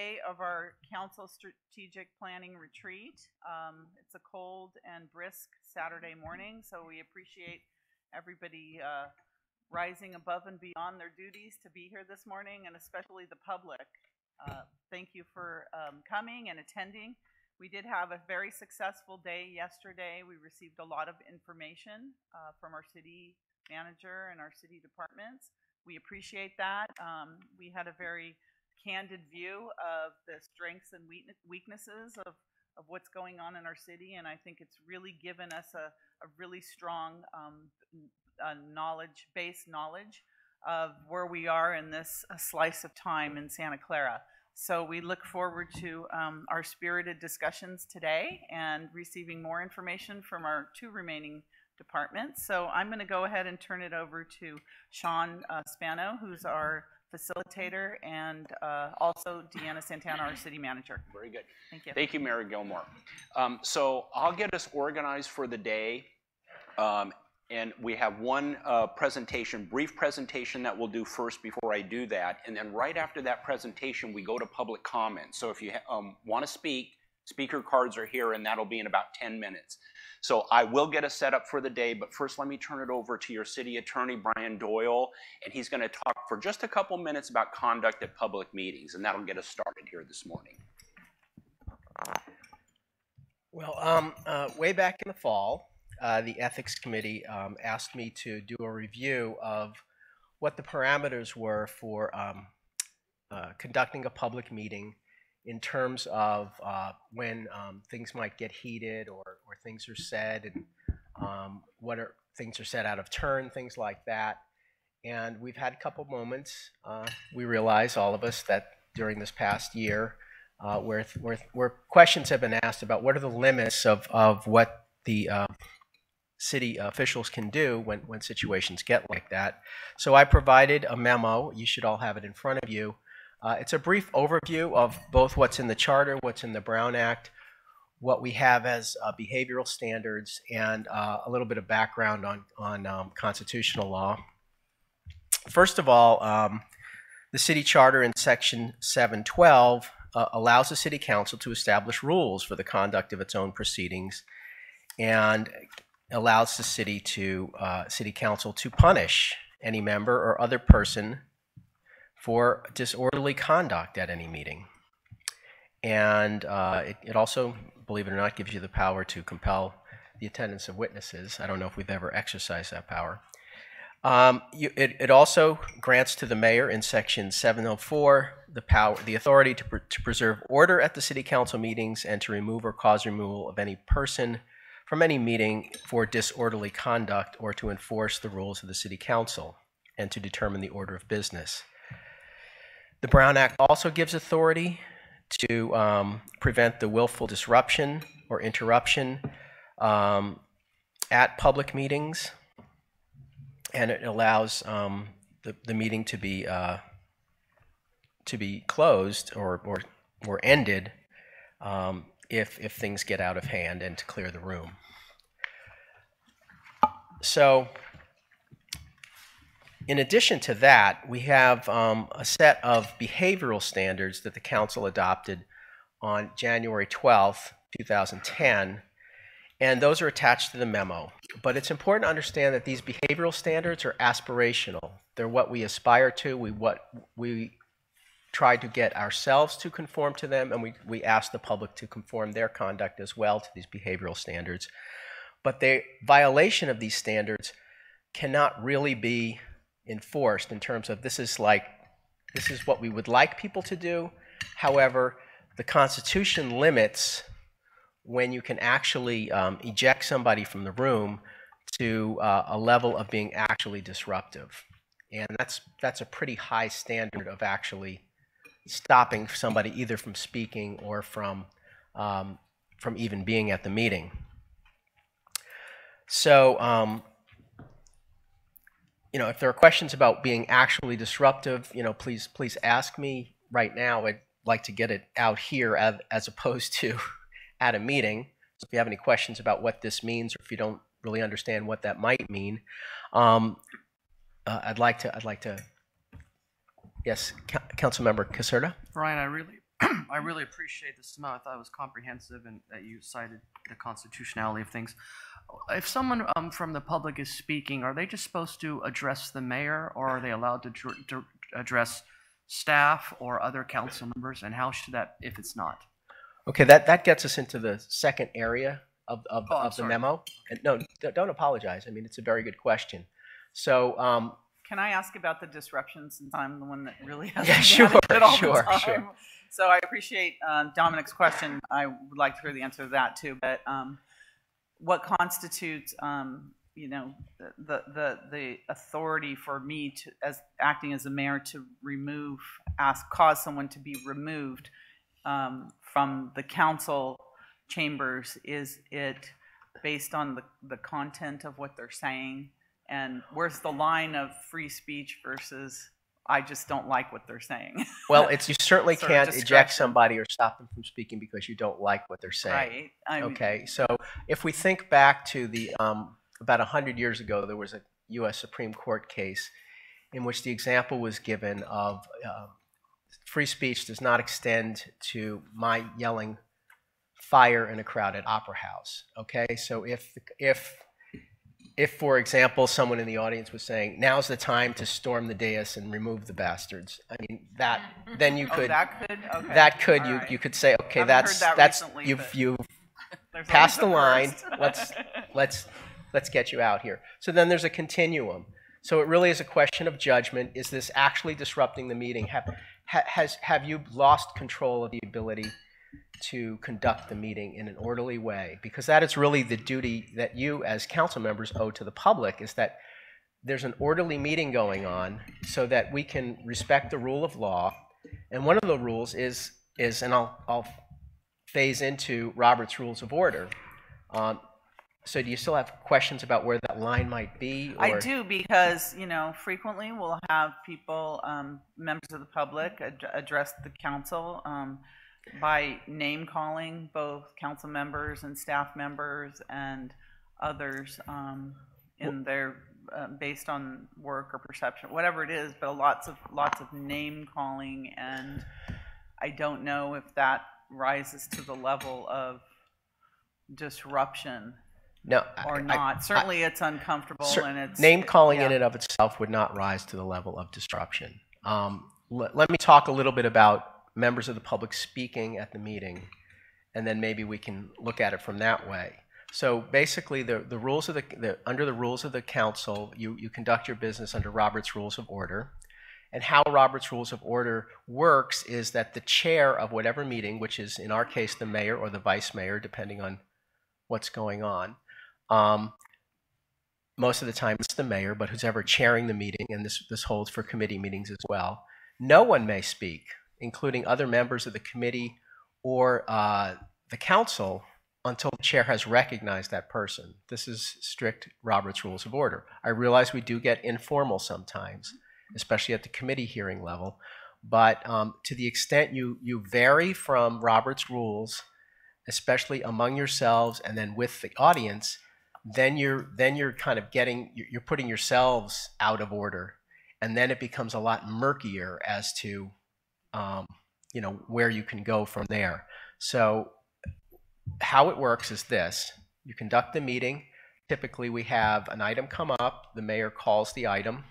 day of our council strategic planning retreat. It's a cold and brisk Saturday morning, so we appreciate everybody rising above and beyond their duties to be here this morning, and especially the public. Thank you for coming and attending. We did have a very successful day yesterday. We received a lot of information from our city manager and our city departments. We appreciate that. We had a very candid view of the strengths and weaknesses of what's going on in our city, and I think it's really given us a really strong base knowledge of where we are in this slice of time in Santa Clara. So we look forward to our spirited discussions today and receiving more information from our two remaining departments. So I'm going to go ahead and turn it over to Sean Spano, who's our facilitator, and also Deanna Santana, our city manager. Very good. Thank you. Thank you, Mary Gilmore. So I'll get us organized for the day. And we have one brief presentation that we'll do first before I do that. And then right after that presentation, we go to public comment. So if you want to speak, speaker cards are here, and that'll be in about 10 minutes. So I will get us set up for the day, but first let me turn it over to your city attorney, Brian Doyle, and he's going to talk for just a couple minutes about conduct at public meetings, and that'll get us started here this morning. Well, way back in the fall, the Ethics Committee asked me to do a review of what the parameters were for conducting a public meeting in terms of when things might get heated or things are said, and things are said out of turn, things like that. And we've had a couple moments, we realize, all of us, that during this past year, where questions have been asked about what are the limits of what the city officials can do when situations get like that. So I provided a memo. You should all have it in front of you. It's a brief overview of both what's in the charter, what's in the Brown Act, what we have as behavioral standards, and a little bit of background on constitutional law. First of all, the city charter in section 712 allows the city council to establish rules for the conduct of its own proceedings, and allows the city council to punish any member or other person for disorderly conduct at any meeting. And it also, believe it or not, gives you the power to compel the attendance of witnesses. I don't know if we've ever exercised that power. It also grants to the mayor in section 704 the authority to preserve order at the city council meetings and to remove or cause removal of any person from any meeting for disorderly conduct, or to enforce the rules of the city council and to determine the order of business. The Brown Act also gives authority to prevent the willful disruption or interruption at public meetings, and it allows the meeting to be closed or ended if things get out of hand, and to clear the room. So, in addition to that, we have a set of behavioral standards that the council adopted on January 12th, 2010, and those are attached to the memo. But it's important to understand that these behavioral standards are aspirational. They're what we aspire to, we try to get ourselves to conform to them, and we ask the public to conform their conduct as well to these behavioral standards. But the violation of these standards cannot really be enforced in terms of this is what we would like people to do. However, the Constitution limits when you can actually eject somebody from the room to a level of being actually disruptive. And that's a pretty high standard of actually stopping somebody either from speaking or from even being at the meeting. So, if there are questions about being actually disruptive, please ask me right now. I'd like to get it out here as opposed to at a meeting. So if you have any questions about what this means, or if you don't really understand what that might mean, I'd like to. Yes, Councilmember Caserta. Brian, I really I really appreciate this memo. I thought it was comprehensive and that you cited the constitutionality of things. If someone from the public is speaking, are they just supposed to address the mayor, or are they allowed to address staff or other council members? And how should that, if it's not? Okay, that gets us into the second area of the sorry. memo. And no, don't apologize. I mean, it's a very good question. So, Can I ask about the disruption, since I'm the one that really has Yeah, to manage it all sure. the time? So I appreciate Dominic's question. I would like to hear the answer to that too. But what constitutes, you know, the authority for me to, as acting as a mayor, to cause someone to be removed from the council chambers? Is it based on the content of what they're saying? And where's the line of free speech versus I just don't like what they're saying? well, you certainly Sort of can't discretion. eject somebody or stop them from speaking because you don't like what they're saying. Right. I mean, Okay, so if we think back to the about 100 years ago, there was a U.S. Supreme Court case in which the example was given of free speech does not extend to my yelling fire in a crowded opera house. Okay, so if, for example, someone in the audience was saying, now's the time to storm the dais and remove the bastards, I mean, then you could, that could? Okay. All right. you could say, okay, Haven't heard that that's, recently, you've but there's passed the always line, a first. let's get you out here. So then there's a continuum. So it really is a question of judgment. Is this actually disrupting the meeting? Have you lost control of the ability to conduct the meeting in an orderly way? Because that is really the duty that you as council members owe to the public, is that there's an orderly meeting going on so that we can respect the rule of law. And one of the rules is and I'll phase into Robert's Rules of Order. So do you still have questions about where that line might be? Or? I do, because, you know, frequently we'll have people, members of the public, address the council by name calling both council members and staff members and others in their based on work or perception, whatever it is, but lots of name calling, and I don't know if that rises to the level of disruption. No, or not. Certainly it's uncomfortable, and it's name calling in and of itself would not rise to the level of disruption. Let me talk a little bit about members of the public speaking at the meeting, and then maybe we can look at it from that way. So basically, the rules of under the rules of the council, you conduct your business under Robert's Rules of Order. And how Robert's Rules of Order works is that the chair of whatever meeting, which is in our case the mayor or the vice mayor, depending on what's going on, most of the time it's the mayor, but who's ever chairing the meeting, and this holds for committee meetings as well, no one may speak, including other members of the committee or the council, until the chair has recognized that person. This is strict Robert's Rules of Order. I realize we do get informal sometimes, especially at the committee hearing level, but to the extent you vary from Robert's rules, especially among yourselves and then with the audience, then you're kind of you're putting yourselves out of order, and then it becomes a lot murkier as to you know, where you can go from there. So how it works is this: you conduct the meeting. Typically we have an item come up, the mayor calls the item,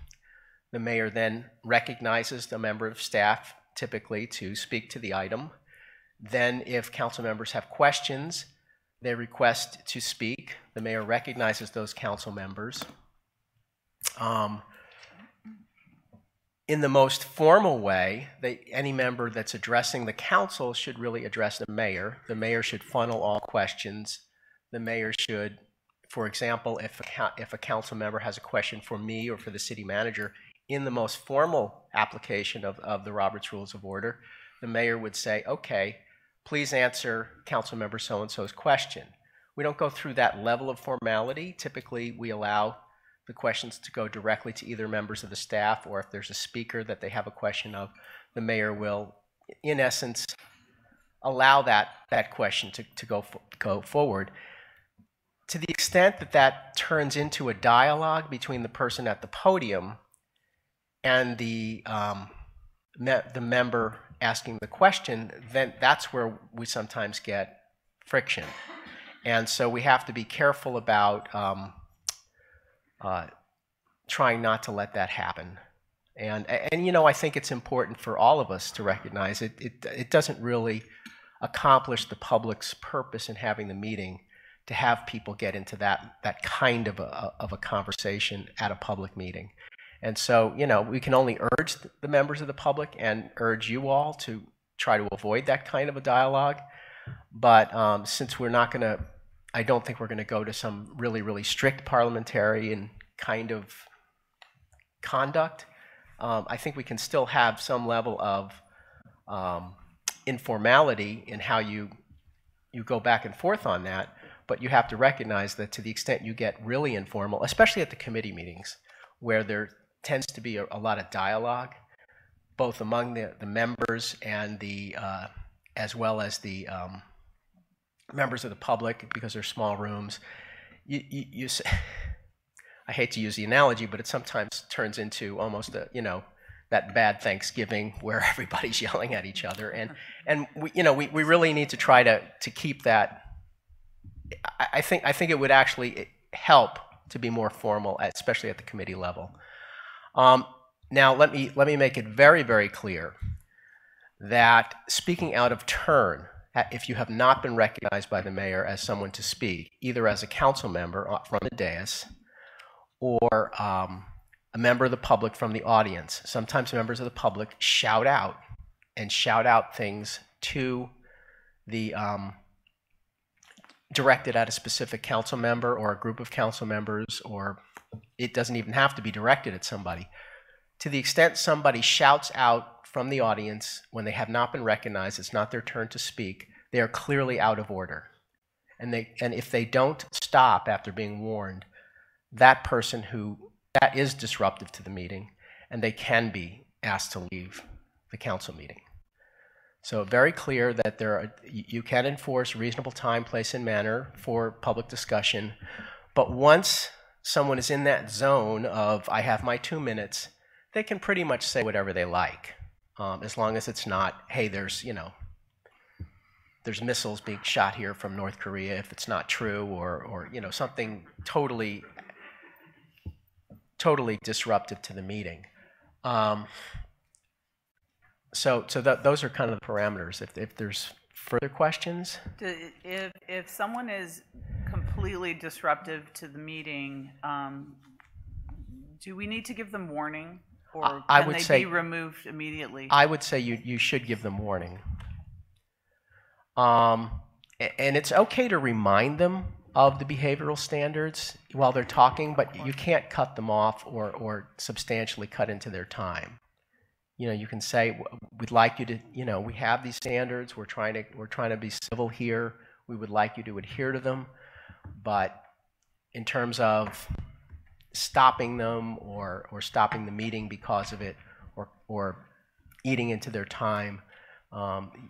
the mayor then recognizes the member of staff typically to speak to the item. Then if council members have questions, they request to speak. The mayor recognizes those council members. In the most formal way, any member that's addressing the council should really address the mayor. The mayor should funnel all questions. The mayor should, for example, if a council member has a question for me or for the city manager, in the most formal application of the Robert's Rules of Order, the mayor would say, okay, please answer council member so-and-so's question. We don't go through that level of formality. Typically, we allow the questions to go directly to either members of the staff, or if there's a speaker that they have a question of, the mayor will, in essence, allow that question to go forward. To the extent that turns into a dialogue between the person at the podium and the member asking the question, then that's where we sometimes get friction. And so we have to be careful about trying not to let that happen. And you know, I think it's important for all of us to recognize it doesn't really accomplish the public's purpose in having the meeting to have people get into that kind of a conversation at a public meeting. And so, you know, we can only urge the members of the public and urge you all to try to avoid that kind of a dialogue. But since we're not going to, I don't think we're going to go to some really, really strict parliamentarian kind of conduct. I think we can still have some level of informality in how you go back and forth on that, but you have to recognize that to the extent you get really informal, especially at the committee meetings, where there tends to be a lot of dialogue, both among the members and the as well as the members of the public, because they're small rooms. I hate to use the analogy, but it sometimes turns into almost a, you know, that bad Thanksgiving where everybody's yelling at each other, and we, you know, we really need to try to keep that. I think it would actually help to be more formal, especially at the committee level. Now let me make it very, very clear that speaking out of turn, if you have not been recognized by the mayor as someone to speak, either as a council member from the dais or a member of the public from the audience, sometimes members of the public shout out things to the directed at a specific council member or a group of council members, or it doesn't even have to be directed at somebody. To the extent somebody shouts out from the audience when they have not been recognized, it's not their turn to speak, they are clearly out of order. And if they don't stop after being warned, that is disruptive to the meeting, and they can be asked to leave the council meeting. So very clear that you can enforce reasonable time, place, and manner for public discussion, but once someone is in that zone of, I have my 2 minutes, they can pretty much say whatever they like, as long as it's not, hey, there's missiles being shot here from North Korea, if it's not true, or you know, something totally disruptive to the meeting. So those are kind of the parameters. If there's further questions? If someone is completely disruptive to the meeting, do we need to give them warning, or can they be removed immediately? I would say you should give them warning. And it's okay to remind them of the behavioral standards while they're talking, but you can't cut them off or substantially cut into their time. You know, you can say, we'd like you to, you know, we have these standards, we're trying to be civil here, we would like you to adhere to them, but in terms of stopping them or stopping the meeting because of it, or eating into their time,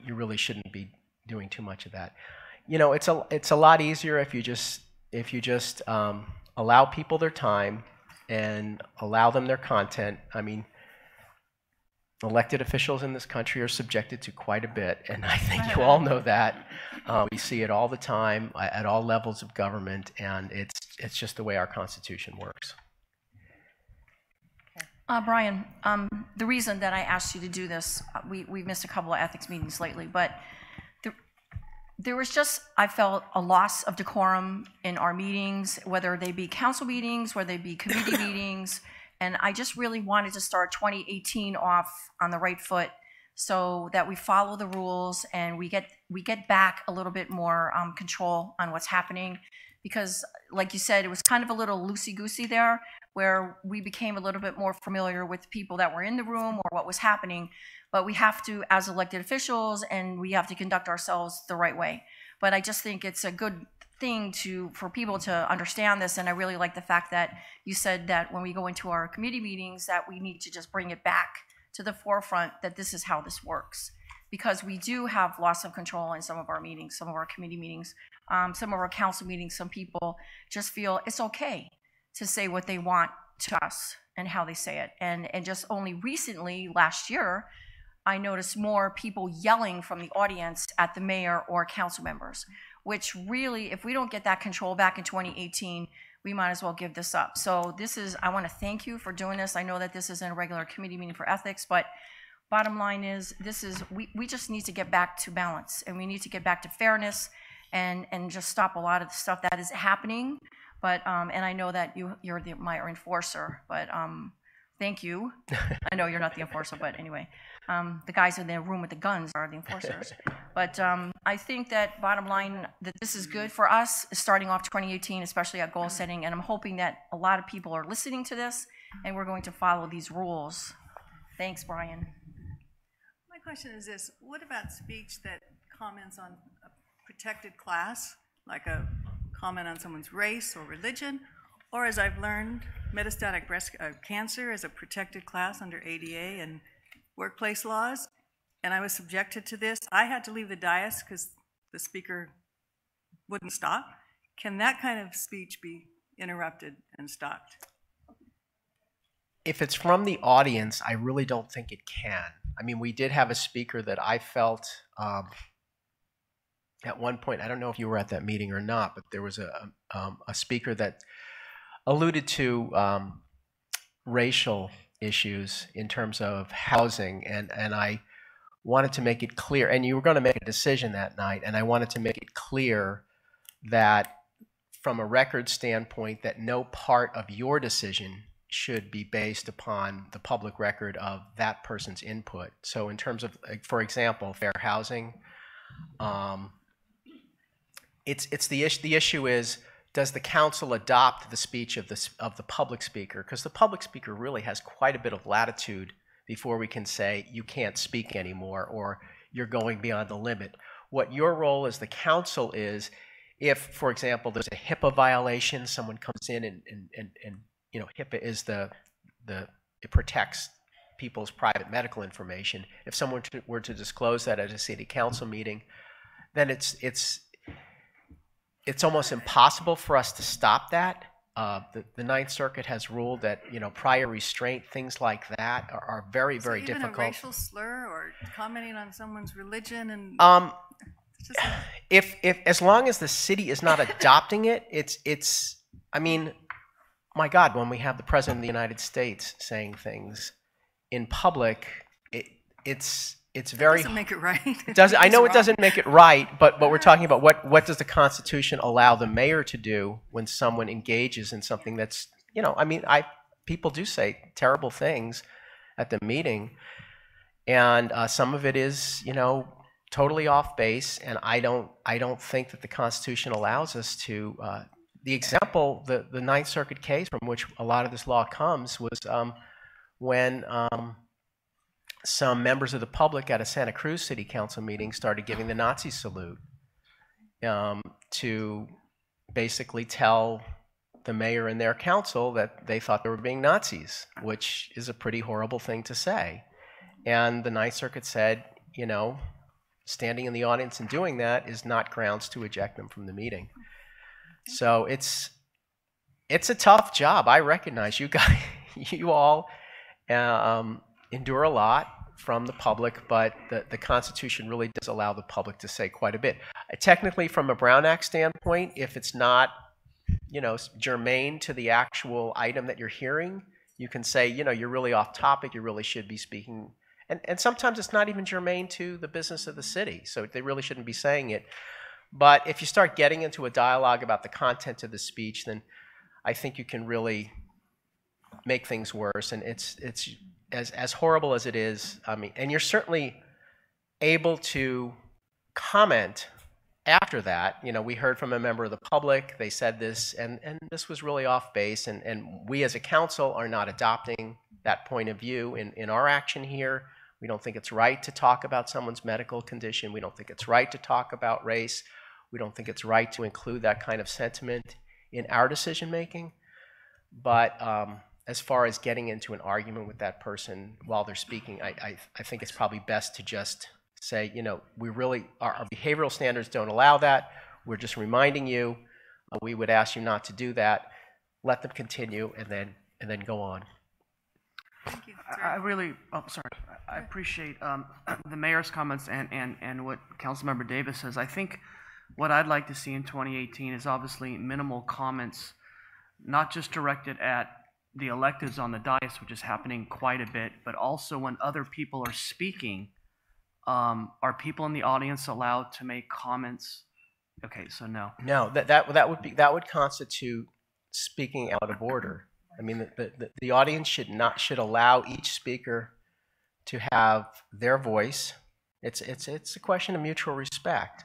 you really shouldn't be doing too much of that. You know, it's a lot easier if you just allow people their time and allow them their content. I mean, elected officials in this country are subjected to quite a bit, and I think you all know that. We see it all the time at all levels of government, and it's just the way our Constitution works. Brian, the reason that I asked you to do this, we've missed a couple of ethics meetings lately, but there was just, I felt, a loss of decorum in our meetings, whether they be council meetings, whether they be committee meetings, and I just really wanted to start 2018 off on the right foot so that we follow the rules and we get back a little bit more control on what's happening. Because, like you said, it was kind of a little loosey-goosey there, where we became a little bit more familiar with people that were in the room or what was happening. But we have to, as elected officials, and we have to conduct ourselves the right way. But I just think it's a good thing for people to understand this, and I really like the fact that you said that when we go into our committee meetings that we need to just bring it back to the forefront that this is how this works. Because we do have loss of control in some of our meetings, some of our committee meetings, some of our council meetings. Some people just feel it's okay to say what they want to us and how they say it. And just only recently, last year, I noticed more people yelling from the audience at the mayor or council members, which really, if we don't get that control back in 2018, we might as well give this up. So I want to thank you for doing this. I know that this isn't a regular committee meeting for ethics, but bottom line is, we just need to get back to balance, and we need to get back to fairness and just stop a lot of the stuff that is happening. But, and I know that you're my enforcer, but thank you. I know you're not the enforcer, but anyway, the guys in the room with the guns are the enforcers. But I think that bottom line, that this is good for us, starting off 2018, especially at goal setting, and I'm hoping that a lot of people are listening to this, and we're going to follow these rules. Thanks, Brian. My question is this: what about speech that comments on a protected class, like a comment on someone's race or religion, or, as I've learned, metastatic breast cancer is a protected class under ADA and workplace laws, and I was subjected to this. I had to leave the dais because the speaker wouldn't stop. Can that kind of speech be interrupted and stopped? If it's from the audience, I really don't think it can. I mean, we did have a speaker that I felt at one point, I don't know if you were at that meeting or not, but there was a speaker that alluded to racial issues in terms of housing, and I wanted to make it clear, and you were going to make a decision that night, and I wanted to make it clear that from a record standpoint, that no part of your decision should be based upon the public record of that person's input. So in terms of, for example, fair housing, the issue is, does the council adopt the speech of the public speaker? Because the public speaker really has quite a bit of latitude before we can say you can't speak anymore or you're going beyond the limit. What your role as the council is, if, for example, there's a HIPAA violation, someone comes in and you know, HIPAA is it protects people's private medical information. If someone were to disclose that at a city council meeting, then it's almost impossible for us to stop that. The Ninth Circuit has ruled that, you know, prior restraint, things like that are very, very difficult. Even a racial slur or commenting on someone's religion and if as long as the city is not adopting it, it's I mean, my God, when we have the President of the United States saying things in public, it's very. It doesn't make it right. It doesn't. I know it doesn't make it right, but we're talking about what does the Constitution allow the mayor to do when someone engages in something that's, you know, I mean, people do say terrible things at the meeting, and some of it is, you know, totally off base, and I don't think that the Constitution allows us to. The example, the Ninth Circuit case from which a lot of this law comes was when some members of the public at a Santa Cruz City Council meeting started giving the Nazi salute to basically tell the mayor and their council that they thought they were being Nazis, which is a pretty horrible thing to say. And the Ninth Circuit said, you know, standing in the audience and doing that is not grounds to eject them from the meeting. So it's a tough job. I recognize you guys, you all endure a lot from the public, but the Constitution really does allow the public to say quite a bit. Technically, from a Brown Act standpoint, if it's not, you know, germane to the actual item that you're hearing, you can say, you know, you're really off topic, you really should be speaking. And sometimes it's not even germane to the business of the city, so they really shouldn't be saying it. But if you start getting into a dialogue about the content of the speech, then I think you can really make things worse. And it's as horrible as it is, I mean, and you're certainly able to comment after that. You know, we heard from a member of the public, they said this, and this was really off base, and we as a council are not adopting that point of view in our action here. We don't think it's right to talk about someone's medical condition. We don't think it's right to talk about race. We don't think it's right to include that kind of sentiment in our decision making. But as far as getting into an argument with that person while they're speaking, I think it's probably best to just say, you know, we really, our behavioral standards don't allow that. We're just reminding you. We would ask you not to do that. Let them continue and then go on. Thank you. It's very I helpful. really, oh, sorry. I appreciate the mayor's comments and what Councilmember Davis says. I think what I'd like to see in 2018 is obviously minimal comments, not just directed at the electeds on the dais, which is happening quite a bit, but also when other people are speaking, are people in the audience allowed to make comments? Okay, so no. No, that would constitute speaking out of order. I mean, the audience should allow each speaker to have their voice. It's a question of mutual respect.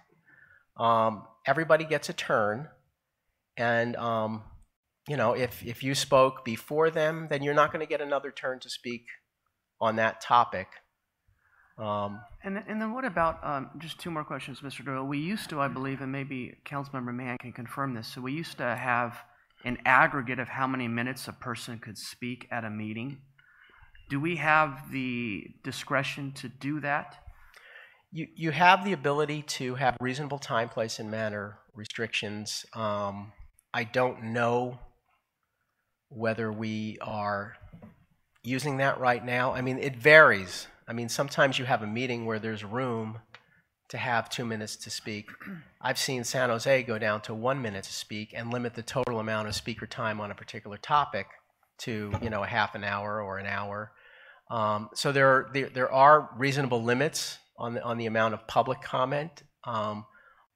Everybody gets a turn, and you know, if you spoke before them, then you're not going to get another turn to speak on that topic. And then what about, just two more questions, Mr. Doyle. We used to, I believe, and maybe Councilmember Mann can confirm this, so we used to have an aggregate of how many minutes a person could speak at a meeting. Do we have the discretion to do that? You have the ability to have reasonable time, place, and manner restrictions. I don't know whether we are using that right now. I mean, it varies. I mean, sometimes you have a meeting where there's room to have 2 minutes to speak. I've seen San Jose go down to 1 minute to speak and limit the total amount of speaker time on a particular topic to, you know, a half an hour or an hour. So there are reasonable limits on the amount of public comment on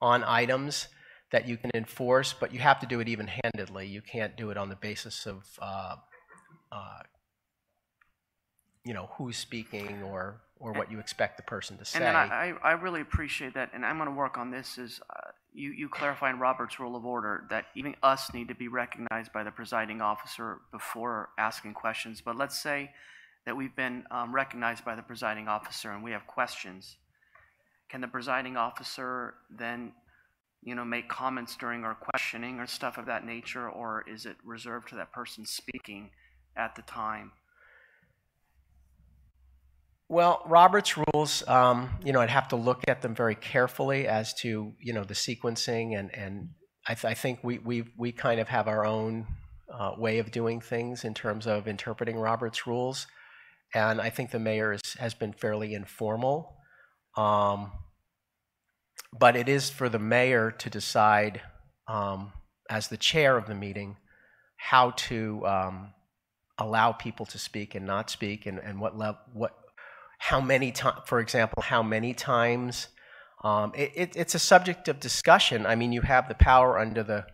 items that you can enforce, but you have to do it even-handedly. You can't do it on the basis of you know, who's speaking or what you expect the person to say. And then I really appreciate that, and I'm going to work on this, is you clarify in Robert's Rule of Order that even us need to be recognized by the presiding officer before asking questions. But let's say that we've been recognized by the presiding officer and we have questions. Can the presiding officer then, you know, make comments during our questioning or stuff of that nature, or is it reserved to that person speaking at the time? Well, Robert's rules, you know, I'd have to look at them very carefully as to, you know, the sequencing, and I think we kind of have our own way of doing things in terms of interpreting Robert's rules, and I think the mayor has been fairly informal, but it is for the mayor to decide, as the chair of the meeting, how to allow people to speak and not speak, and how many times, for example, how many times. It's a subject of discussion. I mean, you have the power under the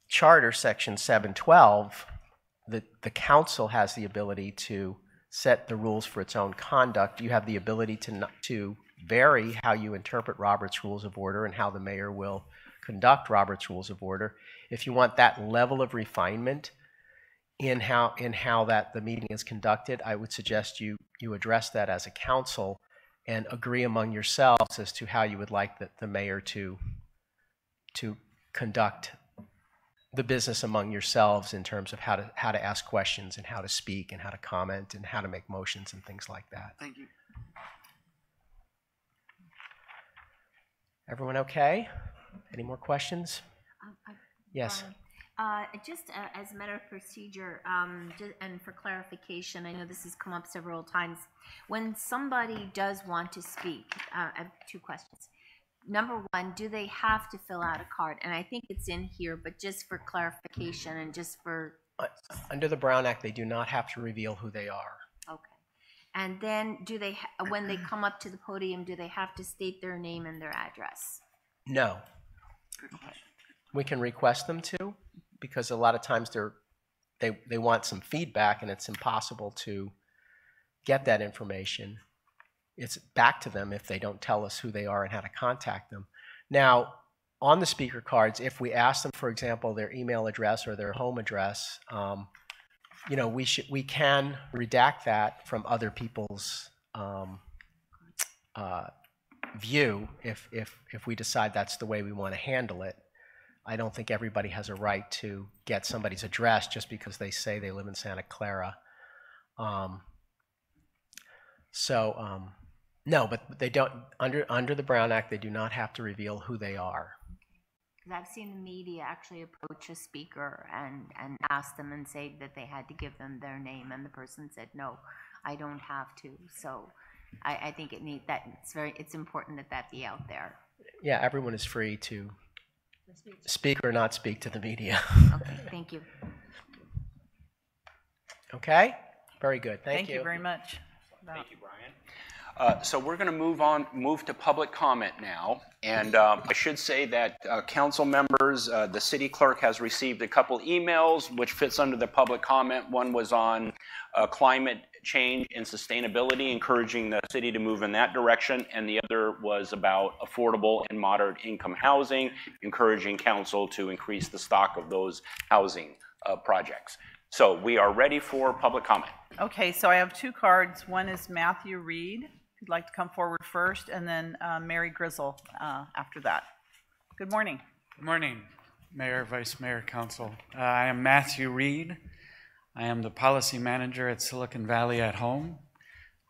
charter, section 712. The council has the ability to set the rules for its own conduct. You have the ability to vary how you interpret Robert's Rules of Order and how the mayor will conduct Robert's Rules of Order. If you want that level of refinement in how that the meeting is conducted, I would suggest you address that as a council and agree among yourselves as to how you would like the mayor to conduct the business among yourselves in terms of how to ask questions and how to speak and how to comment and how to make motions and things like that. Thank you. Everyone okay? Any more questions? Yes. Just as a matter of procedure, and for clarification, I know this has come up several times. When somebody does want to speak, I have two questions. Number one, do they have to fill out a card? And I think it's in here, but just for clarification and just for... Under the Brown Act, they do not have to reveal who they are. Okay. And then do they, when they come up to the podium, do they have to state their name and their address? No. We can request them to, because a lot of times they want some feedback and it's impossible to get that information. It's back to them if they don't tell us who they are and how to contact them. Now, on the speaker cards, if we ask them, for example, their email address or their home address, you know, we can redact that from other people's view if we decide that's the way we want to handle it. I don't think everybody has a right to get somebody's address just because they say they live in Santa Clara. No, but they don't, under the Brown Act, they do not have to reveal who they are. Because I've seen the media actually approach a speaker and ask them and say that they had to give them their name, and the person said, no, I don't have to. So I think it's important that that be out there. Yeah, everyone is free to speak or not speak to the media. Okay, thank you. Okay? Very good. Thank you. Thank you very much. Thank you, Brian. So we're going to move to public comment now. And I should say that council members, the city clerk has received a couple emails which fits under the public comment. One was on climate change and sustainability, encouraging the city to move in that direction. And the other was about affordable and moderate income housing, encouraging council to increase the stock of those housing projects. So we are ready for public comment. Okay, so I have two cards. One is Matthew Reed, who'd like to come forward first, and then Mary Grizzle after that. Good morning. Good morning, Mayor, Vice Mayor, Council. I am Matthew Reed. I am the policy manager at Silicon Valley at Home.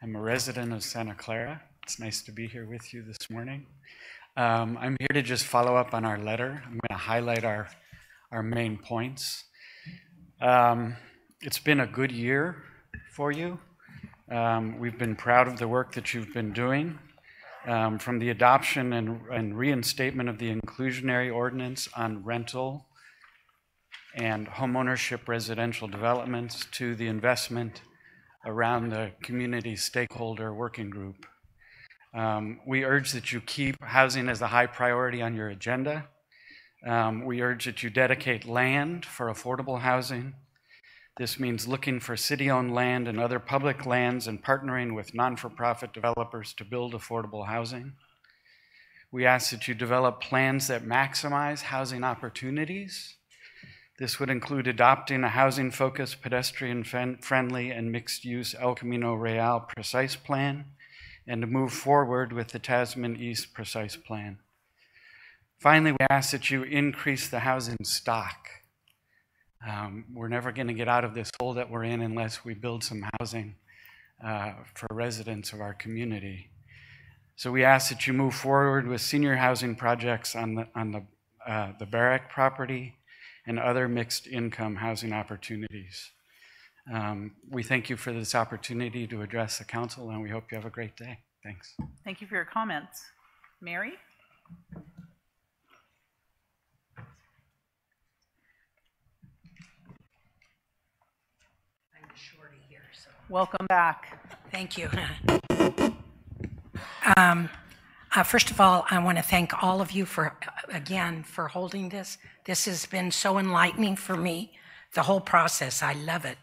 I'm a resident of Santa Clara. It's nice to be here with you this morning. I'm here to just follow up on our letter. I'm going to highlight our main points. It's been a good year for you. We've been proud of the work that you've been doing, from the adoption and reinstatement of the inclusionary ordinance on rental and homeownership residential developments to the investment around the community stakeholder working group. We urge that you keep housing as a high priority on your agenda. We urge that you dedicate land for affordable housing. This means looking for city-owned land and other public lands and partnering with non-for-profit developers to build affordable housing. We ask that you develop plans that maximize housing opportunities. This would include adopting a housing-focused, pedestrian-friendly, and mixed-use El Camino Real Precise Plan, and to move forward with the Tasman East Precise Plan. Finally, we ask that you increase the housing stock. We're never going to get out of this hole that we're in unless we build some housing for residents of our community. So we ask that you move forward with senior housing projects on the Barrack property and other mixed income housing opportunities. We thank you for this opportunity to address the council, and we hope you have a great day. Thanks. Thank you for your comments. Mary? Welcome back. Thank you. First of all, I want to thank all of you for holding this. This has been so enlightening for me, the whole process. I love it.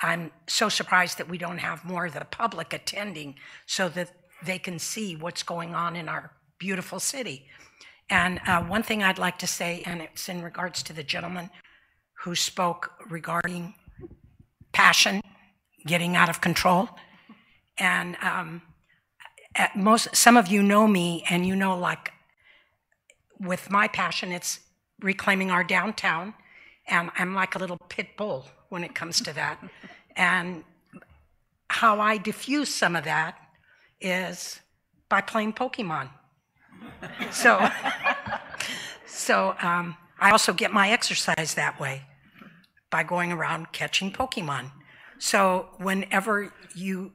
I'm so surprised that we don't have more of the public attending so that they can see what's going on in our beautiful city. And one thing I'd like to say, and it's in regards to the gentleman who spoke regarding passion getting out of control. And some of you know me, and you know, like, with my passion, it's reclaiming our downtown, and I'm like a little pit bull when it comes to that. And how I diffuse some of that is by playing Pokemon. So I also get my exercise that way, by going around catching Pokemon. So whenever you,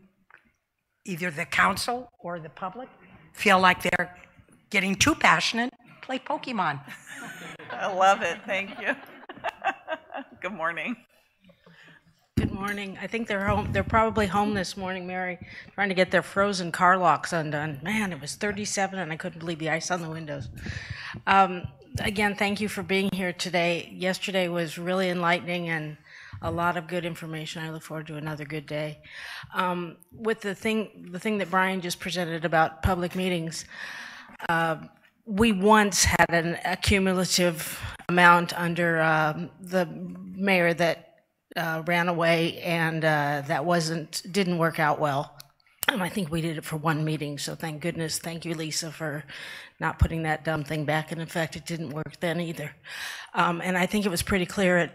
either the council or the public, feel like they're getting too passionate, play Pokemon. I love it. Thank you. Good morning. Good morning. I think they're home. They're probably home this morning, Mary, trying to get their frozen car locks undone. Man, it was 37 and I couldn't believe the ice on the windows. Again, thank you for being here today. Yesterday was really enlightening and a lot of good information. I look forward to another good day. With the thing that Brian just presented about public meetings, we once had a cumulative amount under the mayor that ran away, and that didn't work out well. And I think we did it for one meeting, so thank goodness. Thank you, Lisa, for not putting that dumb thing back. And in fact, it didn't work then either. And I think it was pretty clear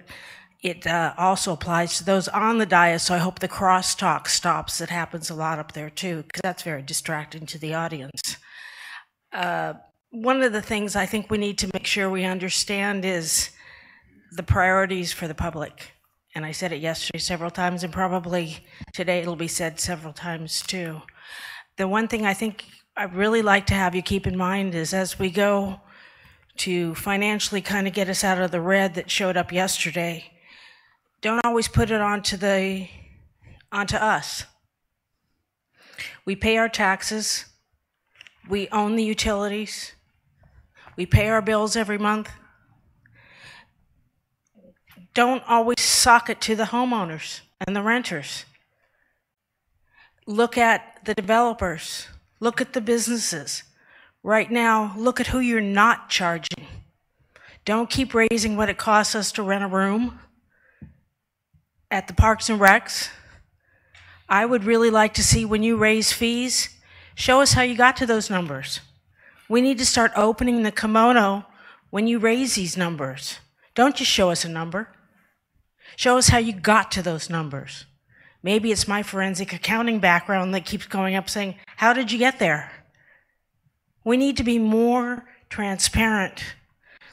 it also applies to those on the dais, so I hope the crosstalk stops. It happens a lot up there too, because that's very distracting to the audience. one of the things I think we need to make sure we understand is the priorities for the public. And I said it yesterday several times, and probably today it'll be said several times too. The one thing I think I'd really like to have you keep in mind is as we go to financially kind of get us out of the red that showed up yesterday, don't always put it onto us. We pay our taxes, we own the utilities, we pay our bills every month. Don't always sock it to the homeowners and the renters. Look at the developers, look at the businesses. Right now, look at who you're not charging. Don't keep raising what it costs us to rent a room at the Parks and Recs. I would really like to see when you raise fees, show us how you got to those numbers. We need to start opening the kimono when you raise these numbers. Don't just show us a number. Show us how you got to those numbers. Maybe it's my forensic accounting background that keeps going up saying, how did you get there? We need to be more transparent.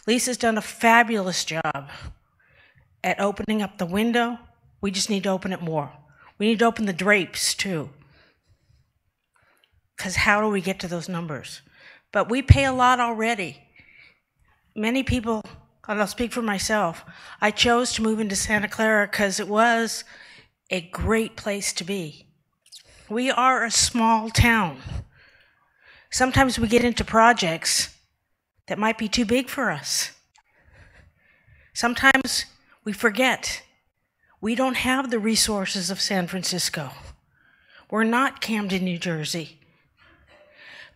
Lisa's done a fabulous job at opening up the window. We just need to open it more. We need to open the drapes too. Because how do we get to those numbers? But we pay a lot already. Many people, and I'll speak for myself, I chose to move into Santa Clara because it was a great place to be. We are a small town. Sometimes we get into projects that might be too big for us. Sometimes we forget we don't have the resources of San Francisco. We're not Camden, New Jersey.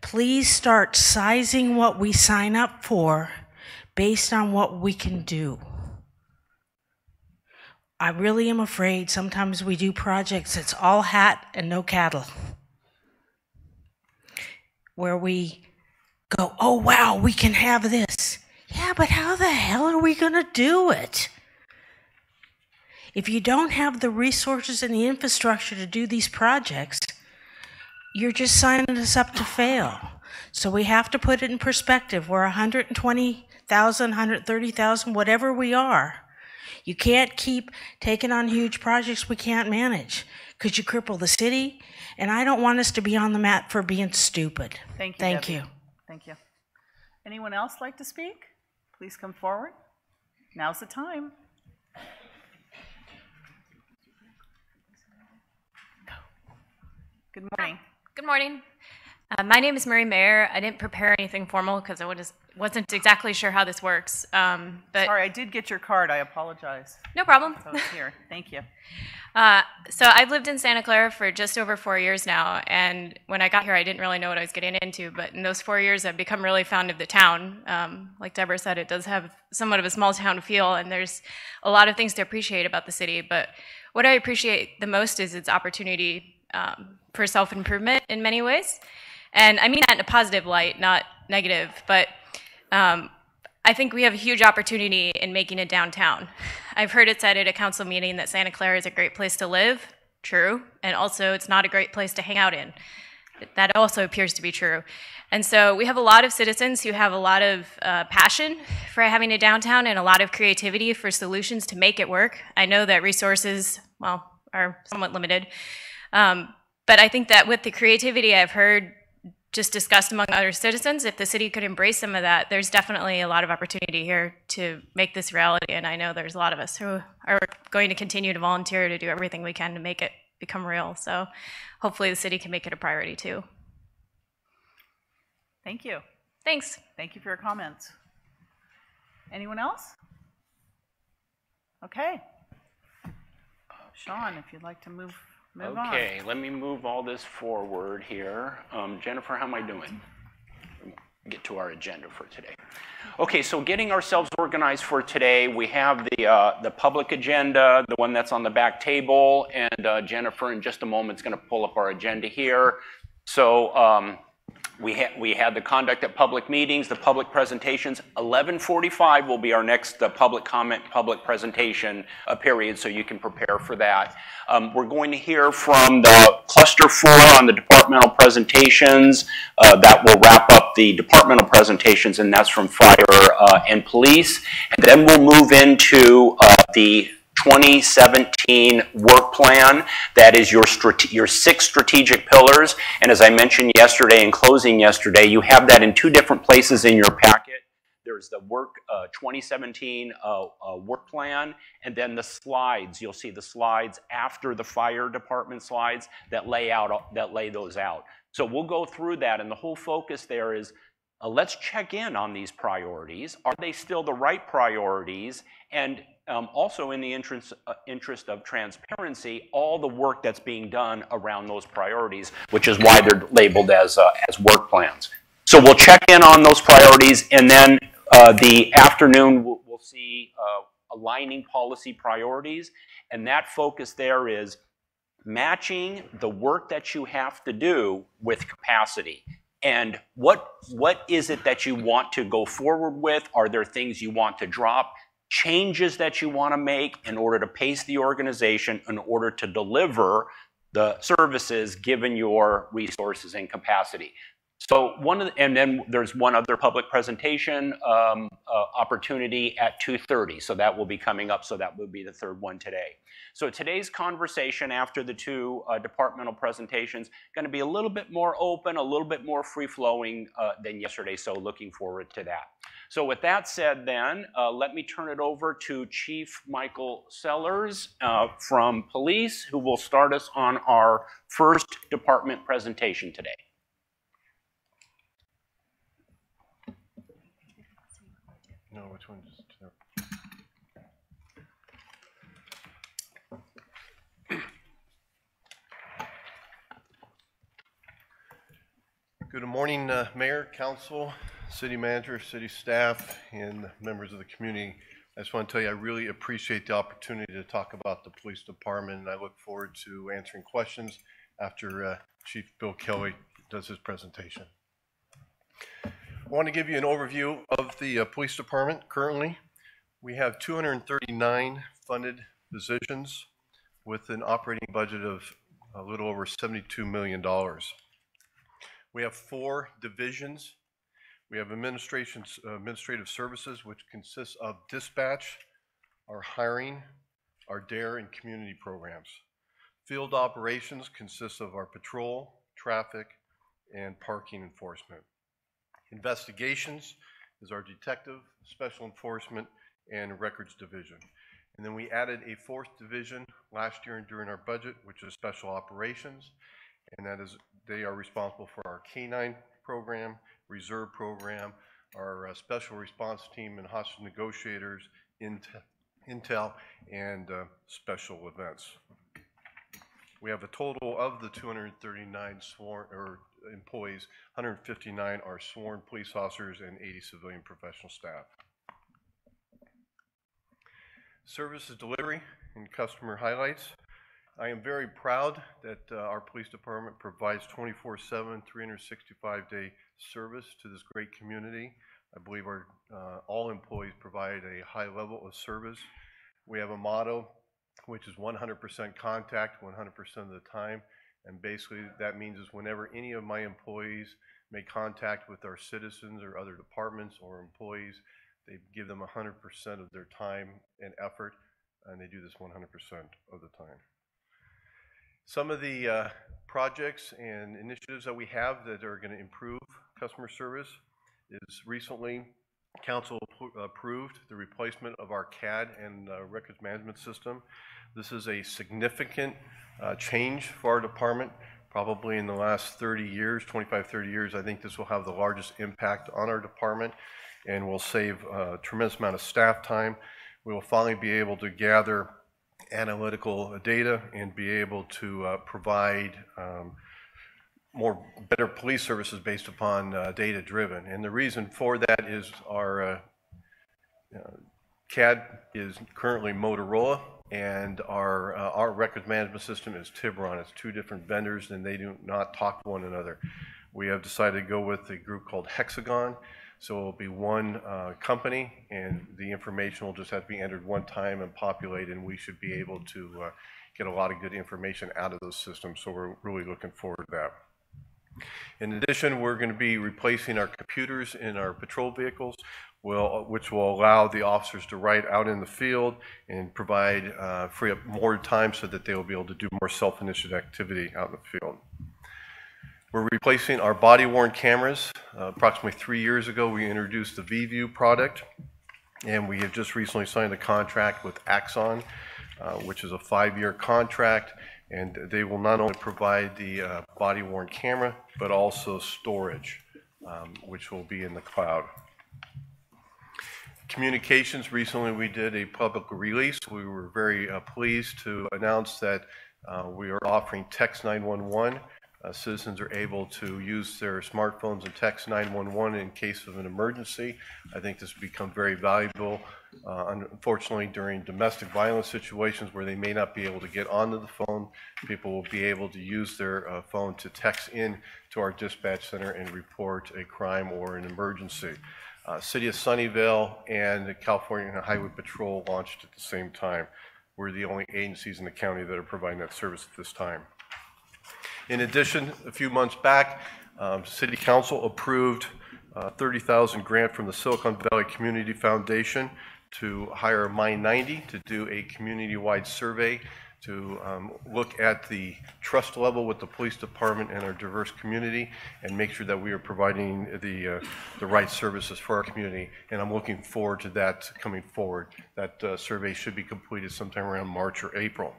Please start sizing what we sign up for based on what we can do. I really am afraid sometimes we do projects that's all hat and no cattle, where we go, oh wow, we can have this. Yeah, but how the hell are we going to do it? If you don't have the resources and the infrastructure to do these projects, you're just signing us up to fail. So we have to put it in perspective. We're 120,000, 130,000, whatever we are. You can't keep taking on huge projects we can't manage because you cripple the city, and I don't want us to be on the mat for being stupid. Thank you. Thank Debbie. you. Thank you. Anyone else like to speak? Please come forward. Now's the time. Good morning. Good morning. My name is Mary Mayer. I didn't prepare anything formal because I wasn't exactly sure how this works. But Sorry, I did get your card. I apologize. No problem. So it's here. Thank you. So I've lived in Santa Clara for just over 4 years now, and when I got here, I didn't really know what I was getting into, but in those 4 years, I've become really fond of the town. Like Deborah said, it does have somewhat of a small town feel, and there's a lot of things to appreciate about the city, but what I appreciate the most is its opportunity for self-improvement in many ways. And I mean that in a positive light, not negative, but I think we have a huge opportunity in making it downtown. I've heard it said at a council meeting that Santa Clara is a great place to live. True. And also it's not a great place to hang out in. That also appears to be true. And so we have a lot of citizens who have a lot of passion for having a downtown and a lot of creativity for solutions to make it work. I know that resources, well, are somewhat limited. But I think that with the creativity I've heard just discussed among other citizens, if the city could embrace some of that, there's definitely a lot of opportunity here to make this reality. And I know there's a lot of us who are going to continue to volunteer to do everything we can to make it become real. So hopefully the city can make it a priority too. Thank you. Thanks. Thank you for your comments. Anyone else? Okay. Sean, if you'd like to move on. Okay, let me move all this forward here. Jennifer, how am I doing? Get to our agenda for today. Okay, so getting ourselves organized for today, we have the public agenda, the one that's on the back table, and Jennifer in just a moment is going to pull up our agenda here. So we had the conduct at public meetings, the public presentations. 11:45 will be our next public comment, public presentation period, so you can prepare for that. We're going to hear from the cluster 4 on the departmental presentations. That will wrap up the departmental presentations, and that's from fire and police. And then we'll move into the 2017 work plan. That is your 6 strategic pillars. And as I mentioned yesterday in closing yesterday, you have that in 2 different places in your packet. There's the 2017 work plan, and then the slides. You'll see the slides after the fire department slides that lay those out. So we'll go through that, and the whole focus there is let's check in on these priorities. Are they still the right priorities? And also in the interest of transparency, all the work that's being done around those priorities, which is why they're labeled as work plans. So we'll check in on those priorities, and then the afternoon we'll see aligning policy priorities, and that focus there is matching the work that you have to do with capacity. And what is it that you want to go forward with? Are there things you want to drop? Changes that you want to make in order to pace the organization in order to deliver the services given your resources and capacity. So and then there's one other public presentation opportunity at 2:30. So that will be coming up. So that will be the 3rd one today. So today's conversation after the 2 departmental presentations going to be a little bit more open, a little bit more free-flowing than yesterday. So looking forward to that. So with that said then, let me turn it over to Chief Michael Sellers from Police, who will start us on our first department presentation today. No, which one? Good morning, Mayor, Council, City Manager, City staff, and members of the community. I just want to tell you I really appreciate the opportunity to talk about the police department, and I look forward to answering questions after Chief Bill Kelly does his presentation. I want to give you an overview of the police department. Currently, we have 239 funded positions with an operating budget of a little over $72 million. We have 4 divisions. We have administrative services, which consists of dispatch, our hiring, our DARE, and community programs. Field operations consists of our patrol, traffic, and parking enforcement. Investigations is our detective, special enforcement, and records division. And then we added a 4th division last year during our budget, which is special operations, and that is they are responsible for our K-9 program, reserve program, our special response team and hostage negotiators, intel, and special events. We have a total of the 239 sworn employees, 159 are sworn police officers and 80 civilian professional staff. Services delivery and customer highlights. I am very proud that our police department provides 24/7, 365-day service to this great community. I believe our all employees provide a high level of service. We have a motto, which is 100% contact 100% of the time. And basically that means is whenever any of my employees make contact with our citizens or other departments or employees, they give them 100% of their time and effort, and they do this 100% of the time. Some of the projects and initiatives that we have that are going to improve customer service is recently Council approved the replacement of our CAD and records management system. This is a significant change for our department. Probably in the last 30 years, 25, 30 years, I think this will have the largest impact on our department and will save a tremendous amount of staff time. We will finally be able to gather analytical data and be able to provide better police services based upon data driven. And the reason for that is our CAD is currently Motorola, and our records management system is Tiburon. It's 2 different vendors and they do not talk to one another. We have decided to go with a group called Hexagon. So it will be one company, and the information will just have to be entered one time and populate, and we should be able to get a lot of good information out of those systems. So we're really looking forward to that. In addition, we're going to be replacing our computers in our patrol vehicles, which will allow the officers to ride out in the field and provide, free up more time so that they will be able to do more self-initiated activity out in the field. We're replacing our body-worn cameras. Approximately 3 years ago, we introduced the VView product, and we have just recently signed a contract with Axon, which is a 5-year contract, and they will not only provide the body-worn camera, but also storage, which will be in the cloud. Communications, recently we did a public release. We were very pleased to announce that we are offering Text 911. Citizens are able to use their smartphones and text 911 in case of an emergency. I think this has become very valuable, unfortunately, during domestic violence situations where they may not be able to get onto the phone. People will be able to use their phone to text in to our dispatch center and report a crime or an emergency. City of Sunnyvale and the California Highway Patrol launched at the same time. We're the only agencies in the county that are providing that service at this time. In addition, a few months back, City Council approved a $30,000 grant from the Silicon Valley Community Foundation to hire Mind90 to do a community-wide survey to look at the trust level with the police department and our diverse community and make sure that we are providing the right services for our community. And I'm looking forward to that coming forward. That survey should be completed sometime around March or April.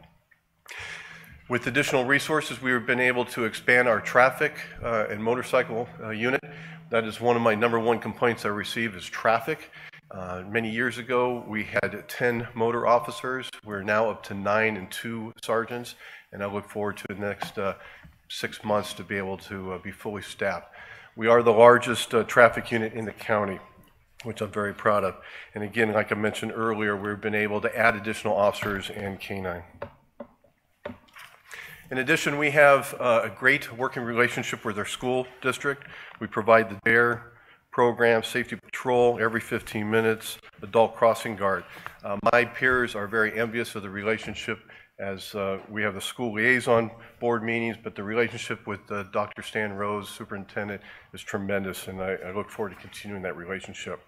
With additional resources, we have been able to expand our traffic and motorcycle unit. That is one of my #1 complaints I receive is traffic. Many years ago, we had 10 motor officers. We're now up to 9 and 2 sergeants, and I look forward to the next 6 months to be able to be fully staffed. We are the largest traffic unit in the county, which I'm very proud of. And again, like I mentioned earlier, we've been able to add additional officers and K-9. In addition, we have a great working relationship with our school district. We provide the DARE program, safety patrol every 15 minutes, adult crossing guard. My peers are very envious of the relationship as we have the school liaison board meetings, but the relationship with Dr. Stan Rose, superintendent, is tremendous, and I look forward to continuing that relationship.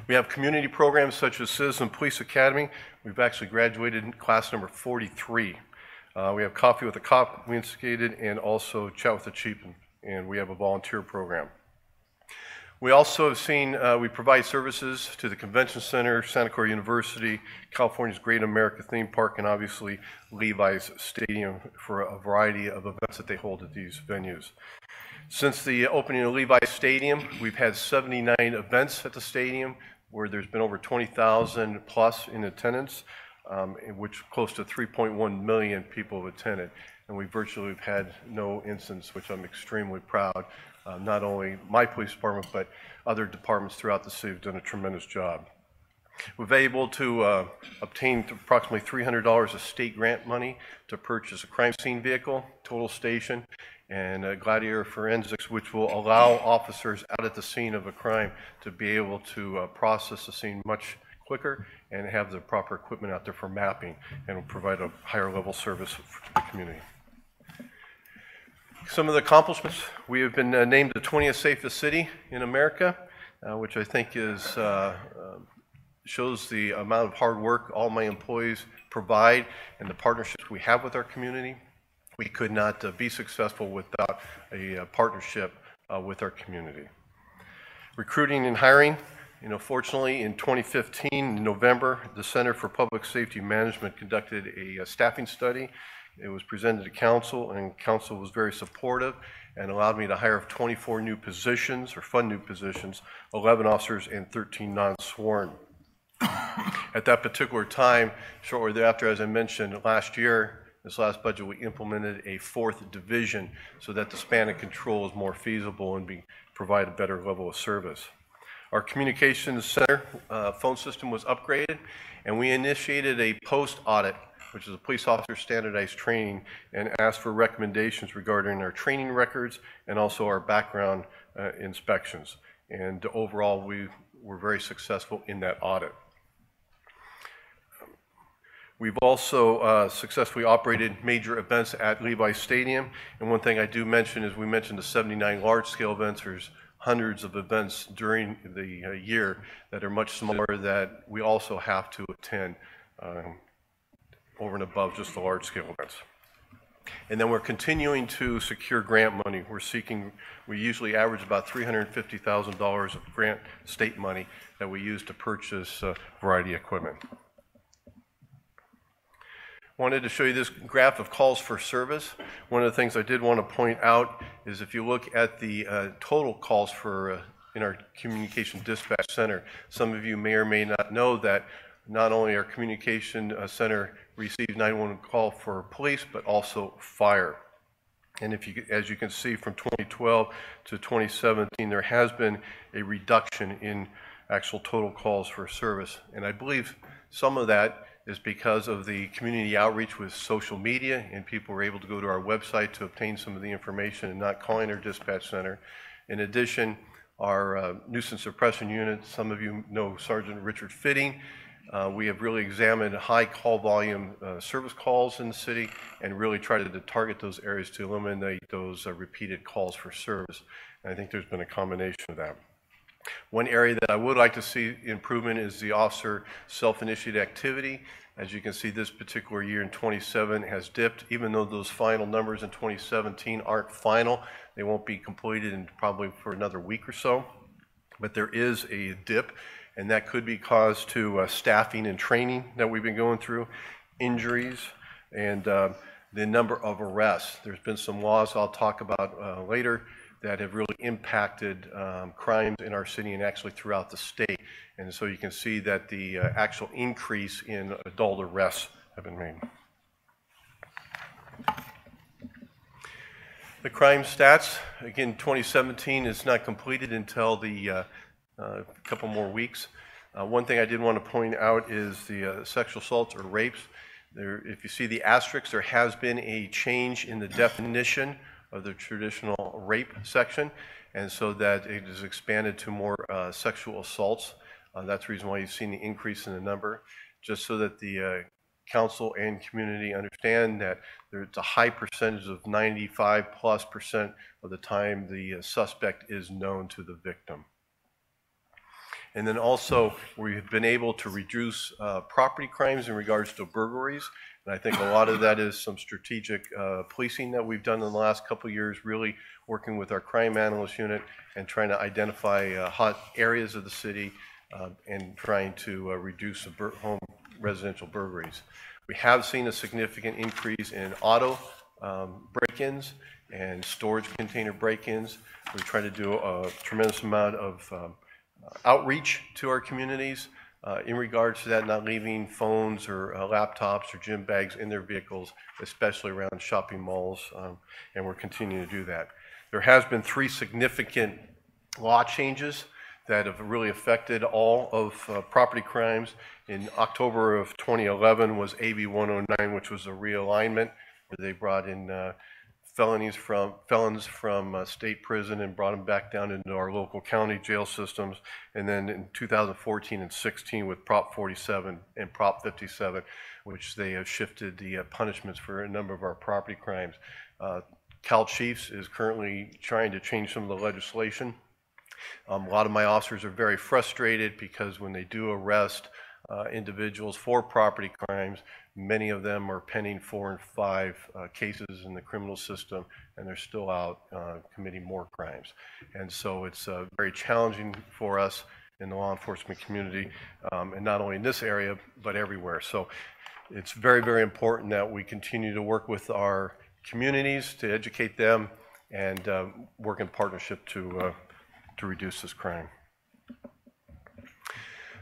We have community programs such as Citizen Police Academy. We've actually graduated in class number 43. We have Coffee with a Cop we instigated, and also Chat with the Chief, and we have a volunteer program. We also have seen, we provide services to the Convention Center, Santa Clara University, California's Great America Theme Park, and obviously Levi's Stadium for a variety of events that they hold at these venues. Since the opening of Levi's Stadium, we've had 79 events at the stadium where there's been over 20,000 plus in attendance. In which close to 3.1 million people have attended, and we virtually have had no incidents, which I'm extremely proud. Not only my police department, but other departments throughout the city have done a tremendous job. We've been able to obtain approximately $300 of state grant money to purchase a crime scene vehicle, total station, and Gladiator Forensics, which will allow officers out at the scene of a crime to be able to process the scene much quicker and have the proper equipment out there for mapping, and will provide a higher level service for the community. Some of the accomplishments, we have been named the 20th safest city in America, which I think is shows the amount of hard work all my employees provide and the partnerships we have with our community. We could not be successful without a partnership with our community. Recruiting and hiring. You know, fortunately, in 2015, in November, the Center for Public Safety Management conducted a staffing study. It was presented to council, and council was very supportive and allowed me to hire 24 new positions, or fund new positions, 11 officers and 13 non-sworn. At that particular time, shortly thereafter, as I mentioned, last year, this last budget, we implemented a 4th division so that the span of control is more feasible and provide a better level of service. Our communications center phone system was upgraded, and we initiated a post-audit, which is a police officer standardized training, and asked for recommendations regarding our training records and also our background inspections. And overall, we were very successful in that audit. We've also successfully operated major events at Levi Stadium. And one thing I do mention is we mentioned the 79 large-scale events. There's hundreds of events during the year that are much smaller that we also have to attend over and above just the large-scale events. And then we're continuing to secure grant money. We usually average about $350,000 of grant state money that we use to purchase a variety of equipment. Wanted to show you this graph of calls for service. One of the things I did want to point out is if you look at the total calls for in our communication dispatch center, some of you may or may not know that not only our communication center receives 911 call for police, but also fire. And as you can see, from 2012 to 2017, there has been a reduction in actual total calls for service. And I believe some of that is because of the community outreach with social media, and people were able to go to our website to obtain some of the information and not calling our dispatch center. In addition, our nuisance suppression unit, some of you know Sergeant Richard Fitting. We have really examined high call volume service calls in the city and really tried to target those areas to eliminate those repeated calls for service. And I think there's been a combination of that. One area that I would like to see improvement is the officer self-initiated activity. As you can see, this particular year in 27 has dipped. Even though those final numbers in 2017 aren't final, they won't be completed in probably for another week or so. But there is a dip, and that could be caused to staffing and training that we've been going through, injuries, and the number of arrests. There's been some laws I'll talk about later that have really impacted crimes in our city and actually throughout the state. And so you can see that the actual increase in adult arrests have been made. The crime stats, again, 2017 is not completed until the couple more weeks. One thing I did want to point out is the sexual assaults or rapes. If you see the asterisks, there has been a change in the definition of the traditional rape section, and so that it is expanded to more sexual assaults. That's the reason why you've seen the increase in the number, just so that the council and community understand that there's a high percentage of 95+% of the time the suspect is known to the victim. And then also, we've been able to reduce property crimes in regards to burglaries. And I think a lot of that is some strategic policing that we've done in the last couple of years, really working with our crime analyst unit and trying to identify hot areas of the city and trying to reduce the home residential burglaries. We have seen a significant increase in auto break-ins and storage container break-ins. We try to do a tremendous amount of outreach to our communities in regards to that, not leaving phones or laptops or gym bags in their vehicles, especially around shopping malls, and we're continuing to do that. There has been 3 significant law changes that have really affected all of property crimes. In October of 2011 was AB 109, which was a realignment where they brought in felons from state prison and brought them back down into our local county jail systems. And then in 2014 and 16 with Prop 47 and Prop 57, which they have shifted the punishments for a number of our property crimes. Cal Chiefs is currently trying to change some of the legislation. A lot of my officers are very frustrated because when they do arrest individuals for property crimes, many of them are pending 4 and 5 cases in the criminal system, and they're still out committing more crimes. And so it's very challenging for us in the law enforcement community, and not only in this area, but everywhere. So it's very, very important that we continue to work with our communities to educate them and work in partnership to reduce this crime.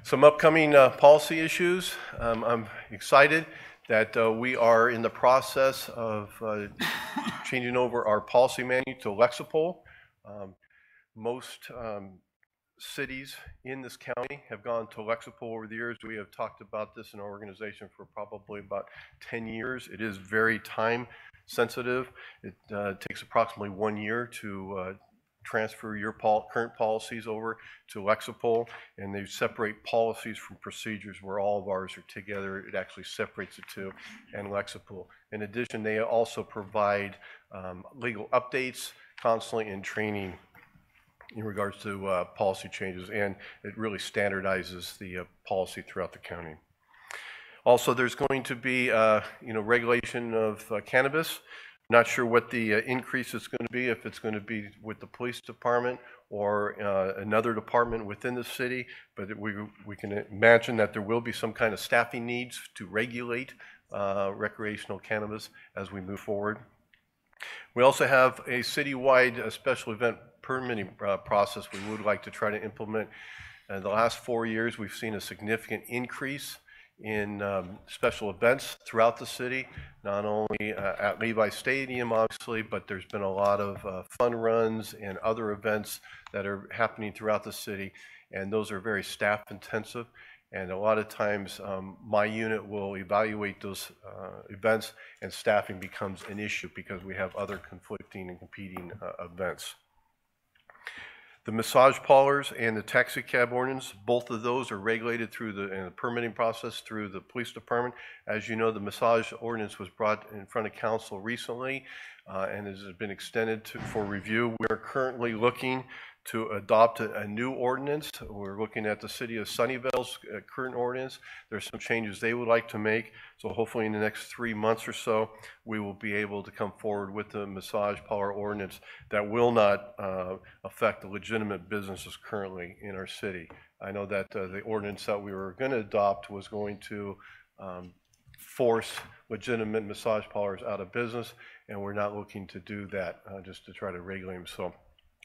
Some upcoming policy issues. I'm excited that we are in the process of changing over our policy manual to Lexipol. Most cities in this county have gone to Lexipol over the years. We have talked about this in our organization for probably about 10 years. It is very time sensitive. It takes approximately 1 year to transfer your current policies over to Lexipol, and they separate policies from procedures where all of ours are together. It actually separates the two, and Lexipol. In addition, they also provide legal updates constantly and training in regards to policy changes, and it really standardizes the policy throughout the county. Also, there's going to be regulation of cannabis. Not sure what the increase is going to be, if it's going to be with the police department or another department within the city, but we can imagine that there will be some kind of staffing needs to regulate recreational cannabis as we move forward. We also have a citywide special event permitting process we would like to try to implement. In the last 4 years, we've seen a significant increase in special events throughout the city, not only at Levi Stadium, obviously, but there's been a lot of fun runs and other events that are happening throughout the city, and those are very staff intensive. And a lot of times, my unit will evaluate those events, and staffing becomes an issue because we have other conflicting and competing events. The massage parlors and the taxi cab ordinance, both of those are regulated through the permitting process through the police department. As you know, the massage ordinance was brought in front of council recently and has been extended for review. We are currently looking to adopt a new ordinance. We're looking at the city of Sunnyvale's current ordinance. There's some changes they would like to make. So hopefully in the next 3 months or so, we will be able to come forward with the massage parlor ordinance that will not affect the legitimate businesses currently in our city. I know that the ordinance that we were going to adopt was going to force legitimate massage parlors out of business, and we're not looking to do that just to try to regulate them. So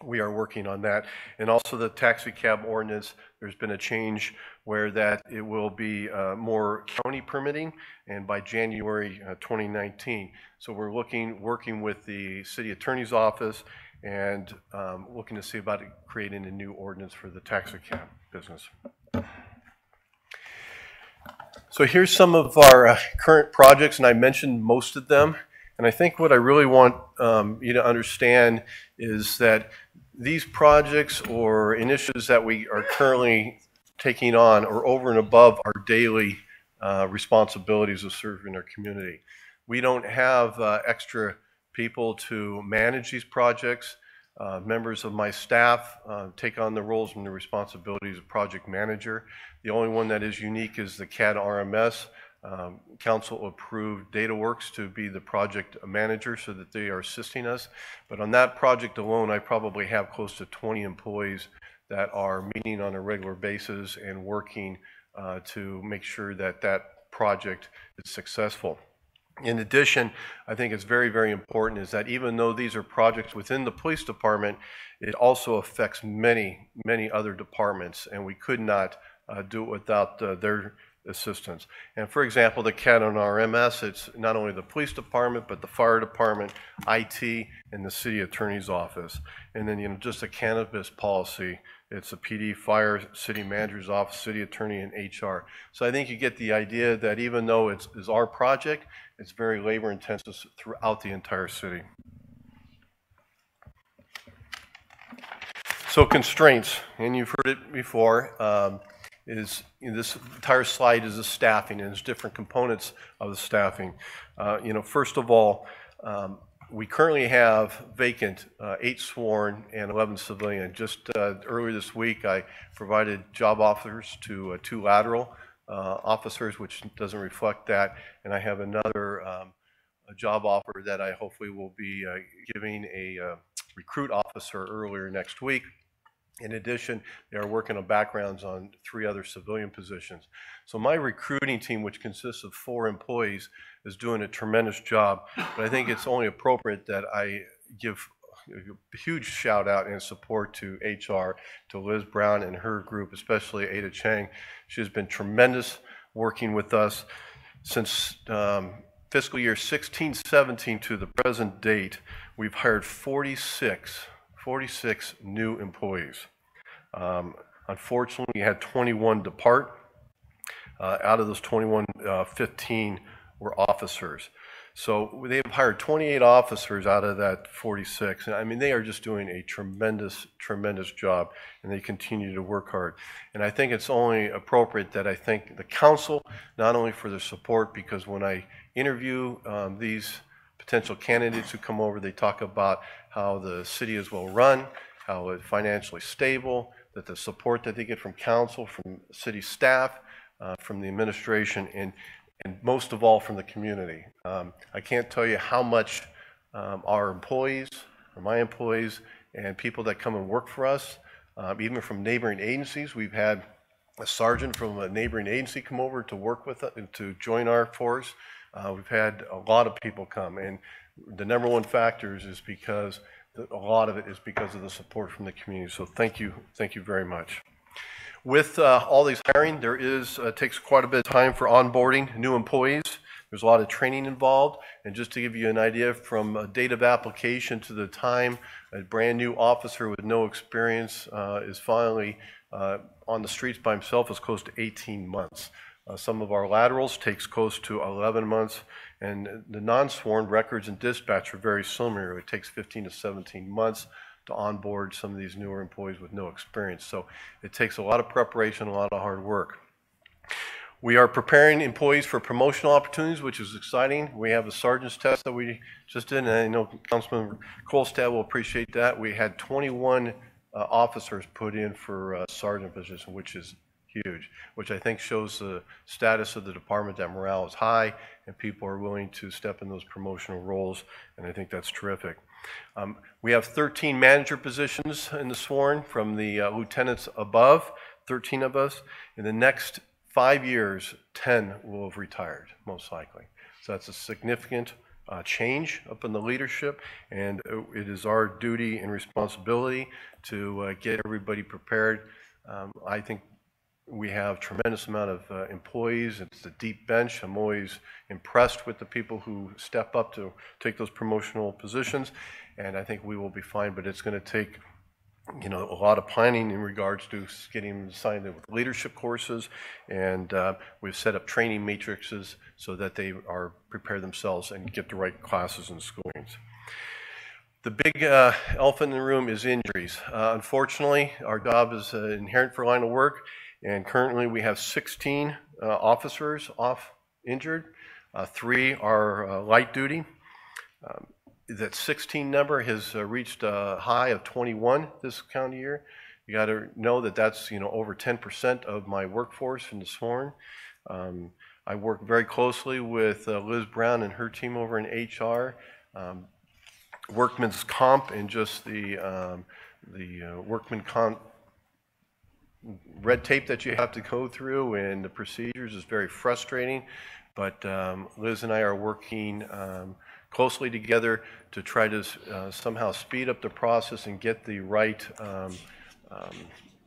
we are working on that. And also the taxi cab ordinance, there's been a change where that it will be more county permitting, and by January 2019. So we're working with the city attorney's office and looking to see about creating a new ordinance for the taxi cab business. So here's some of our current projects, and I mentioned most of them. And I think what I really want you to understand is that these projects or initiatives that we are currently taking on are over and above our daily responsibilities of serving our community. We don't have extra people to manage these projects. Members of my staff take on the roles and the responsibilities of project manager. The only one that is unique is the CAD RMS. Council approved DataWorks to be the project manager so that they are assisting us. But on that project alone, I probably have close to 20 employees that are meeting on a regular basis and working to make sure that that project is successful. In addition, I think it's very, very important is that even though these are projects within the police department, it also affects many, many other departments, and we could not do it without their assistance. And for example, the CAD on RMS, it's not only the police department, but the fire department, IT, and the city attorney's office. And then, just a cannabis policy, it's a PD, fire, city manager's office, city attorney, and HR. So I think you get the idea that even though it's our project, it's very labor intensive throughout the entire city. So constraints, and you've heard it before, this entire slide is the staffing, and there's different components of the staffing. First of all, we currently have vacant 8 sworn and 11 civilian. Just earlier this week, I provided job offers to 2 lateral officers, which doesn't reflect that, and I have another a job offer that I hopefully will be giving a recruit officer earlier next week. In addition, they are working on backgrounds on 3 other civilian positions. So my recruiting team, which consists of 4 employees, is doing a tremendous job. But I think it's only appropriate that I give a huge shout out and support to HR, to Liz Brown and her group, especially Ada Chang. She has been tremendous working with us since fiscal year 16-17 to the present date. We've hired 46 new employees. Unfortunately, we had 21 depart. Out of those 21, 15 were officers. So they've hired 28 officers out of that 46. And I mean, they are just doing a tremendous, tremendous job, and they continue to work hard. And I think it's only appropriate that I thank the council, not only for their support, because when I interview these potential candidates who come over, they talk about how the city is well run, how it's financially stable, that the support that they get from council, from city staff, from the administration, and most of all from the community. I can't tell you how much our employees, or my employees, and people that come and work for us, even from neighboring agencies. We've had a sergeant from a neighboring agency come over to work with us, to join our force. We've had a lot of people come, and the number one factor is because a lot of it is because of the support from the community. So thank you very much. With all these hiring, there takes quite a bit of time for onboarding new employees. There's a lot of training involved, and just to give you an idea, from a date of application to the time a brand new officer with no experience is finally on the streets by himself is close to 18 months. Some of our laterals takes close to 11 months, and the non-sworn records and dispatch are very similar. It takes 15 to 17 months to onboard some of these newer employees with no experience. So it takes a lot of preparation, a lot of hard work. We are preparing employees for promotional opportunities, which is exciting. We have a sergeant's test that we just did, and I know Councilman Kolstad will appreciate that. We had 21 officers put in for a sergeant position, which is huge, which I think shows the status of the department, that morale is high and people are willing to step in those promotional roles, and I think that's terrific. We have 13 manager positions in the sworn from the lieutenants above, 13 of us. In the next 5 years, 10 will have retired, most likely. So that's a significant change up in the leadership, and it is our duty and responsibility to get everybody prepared. I think we have tremendous amount of employees. It's a deep bench. I'm always impressed with the people who step up to take those promotional positions, and I think we will be fine, but it's going to take a lot of planning in regards to getting them signed in with leadership courses, and we've set up training matrices so that they are prepare themselves and get the right classes and schoolings. The big elephant in the room is injuries. Unfortunately, our job is inherent for line of work, and currently we have 16 officers off injured. 3 are light duty. That 16 number has reached a high of 21 this calendar year. You got to know that that's over 10% of my workforce in the sworn. I work very closely with Liz Brown and her team over in HR, workman's comp, and just the workman comp red tape that you have to go through and the procedures is very frustrating. But Liz and I are working closely together to try to somehow speed up the process and get the right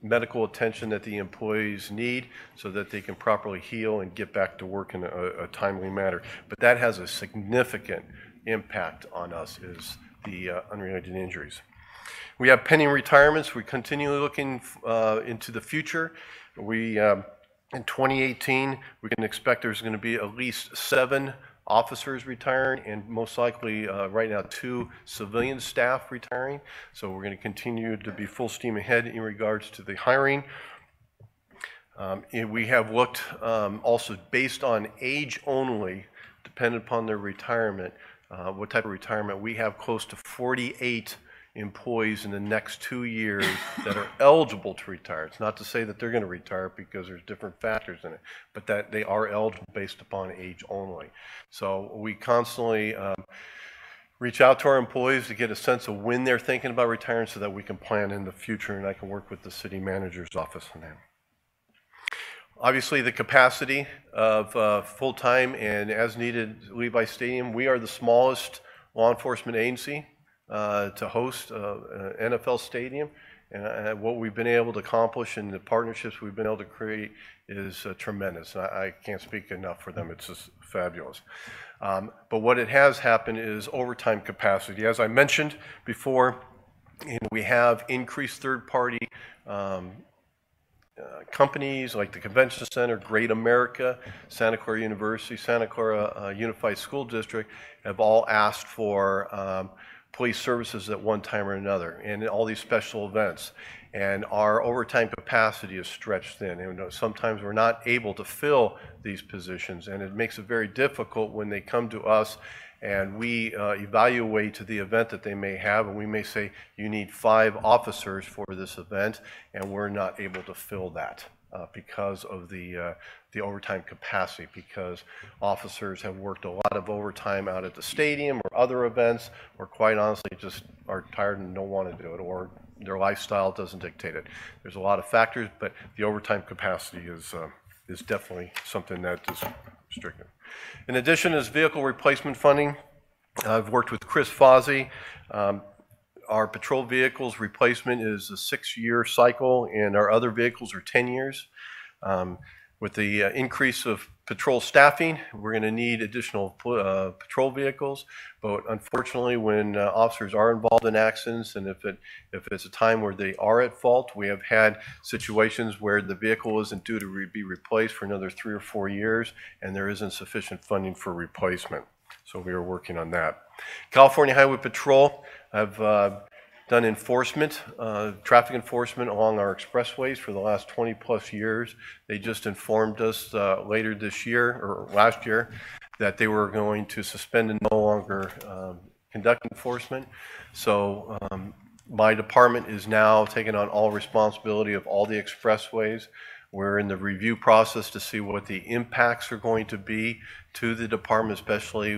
medical attention that the employees need so that they can properly heal and get back to work in a timely manner. But that has a significant impact on us, is the unrelated injuries. We have pending retirements. We're continually looking into the future. In 2018, we can expect there's going to be at least 7 officers retiring, and most likely right now 2 civilian staff retiring. So we're going to continue to be full steam ahead in regards to the hiring. We have looked also based on age only, dependent upon their retirement, what type of retirement. We have close to 48 employees in the next 2 years that are eligible to retire. It's not to say that they're going to retire, because there's different factors in it, but that they are eligible based upon age only. So we constantly reach out to our employees to get a sense of when they're thinking about retiring so that we can plan in the future, and I can work with the city manager's office on that. Obviously, the capacity of full-time and as needed Levi Stadium, we are the smallest law enforcement agency to host an NFL stadium, and what we've been able to accomplish and the partnerships we've been able to create is tremendous. I can't speak enough for them. It's just fabulous. But what it has happened is overtime capacity. As I mentioned before, we have increased third-party companies like the Convention Center, Great America, Santa Clara University, Santa Clara Unified School District have all asked for police services at one time or another, and all these special events. And our overtime capacity is stretched thin. And sometimes we're not able to fill these positions, and it makes it very difficult when they come to us and we evaluate to the event that they may have, and we may say, you need 5 officers for this event, and we're not able to fill that because of the overtime capacity, because officers have worked a lot of overtime out at the stadium or other events, or quite honestly just are tired and don't want to do it, or their lifestyle doesn't dictate it. There's a lot of factors, but the overtime capacity is definitely something that is restricted. In addition, is vehicle replacement funding. I've worked with Chris Fozzie. Our patrol vehicles replacement is a 6-year cycle, and our other vehicles are 10 years. With the increase of patrol staffing, we're going to need additional patrol vehicles. But unfortunately, when officers are involved in accidents, and if it's a time where they are at fault, we have had situations where the vehicle isn't due to be replaced for another 3 or 4 years, and there isn't sufficient funding for replacement. So we are working on that. California Highway Patrol have done enforcement, traffic enforcement along our expressways for the last 20 plus years. They just informed us later this year, or last year, that they were going to suspend and no longer conduct enforcement. So my department is now taking on all responsibility of all the expressways. We're in the review process to see what the impacts are going to be to the department, especially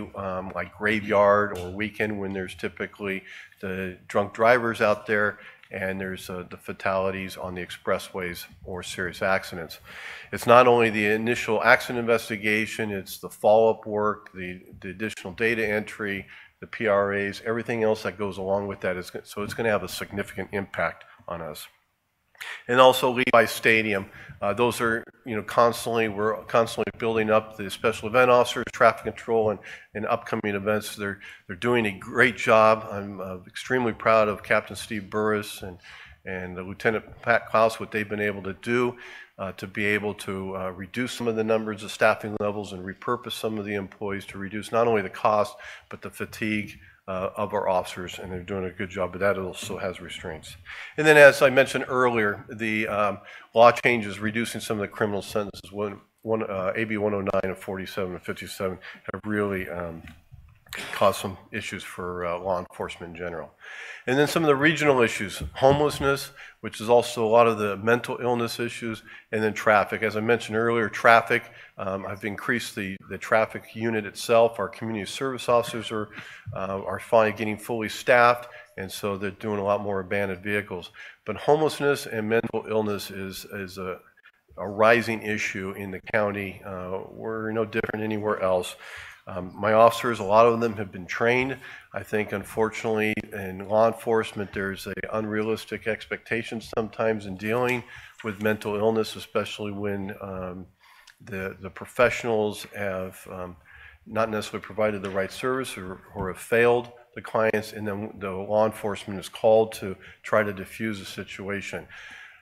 like graveyard or weekend, when there's typically the drunk drivers out there and there's the fatalities on the expressways or serious accidents. It's not only the initial accident investigation, it's the follow-up work, the additional data entry, the PRAs, everything else that goes along with that. So it's going to have a significant impact on us. And also Levi Stadium. Those are, we're constantly building up the special event officers, traffic control, and upcoming events. They're doing a great job. I'm extremely proud of Captain Steve Burris and Lieutenant Pat Klaus, what they've been able to do to be able to reduce some of the numbers of staffing levels and repurpose some of the employees to reduce not only the cost, but the fatigue of our officers, and they're doing a good job, but that also has restraints. And then, as I mentioned earlier, the law changes reducing some of the criminal sentences. AB 109 and 47 and 57 have really caused some issues for law enforcement in general. And then some of the regional issues, homelessness, which is also a lot of the mental illness issues, and then traffic. As I mentioned earlier, traffic, I've increased the traffic unit itself. Our community service officers are finally getting fully staffed, and so they're doing a lot more abandoned vehicles. But homelessness and mental illness is a rising issue in the county. We're no different anywhere else. My officers, a lot of them have been trained. I think, unfortunately, in law enforcement, there's a unrealistic expectation sometimes in dealing with mental illness, especially when the professionals have not necessarily provided the right service or have failed the clients, and then the law enforcement is called to try to diffuse the situation.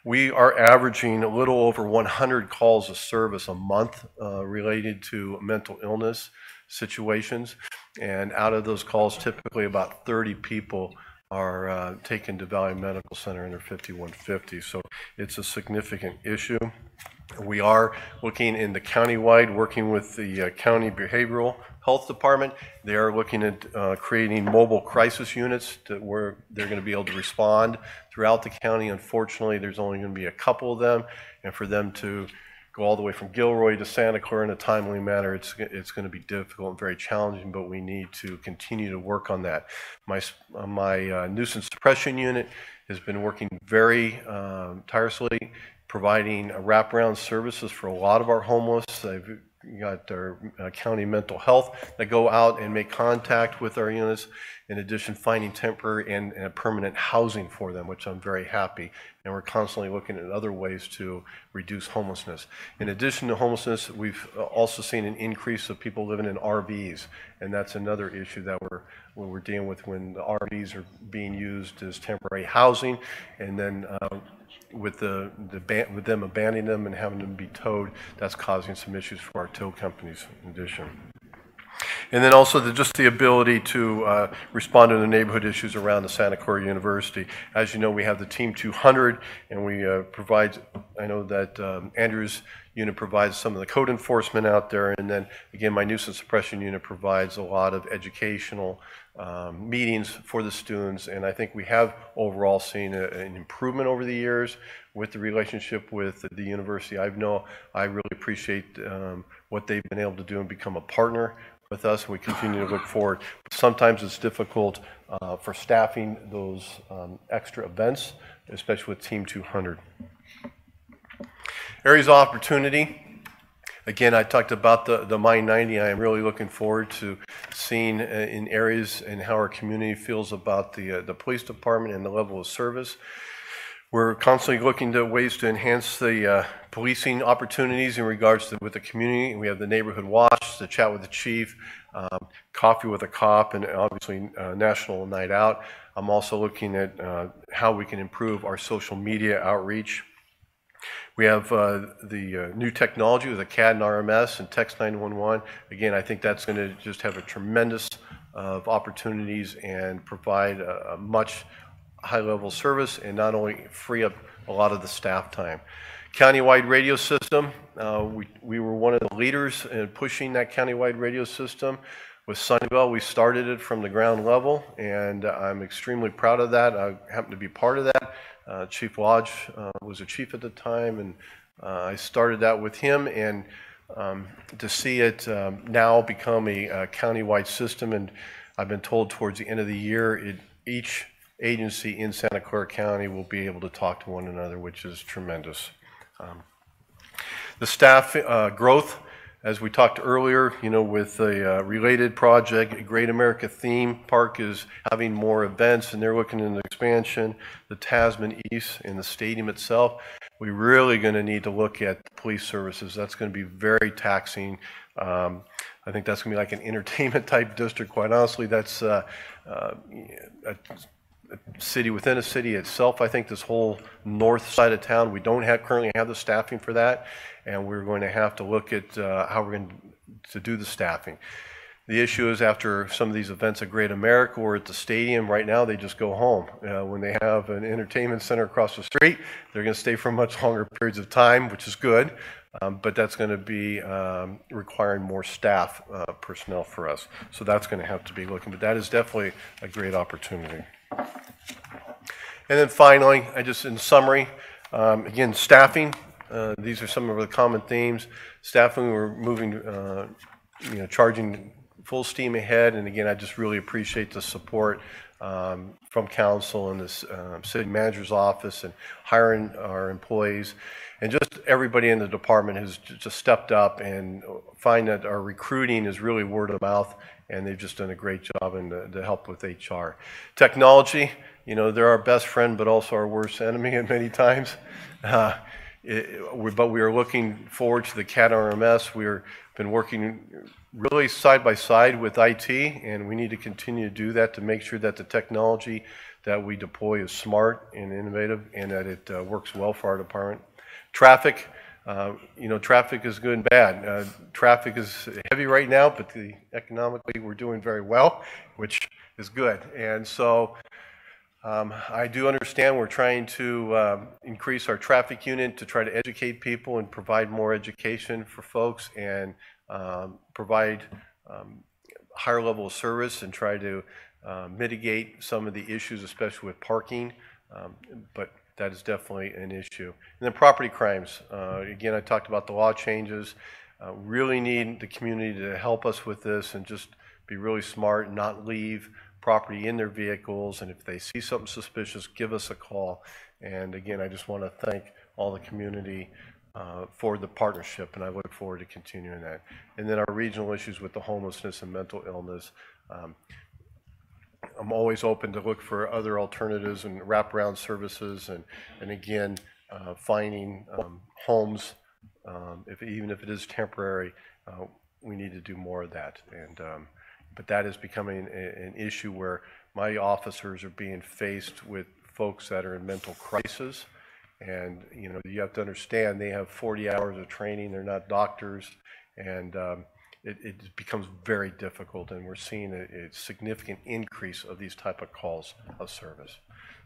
We are averaging a little over 100 calls of service a month related to mental illness situations, and out of those calls, typically about 30 people are taken to Valley Medical Center under 5150, so it's a significant issue. We are looking in the countywide, working with the county behavioral health department. They are looking at creating mobile crisis units where they're going to be able to respond throughout the county. Unfortunately, there's only going to be a couple of them, and for them to go all the way from Gilroy to Santa Clara in a timely manner, it's going to be difficult and very challenging, but we need to continue to work on that. My nuisance suppression unit has been working very tirelessly, providing wraparound services for a lot of our homeless. They've got their county mental health that go out and make contact with our units, in addition finding temporary and permanent housing for them, which I'm very happy. And we're constantly looking at other ways to reduce homelessness. In addition to homelessness, we've also seen an increase of people living in RVs, and that's another issue that we're when we're dealing with when the RVs are being used as temporary housing, and then with with them abandoning them and having them be towed, that's causing some issues for our tow companies in addition. And then also just the ability to respond to the neighborhood issues around the Santa Clara University. As you know, we have the Team 200, and we provide, I know that Andrew's unit provides some of the code enforcement out there, and then again, my nuisance suppression unit provides a lot of educational meetings for the students, and I think we have overall seen an improvement over the years with the relationship with the university. I really appreciate what they've been able to do and become a partner with us, and we continue to look forward. But sometimes it's difficult for staffing those extra events, especially with Team 200. Areas of opportunity. Again, I talked about the Mine 90. I am really looking forward to seeing in areas and how our community feels about the police department and the level of service. We're constantly looking to ways to enhance the policing opportunities in regards to with the community. We have the neighborhood watch, the chat with the chief, coffee with a cop, and obviously National Night Out. I'm also looking at how we can improve our social media outreach. We have the new technology with the CAD and RMS and Text 911. Again, I think that's going to just have a tremendous of opportunities and provide a much high-level service and not only free up a lot of the staff time. Countywide radio system, we were one of the leaders in pushing that countywide radio system. With Sunnyvale, we started it from the ground level, and I'm extremely proud of that. I happen to be part of that. Chief Lodge was a chief at the time, and I started that with him, and to see it now become a countywide system, and I've been told towards the end of the year, each agency in Santa Clara County will be able to talk to one another, which is tremendous. The staff growth, as we talked earlier, with the related project, Great America Theme Park is having more events, and they're looking at an expansion. The Tasman East and the stadium itself, we're really going to need to look at the police services. That's going to be very taxing. I think that's going to be like an entertainment type district. Quite honestly, that's a city within a city itself. I think this whole north side of town, we don't currently have the staffing for that, and we're going to have to look at how we're going to do the staffing. The issue is after some of these events at Great America or at the stadium, right now they just go home. When they have an entertainment center across the street, they're going to stay for much longer periods of time, which is good, but that's going to be requiring more staff personnel for us. So that's going to have to be looking, but that is definitely a great opportunity. And then finally, in summary, again, staffing. These are some of the common themes. Staffing, we're moving, charging full steam ahead. And again, I just really appreciate the support from council and the city manager's office and hiring our employees. And just everybody in the department has just stepped up and find that our recruiting is really word of mouth, and they've just done a great job in to help with HR. Technology, they're our best friend, but also our worst enemy at many times. But we are looking forward to the CAD RMS. We've been working really side by side with IT, and we need to continue to do that to make sure that the technology that we deploy is smart and innovative, and that it works well for our department. Traffic, traffic is good and bad. Traffic is heavy right now, but economically we're doing very well, which is good. And so I do understand we're trying to increase our traffic unit to try to educate people and provide more education for folks and provide higher level of service and try to mitigate some of the issues, especially with parking. But that is definitely an issue. And then property crimes. Again, I talked about the law changes. Really need the community to help us with this and just be really smart and not leave property in their vehicles. And if they see something suspicious, give us a call. And again, I just want to thank all the community for the partnership, and I look forward to continuing that. And then our regional issues with the homelessness and mental illness. I'm always open to look for other alternatives and wraparound services, and again, finding homes, even if it is temporary, we need to do more of that. And but that is becoming an issue where my officers are being faced with folks that are in mental crisis. And, you know, you have to understand they have 40 hours of training. They're not doctors. And it becomes very difficult. And we're seeing a significant increase of these type of calls of service.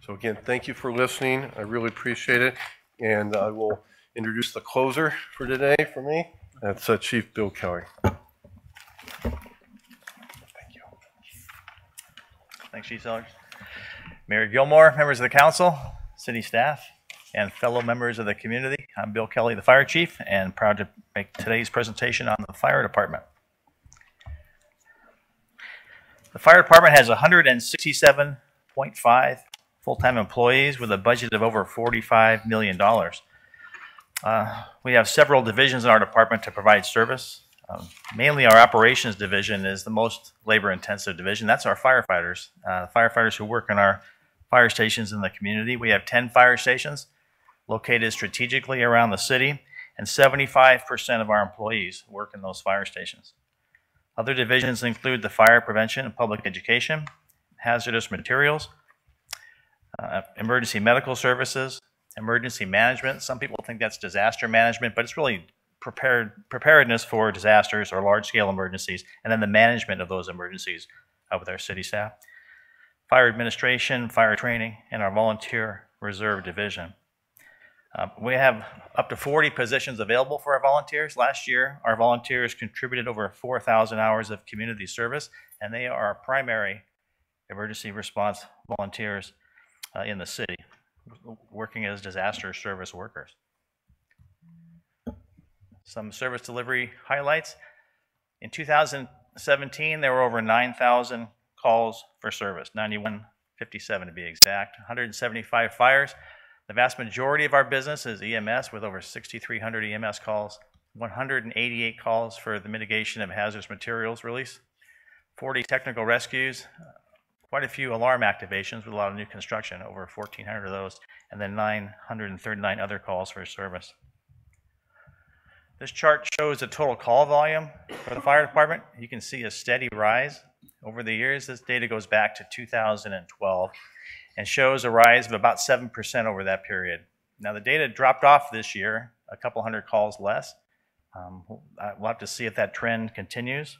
So again, thank you for listening. I really appreciate it. And I will introduce the closer for today for me. That's Chief Bill Kelly. Thanks, Chief Sellers. Mayor Gilmore, members of the council, city staff, and fellow members of the community. I'm Bill Kelly, the fire chief, and proud to make today's presentation on the fire department. The fire department has 167.5 full-time employees with a budget of over $45 million. We have several divisions in our department to provide service. Mainly our operations division is the most labor-intensive division. That's our firefighters, firefighters who work in our fire stations in the community. We have 10 fire stations located strategically around the city, and 75% of our employees work in those fire stations. Other divisions include the fire prevention and public education, hazardous materials, emergency medical services, emergency management. Some people think that's disaster management, but it's really preparedness for disasters or large-scale emergencies, and then the management of those emergencies with our city staff. Fire administration, fire training, and our volunteer reserve division. We have up to 40 positions available for our volunteers. Last year, our volunteers contributed over 4,000 hours of community service, and they are our primary emergency response volunteers in the city, working as disaster service workers. Some service delivery highlights. In 2017, there were over 9,000 calls for service, 9,157 to be exact, 175 fires. The vast majority of our business is EMS with over 6,300 EMS calls, 188 calls for the mitigation of hazardous materials release, 40 technical rescues, quite a few alarm activations with a lot of new construction, over 1,400 of those, and then 939 other calls for service. This chart shows the total call volume for the fire department. You can see a steady rise over the years. This data goes back to 2012 and shows a rise of about 7% over that period. Now the data dropped off this year, a couple hundred calls less. We'll have to see if that trend continues.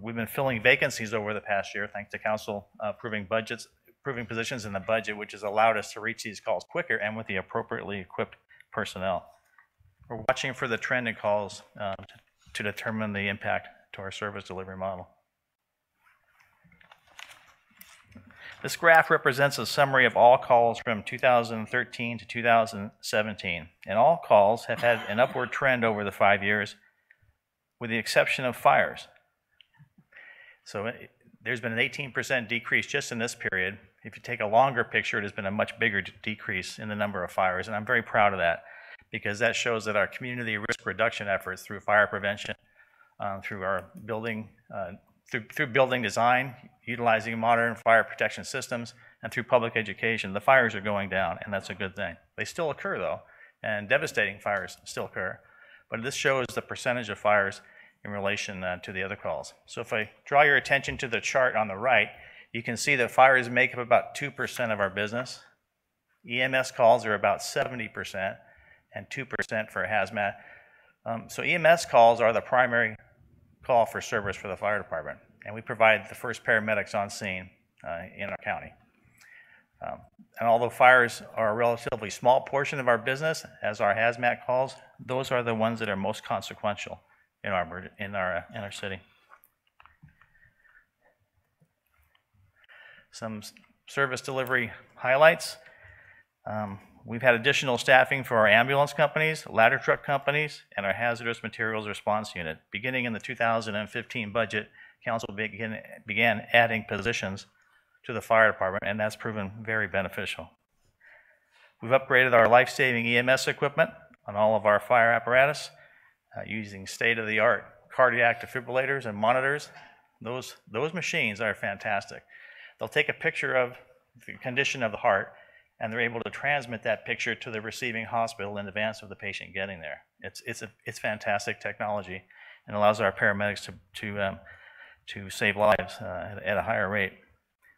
We've been filling vacancies over the past year thanks to council approving positions in the budget, which has allowed us to reach these calls quicker and with the appropriately equipped personnel. We're watching for the trend in calls to determine the impact to our service delivery model. This graph represents a summary of all calls from 2013 to 2017, and all calls have had an upward trend over the 5 years, with the exception of fires. So there's been an 18% decrease just in this period. If you take a longer picture, it has been a much bigger decrease in the number of fires, and I'm very proud of that because that shows that our community risk reduction efforts through fire prevention, through our building, through building design, utilizing modern fire protection systems, and through public education, the fires are going down, and that's a good thing. They still occur though, and devastating fires still occur, but this shows the percentage of fires in relation to the other calls. So if I draw your attention to the chart on the right, you can see that fires make up about 2% of our business. EMS calls are about 70% and 2% for hazmat. So EMS calls are the primary call for service for the fire department, and we provide the first paramedics on scene in our county. And although fires are a relatively small portion of our business, as our hazmat calls, those are the ones that are most consequential in our city. Some service delivery highlights. We've had additional staffing for our ambulance companies, ladder truck companies, and our hazardous materials response unit. Beginning in the 2015 budget, council began adding positions to the fire department, and that's proven very beneficial. We've upgraded our life-saving EMS equipment on all of our fire apparatus using state-of-the-art cardiac defibrillators and monitors. Those machines are fantastic. They'll take a picture of the condition of the heart, and they're able to transmit that picture to the receiving hospital in advance of the patient getting there. It's fantastic technology, and allows our paramedics to save lives at a higher rate.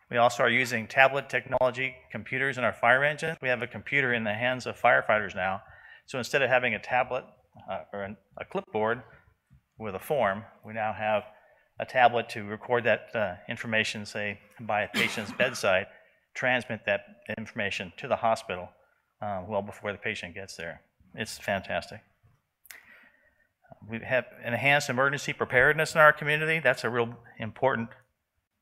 We also are using tablet technology, computers in our fire engines. We have a computer in the hands of firefighters now. So instead of having a tablet or a clipboard with a form, we now have a tablet to record that information, say, by a patient's bedside, transmit that information to the hospital well before the patient gets there. It's fantastic. We have enhanced emergency preparedness in our community. That's a real important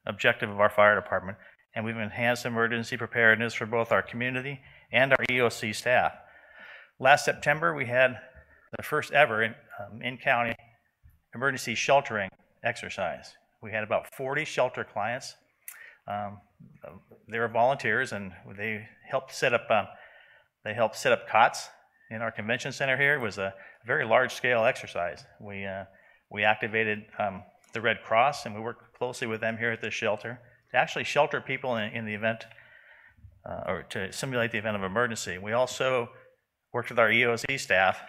objective of our fire department. And we've enhanced emergency preparedness for both our community and our EOC staff. Last September, we had the first ever in-county emergency sheltering exercise. We had about 40 shelter clients. They were volunteers, and they helped set up cots in our convention center here. It was a very large-scale exercise. We activated the Red Cross, and we worked closely with them here at this shelter to actually shelter people in the event, or to simulate the event of emergency. We also worked with our EOC staff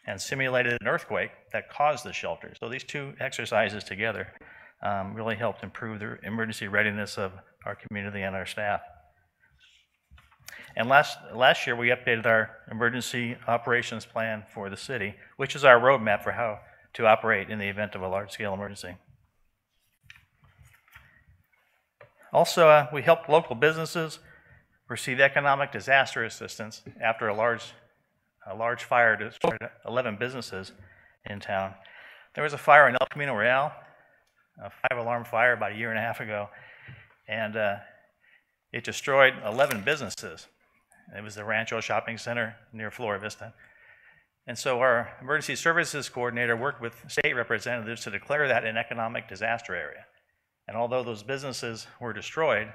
and simulated an earthquake that caused the shelter. So these two exercises together really helped improve the emergency readiness of our community and our staff. And last year, we updated our emergency operations plan for the city, which is our roadmap for how to operate in the event of a large-scale emergency. Also, we helped local businesses receive economic disaster assistance after a large fire destroyed 11 businesses in town. There was a fire in El Camino Real, a 5-alarm fire about a year and a half ago, and it destroyed 11 businesses. It was the Rancho Shopping Center near Flora Vista. And so our emergency services coordinator worked with state representatives to declare that an economic disaster area. And although those businesses were destroyed,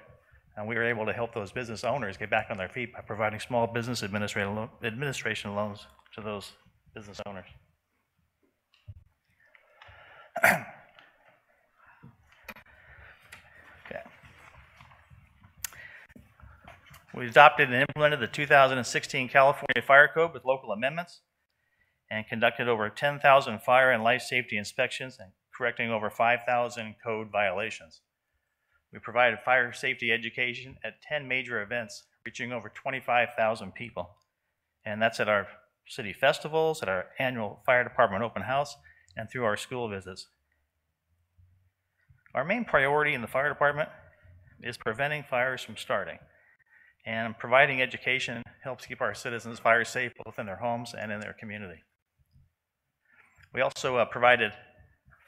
we were able to help those business owners get back on their feet by providing small business administration loans to those business owners. Okay. We adopted and implemented the 2016 California Fire Code with local amendments and conducted over 10,000 fire and life safety inspections and correcting over 5,000 code violations. We provided fire safety education at 10 major events, reaching over 25,000 people. And that's at our city festivals, at our annual fire department open house, and through our school visits. Our main priority in the fire department is preventing fires from starting. And providing education helps keep our citizens fire safe both in their homes and in their community. We also provided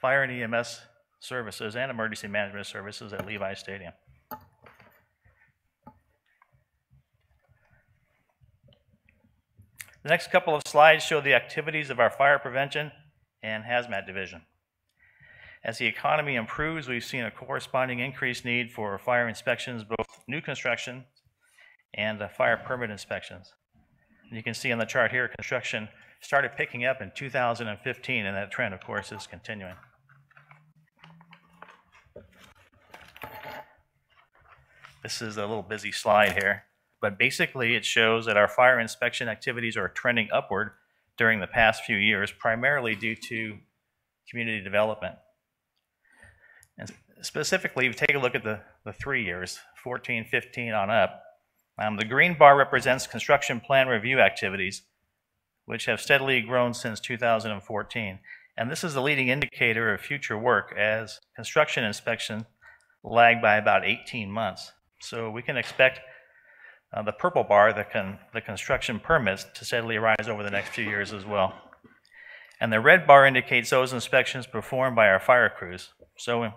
fire and EMS services and emergency management services at Levi Stadium. The next couple of slides show the activities of our fire prevention and hazmat division. As the economy improves, we've seen a corresponding increased need for fire inspections, both new construction and fire permit inspections. And you can see on the chart here, construction started picking up in 2015, and that trend, of course, is continuing. This is a little busy slide here, but basically it shows that our fire inspection activities are trending upward during the past few years, primarily due to community development. And specifically, if you take a look at the 3 years, 14, 15 on up, the green bar represents construction plan review activities, which have steadily grown since 2014. And this is the leading indicator of future work, as construction inspection lag by about 18 months. So we can expect the purple bar, the construction permits, to steadily rise over the next few years as well. And the red bar indicates those inspections performed by our fire crews. So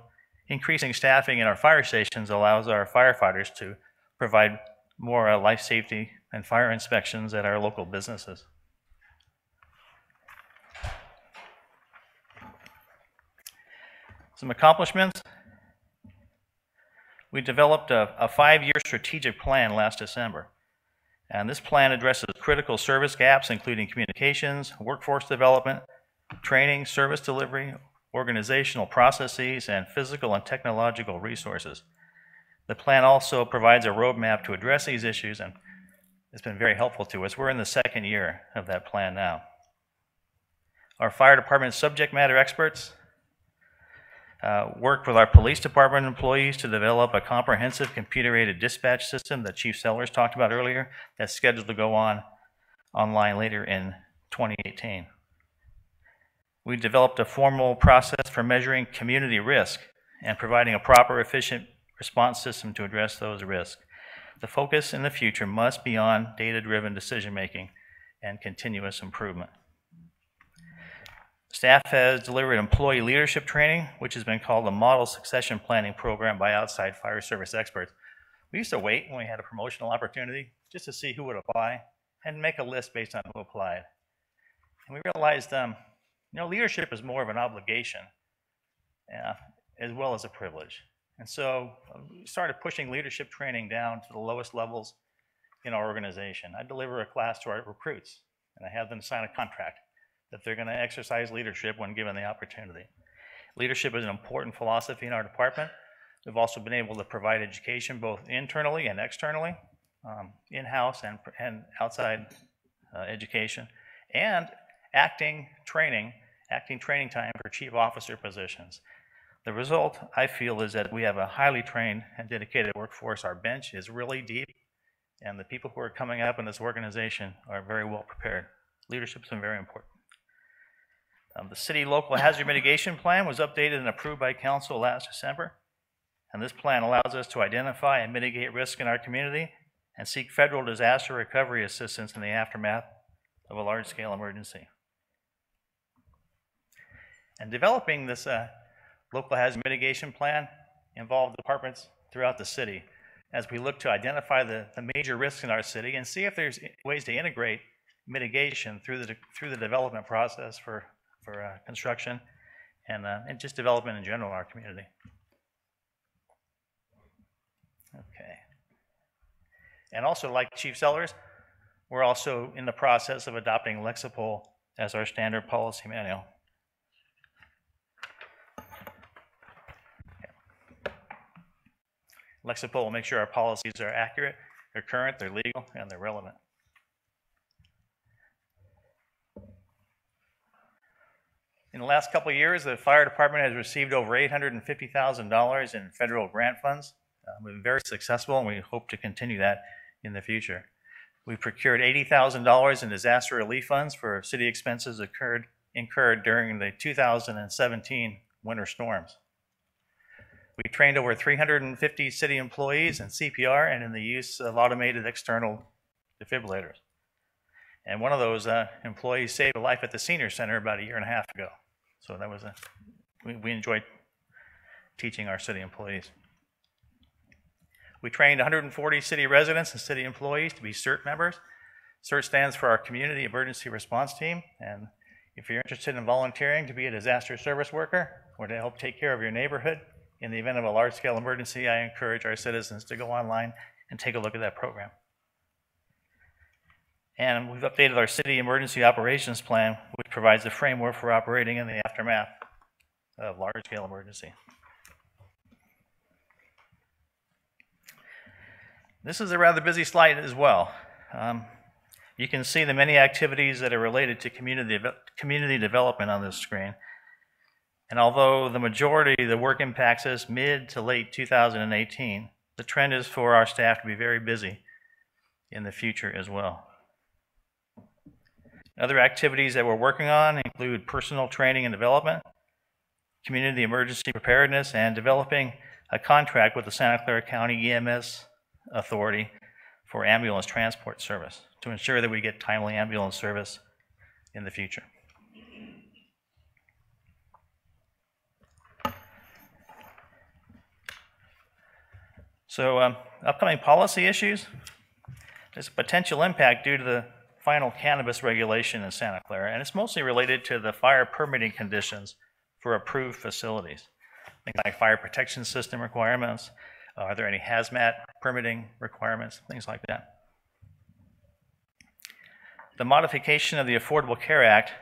increasing staffing in our fire stations allows our firefighters to provide more life safety and fire inspections at our local businesses. Some accomplishments. We developed a 5-year strategic plan last December. And this plan addresses critical service gaps, including communications, workforce development, training, service delivery, organizational processes, and physical and technological resources. The plan also provides a roadmap to address these issues, and it's been very helpful to us. We're in the 2nd year of that plan now. Our fire department subject matter experts Worked with our police department employees to develop a comprehensive computer-aided dispatch system that Chief Sellers talked about earlier that's scheduled to go online later in 2018. We developed a formal process for measuring community risk and providing a proper, efficient response system to address those risks. The focus in the future must be on data-driven decision-making and continuous improvement. Staff has delivered employee leadership training, which has been called a model succession planning program by outside fire service experts. We used to wait when we had a promotional opportunity just to see who would apply and make a list based on who applied. And we realized, leadership is more of an obligation as well as a privilege. And so we started pushing leadership training down to the lowest levels in our organization. I deliver a class to our recruits, and I have them sign a contract that they're going to exercise leadership when given the opportunity. Leadership is an important philosophy in our department. We've also been able to provide education both internally and externally, in-house and outside education, and acting training time for chief officer positions. The result, I feel, is that we have a highly trained and dedicated workforce. Our bench is really deep, and the people who are coming up in this organization are very well prepared. Leadership's been very important. The city local hazard mitigation plan was updated and approved by council last December, and this plan allows us to identify and mitigate risk in our community and seek federal disaster recovery assistance in the aftermath of a large-scale emergency. And developing this local hazard mitigation plan involved departments throughout the city as we look to identify the major risks in our city and see if there's ways to integrate mitigation through the development process for construction and just development in general in our community. Okay. And also, like Chief Sellers, we're also in the process of adopting Lexipol as our standard policy manual. Lexipol will make sure our policies are accurate, they're current, they're legal, and they're relevant. In the last couple of years, the fire department has received over $850,000 in federal grant funds. We've been very successful, and we hope to continue that in the future. We procured $80,000 in disaster relief funds for city expenses incurred during the 2017 winter storms. We trained over 350 city employees in CPR and in the use of automated external defibrillators. And one of those employees saved a life at the senior center about 1.5 years ago. So that was we enjoyed teaching our city employees. We trained 140 city residents and city employees to be CERT members. CERT stands for our Community Emergency Response Team. And if you're interested in volunteering to be a disaster service worker or to help take care of your neighborhood in the event of a large-scale emergency, I encourage our citizens to go online and take a look at that program. And we've updated our city emergency operations plan, which provides a framework for operating in the aftermath of large-scale emergency. This is a rather busy slide as well. You can see the many activities that are related to community development on this screen. And although the majority of the work impacts us mid to late 2018, the trend is for our staff to be very busy in the future as well. Other activities that we're working on include personal training and development, community emergency preparedness, and developing a contract with the Santa Clara County EMS Authority for ambulance transport service to ensure that we get timely ambulance service in the future. So upcoming policy issues. There's a potential impact due to the final cannabis regulation in Santa Clara, and it's mostly related to the fire permitting conditions for approved facilities. Things like fire protection system requirements, are there any hazmat permitting requirements, things like that. The modification of the Affordable Care Act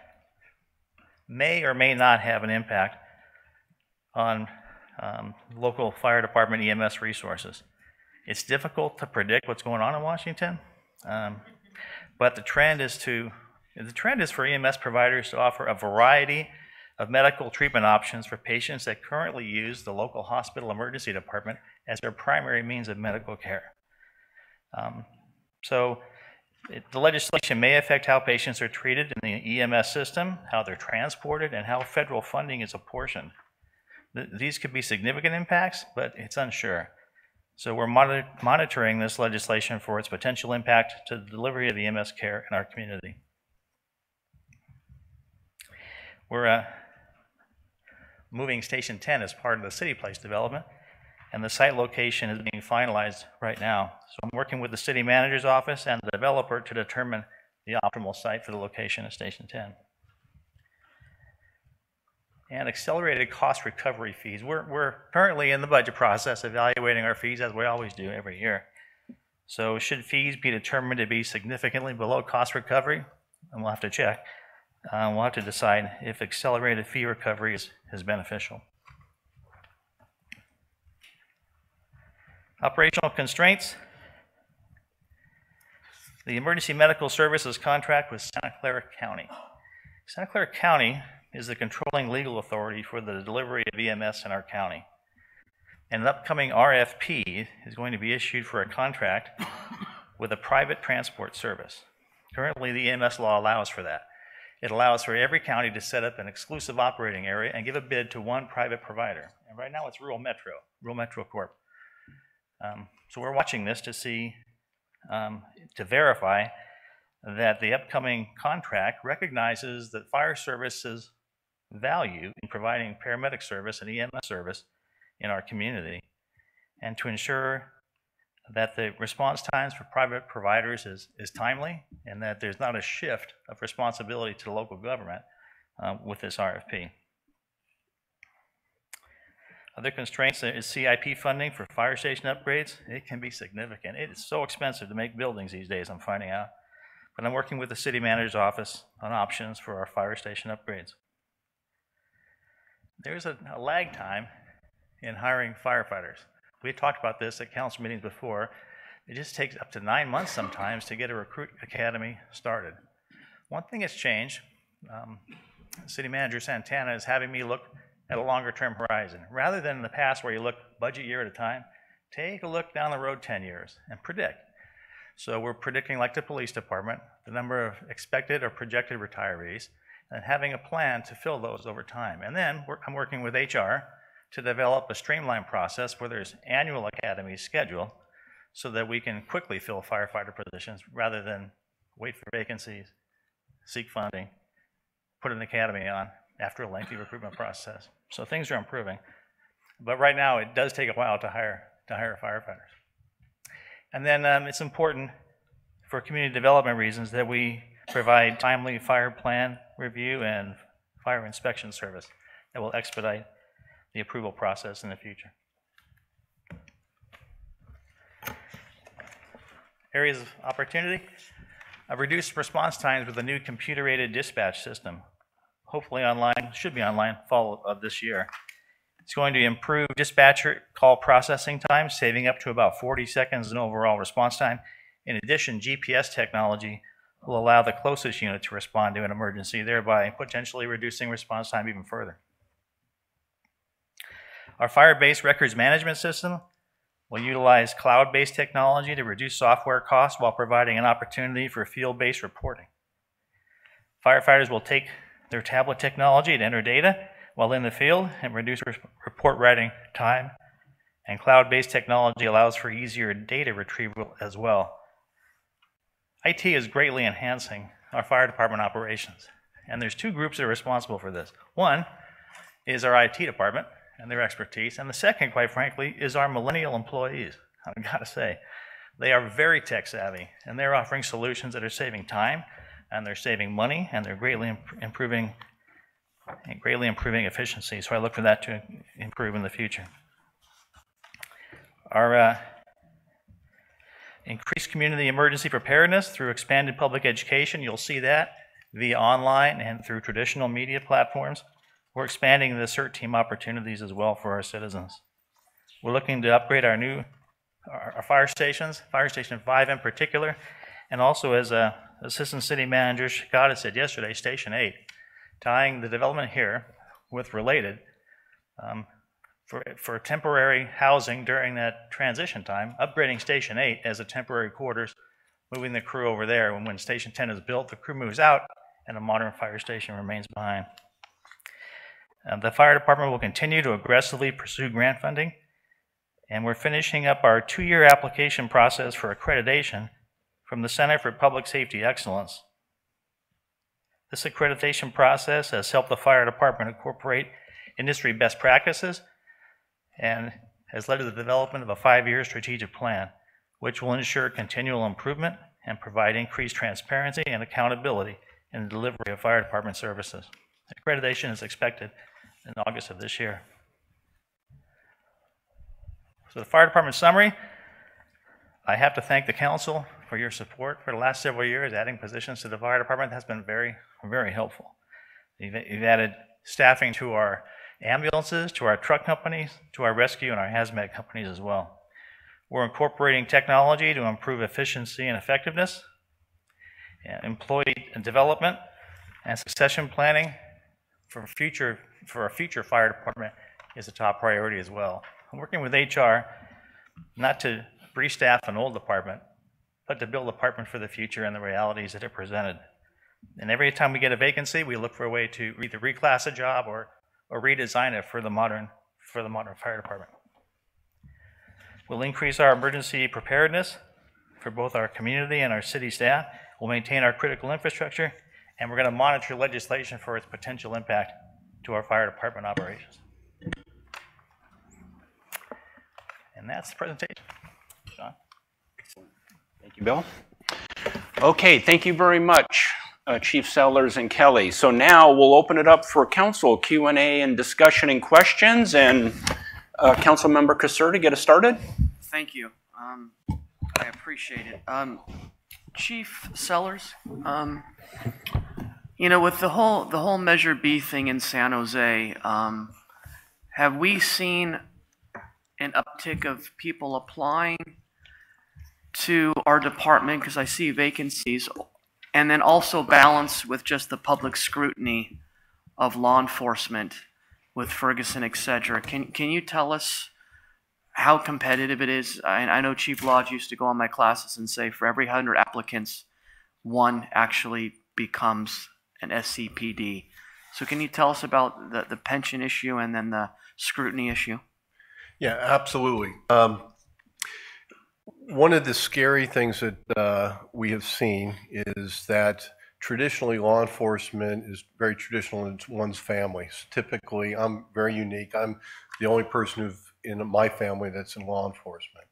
may or may not have an impact on local fire department EMS resources. It's difficult to predict what's going on in Washington, but the trend is for EMS providers to offer a variety of medical treatment options for patients that currently use the local hospital emergency department as their primary means of medical care. The legislation may affect how patients are treated in the EMS system, how they're transported, and how federal funding is apportioned. These could be significant impacts, but it's unsure. So we're monitoring this legislation for its potential impact to the delivery of EMS care in our community. We're moving Station 10 as part of the City Place development, and the site location is being finalized right now. So I'm working with the city manager's office and the developer to determine the optimal site for the location of Station 10. And accelerated cost recovery fees. We're currently in the budget process evaluating our fees, as we always do every year. So should fees be determined to be significantly below cost recovery, and we'll have to check, we'll have to decide if accelerated fee recovery is beneficial. Operational constraints. The emergency medical services contract with Santa Clara County. Santa Clara County is the controlling legal authority for the delivery of EMS in our county. And an upcoming RFP is going to be issued for a contract with a private transport service. Currently, the EMS law allows for that. It allows for every county to set up an exclusive operating area and give a bid to one private provider. And right now it's Rural Metro Corp. So we're watching this to see, to verify that the upcoming contract recognizes that fire services value in providing paramedic service and EMS service in our community, and to ensure that the response times for private providers is timely, and that there's not a shift of responsibility to the local government with this RFP. Other constraints is CIP funding for fire station upgrades. It can be significant. It is so expensive to make buildings these days, I'm finding out. But I'm working with the city manager's office on options for our fire station upgrades. There's a lag time in hiring firefighters. We talked about this at council meetings before. It just takes up to 9 months sometimes to get a recruit academy started. One thing that's changed, City Manager Santana is having me look at a longer term horizon. Rather than in the past where you look budget year at a time, take a look down the road 10 years and predict. So we're predicting, like the police department, the number of expected or projected retirees, and having a plan to fill those over time. And then I'm working with HR to develop a streamlined process where there's annual academies scheduled so that we can quickly fill firefighter positions rather than wait for vacancies, seek funding, put an academy on after a lengthy recruitment process. So things are improving. But right now it does take a while to hire firefighters. And then it's important for community development reasons that we provide timely fire plan review and fire inspection service that will expedite the approval process in the future. Areas of opportunity. I've reduced response times with a new computer-aided dispatch system. Hopefully online, should be online fall of this year. It's going to improve dispatcher call processing time, saving up to about 40 seconds in overall response time. In addition, GPS technology will allow the closest unit to respond to an emergency, thereby potentially reducing response time even further. Our fire-based records management system will utilize cloud-based technology to reduce software costs while providing an opportunity for field-based reporting. Firefighters will take their tablet technology to enter data while in the field and reduce report writing time, and cloud-based technology allows for easier data retrieval as well. IT is greatly enhancing our fire department operations, and there's two groups that are responsible for this. One is our IT department and their expertise, and the second, quite frankly, is our millennial employees. I've got to say, they are very tech savvy, and they're offering solutions that are saving time, and they're saving money, and they're greatly improving efficiency. So I look for that to improve in the future. Our increased community emergency preparedness through expanded public education. You'll see that via online and through traditional media platforms. We're expanding the CERT team opportunities as well for our citizens. We're looking to upgrade our fire stations, Fire Station 5 in particular, and also as Assistant City Manager Shikata said yesterday, Station 8, tying the development here with Related for temporary housing during that transition time, upgrading Station 8 as a temporary quarters, moving the crew over there. When Station 10 is built, the crew moves out and a modern fire station remains behind. The fire department will continue to aggressively pursue grant funding, and we're finishing up our 2-year application process for accreditation from the Center for Public Safety Excellence. This accreditation process has helped the fire department incorporate industry best practices and has led to the development of a 5-year strategic plan, which will ensure continual improvement and provide increased transparency and accountability in the delivery of fire department services. Accreditation is expected in August of this year. So the fire department summary, I have to thank the council for your support for the last several years. Adding positions to the fire department has been very, very helpful. You've added staffing to our ambulances, to our truck companies, to our rescue and our hazmat companies as well. We're incorporating technology to improve efficiency and effectiveness. Employee development and succession planning for a future fire department is a top priority as well. I'm working with HR not to restaff an old department, but to build a department for the future and the realities that it presented. And every time we get a vacancy, we look for a way to either reclass a job or redesign it for the modern fire department. We'll increase our emergency preparedness for both our community and our city staff. We'll maintain our critical infrastructure, and we're going to monitor legislation for its potential impact to our fire department operations. And that's the presentation. John? Thank you, Bill. Okay, thank you very much, Chief Sellers and Kelly. So now we'll open it up for council Q&A and discussion and questions. And Councilmember Caserta, get us started. Thank you. I appreciate it. Chief Sellers, you know, with the whole Measure B thing in San Jose, have we seen an uptick of people applying to our department, because I see vacancies, and then also balanced with just the public scrutiny of law enforcement with Ferguson, et cetera? Can you tell us how competitive it is? I know Chief Lodge used to go on my classes and say for every 100 applicants, 1 actually becomes an SCPD. So can you tell us about the pension issue and then the scrutiny issue? Yeah, absolutely. One of the scary things that we have seen is that traditionally law enforcement is very traditional in one's families. Typically, I'm very unique. I'm the only person in my family that's in law enforcement.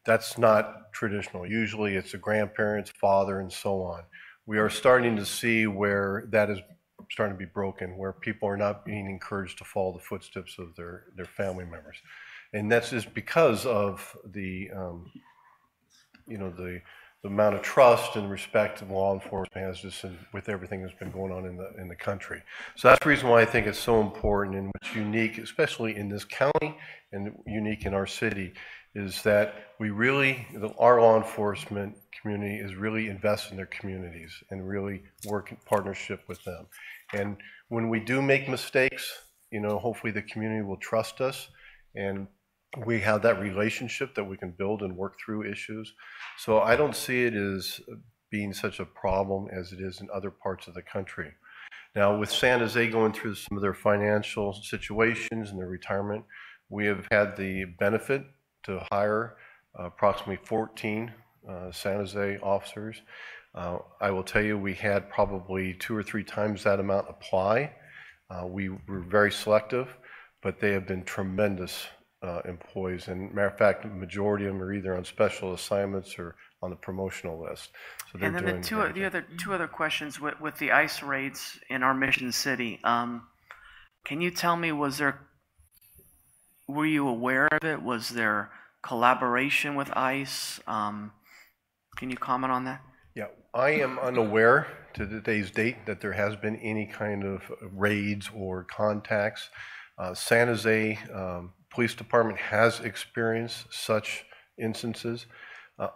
That's not traditional. Usually it's a grandparents, father, and so on. We are starting to see where that is starting to be broken, where people are not being encouraged to follow the footsteps of their family members. And that's just because of the amount of trust and respect that law enforcement has just with everything that's been going on in the country. So that's the reason why I think it's so important, and what's unique, especially in this county and unique in our city, is that our law enforcement community is really invested in their communities and really work in partnership with them. And when we do make mistakes, hopefully the community will trust us, and we have that relationship that we can build and work through issues. So I don't see it as being such a problem as it is in other parts of the country. Now, with San Jose going through some of their financial situations and their retirement, we have had the benefit to hire approximately 14 San Jose officers. I will tell you, we had probably 2 or 3 times that amount apply. We were very selective, but they have been tremendous employees, and matter of fact, the majority of them are either on special assignments or on the promotional list. So they're and then the two other questions with the ICE raids in our Mission City. Can you tell me, were you aware of it? Was there collaboration with ICE? Can you comment on that? Yeah, I am unaware to today's date that there has been any kind of raids or contacts. San Jose Police Department has experienced such instances.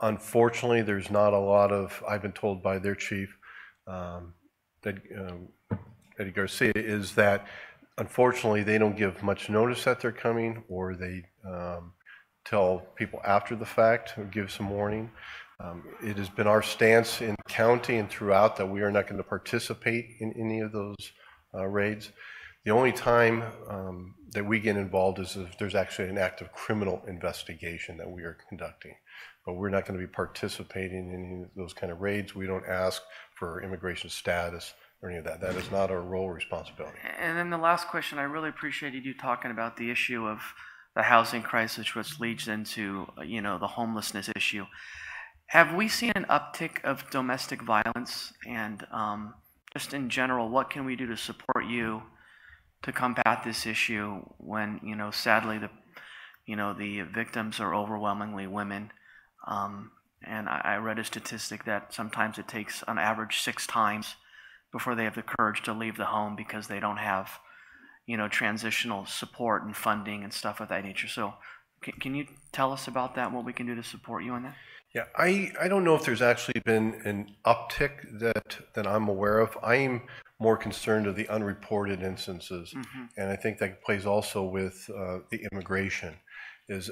Unfortunately, there's not a lot of, I've been told by their chief, Eddie Garcia, is that Unfortunately, they don't give much notice that they're coming, or they tell people after the fact, or give some warning. It has been our stance in the county and throughout that we are not going to participate in any of those raids. The only time that we get involved is if there's actually an active criminal investigation that we are conducting. But we're not going to be participating in any of those kind of raids. We don't ask for immigration status or any of that. That is not our role or responsibility. And then the last question, I really appreciated you talking about the issue of the housing crisis, which leads into, the homelessness issue. Have we seen an uptick of domestic violence? And just in general, what can we do to support you to combat this issue when, sadly, the victims are overwhelmingly women? And I read a statistic that sometimes it takes on average 6 times before they have the courage to leave the home because they don't have, transitional support and funding and stuff of that nature. So can you tell us about that and what we can do to support you on that? Yeah, I don't know if there's actually been an uptick that I'm aware of. I'm more concerned of the unreported instances. And I think that plays also with the immigration. Is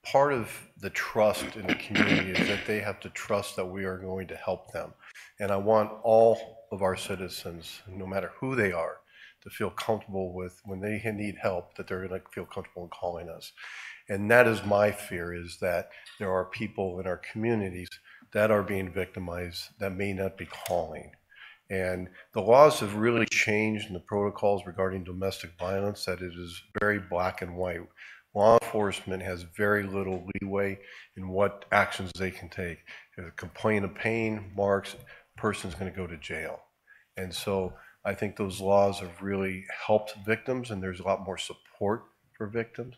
part of the trust in the community is that they have to trust that we are going to help them. And I want all of our citizens, no matter who they are, to feel comfortable with when they need help, that they're going to feel comfortable in calling us. And that is my fear, is that there are people in our communities that are being victimized that may not be calling. And the laws have really changed in the protocols regarding domestic violence, that it is very black and white. Law enforcement has very little leeway in what actions they can take. If a complaint of pain marks, person's going to go to jail. And so I think those laws have really helped victims, and there's a lot more support for victims.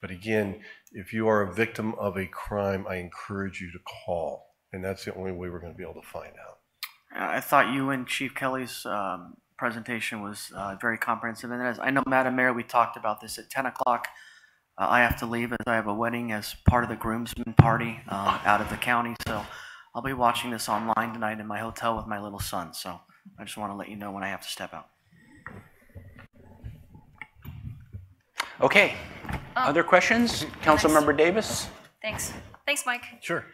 But again, if you are a victim of a crime, I encourage you to call. And that's the only way we're going to be able to find out. I thought you and Chief Kelly's presentation was very comprehensive. And as I know, Madam Mayor, we talked about this at 10 o'clock. I have to leave as I have a wedding as part of the groomsmen party out of the county. So I'll be watching this online tonight in my hotel with my little son. So I just want to let you know when I have to step out. Okay. Other questions? Councilmember Davis? Thanks, Mike. Sure.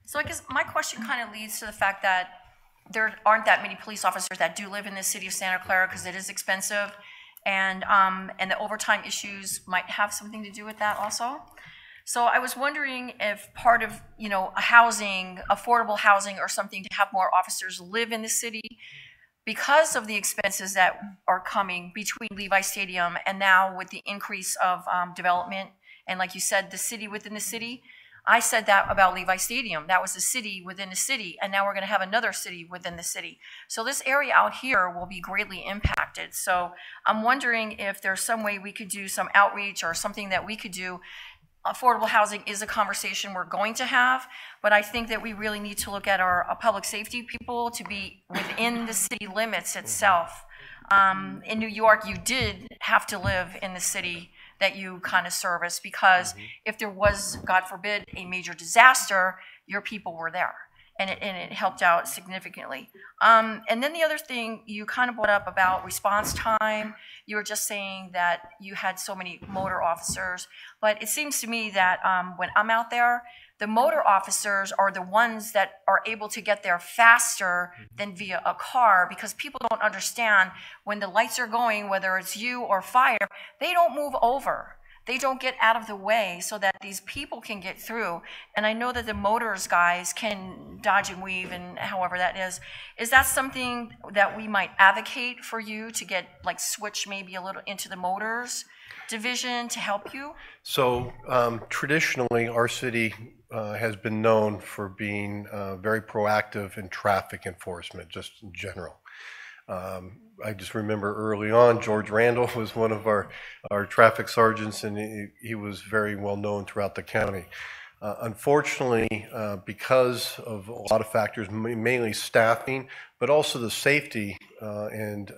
So I guess my question kind of leads to the fact that there aren't that many police officers that do live in the city of Santa Clara because it is expensive, and the overtime issues might have something to do with that also. So I was wondering if part of, affordable housing or something to have more officers live in the city because of the expenses that are coming between Levi Stadium and now with the increase of development. And like you said, the city within the city. I said that about Levi Stadium. That was a city within a city, and now we're going to have another city within the city. So this area out here will be greatly impacted. So I'm wondering if there's some way we could do some outreach or something that we could do. Affordable housing is a conversation we're going to have, but I think that we really need to look at our public safety people to be within the city limits itself. In New York, you did have to live in the city that you kind of service because if there was, God forbid, a major disaster, your people were there. And it helped out significantly. And then the other thing you kind of brought up about response time, you were just saying that you had so many motor officers, but it seems to me that when I'm out there, the motor officers are the ones that are able to get there faster than via a car because people don't understand when the lights are going, whether it's you or fire, they don't move over. They don't get out of the way so that these people can get through. And I know that the motors guys can dodge and weave and however that is. Is that something that we might advocate for you to get, like, switch maybe a little into the motors division to help you? So traditionally, our city has been known for being very proactive in traffic enforcement, just in general. I just remember early on, George Randall was one of our traffic sergeants, and he was very well known throughout the county. Unfortunately, because of a lot of factors, mainly staffing, but also the safety and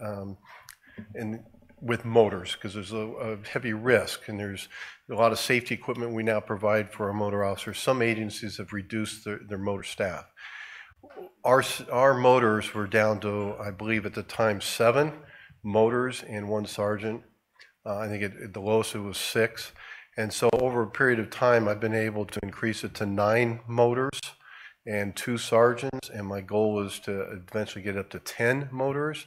with motors, because there's a heavy risk, and there's a lot of safety equipment we now provide for our motor officers. Some agencies have reduced their motor staff. Our motors were down to, I believe at the time, 7. motors and 1 sergeant. I think at the lowest it was 6. And so over a period of time, I've been able to increase it to 9 motors and 2 sergeants. And my goal is to eventually get up to 10 motors,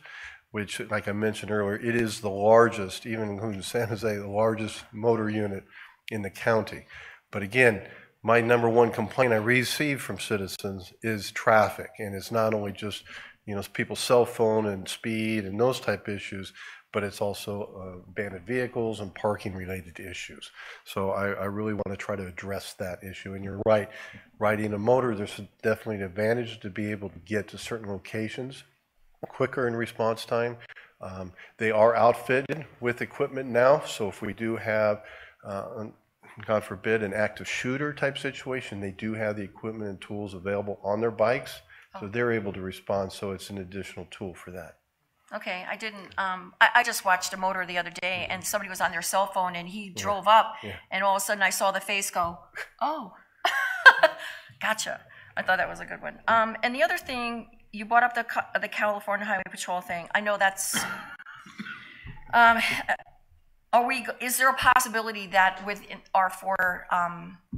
which, like I mentioned earlier, it is the largest, even including San Jose, the largest motor unit in the county. But again, my number one complaint I receive from citizens is traffic. And it's not only just, you know, people's cell phone and speed and those type issues, but it's also abandoned vehicles and parking related issues. So I really want to try to address that issue. And you're right, riding a motor, there's definitely an advantage to be able to get to certain locations quicker in response time. They are outfitted with equipment now, so if we do have, God forbid, an active shooter type situation, they do have the equipment and tools available on their bikes, so they're able to respond, so it's an additional tool for that. Okay, I didn't, I just watched a motor the other day and somebody was on their cell phone and he drove up and all of a sudden I saw the face go, oh, gotcha. I thought that was a good one. And the other thing, you brought up the California Highway Patrol thing. I know that's, is there a possibility that with our 4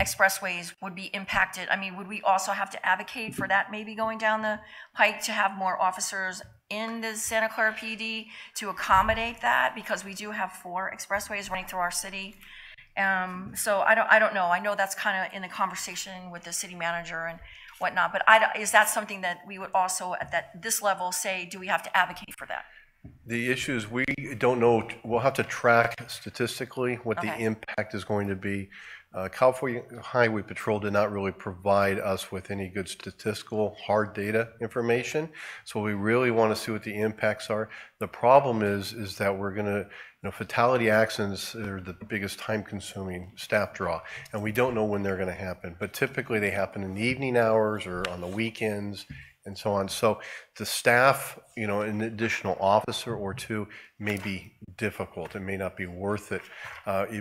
expressways would be impacted? I mean, would we also have to advocate for that maybe going down the pike to have more officers in the Santa Clara PD to accommodate that? Because we do have 4 expressways running through our city. So I don't know. I know that's kind of in the conversation with the city manager and whatnot, but is that something that we would also at this level say, do we have to advocate for that? The issue is we don't know. We'll have to track statistically what the impact is going to be. California Highway Patrol did not really provide us with any good statistical hard data information. So we really want to see what the impacts are. The problem is that we're going to, you know, fatality accidents are the biggest time consuming staff draw, and we don't know when they're going to happen. But typically they happen in the evening hours or on the weekends and so on. So the staff, you know, an additional officer or 2 may be difficult. It may not be worth it.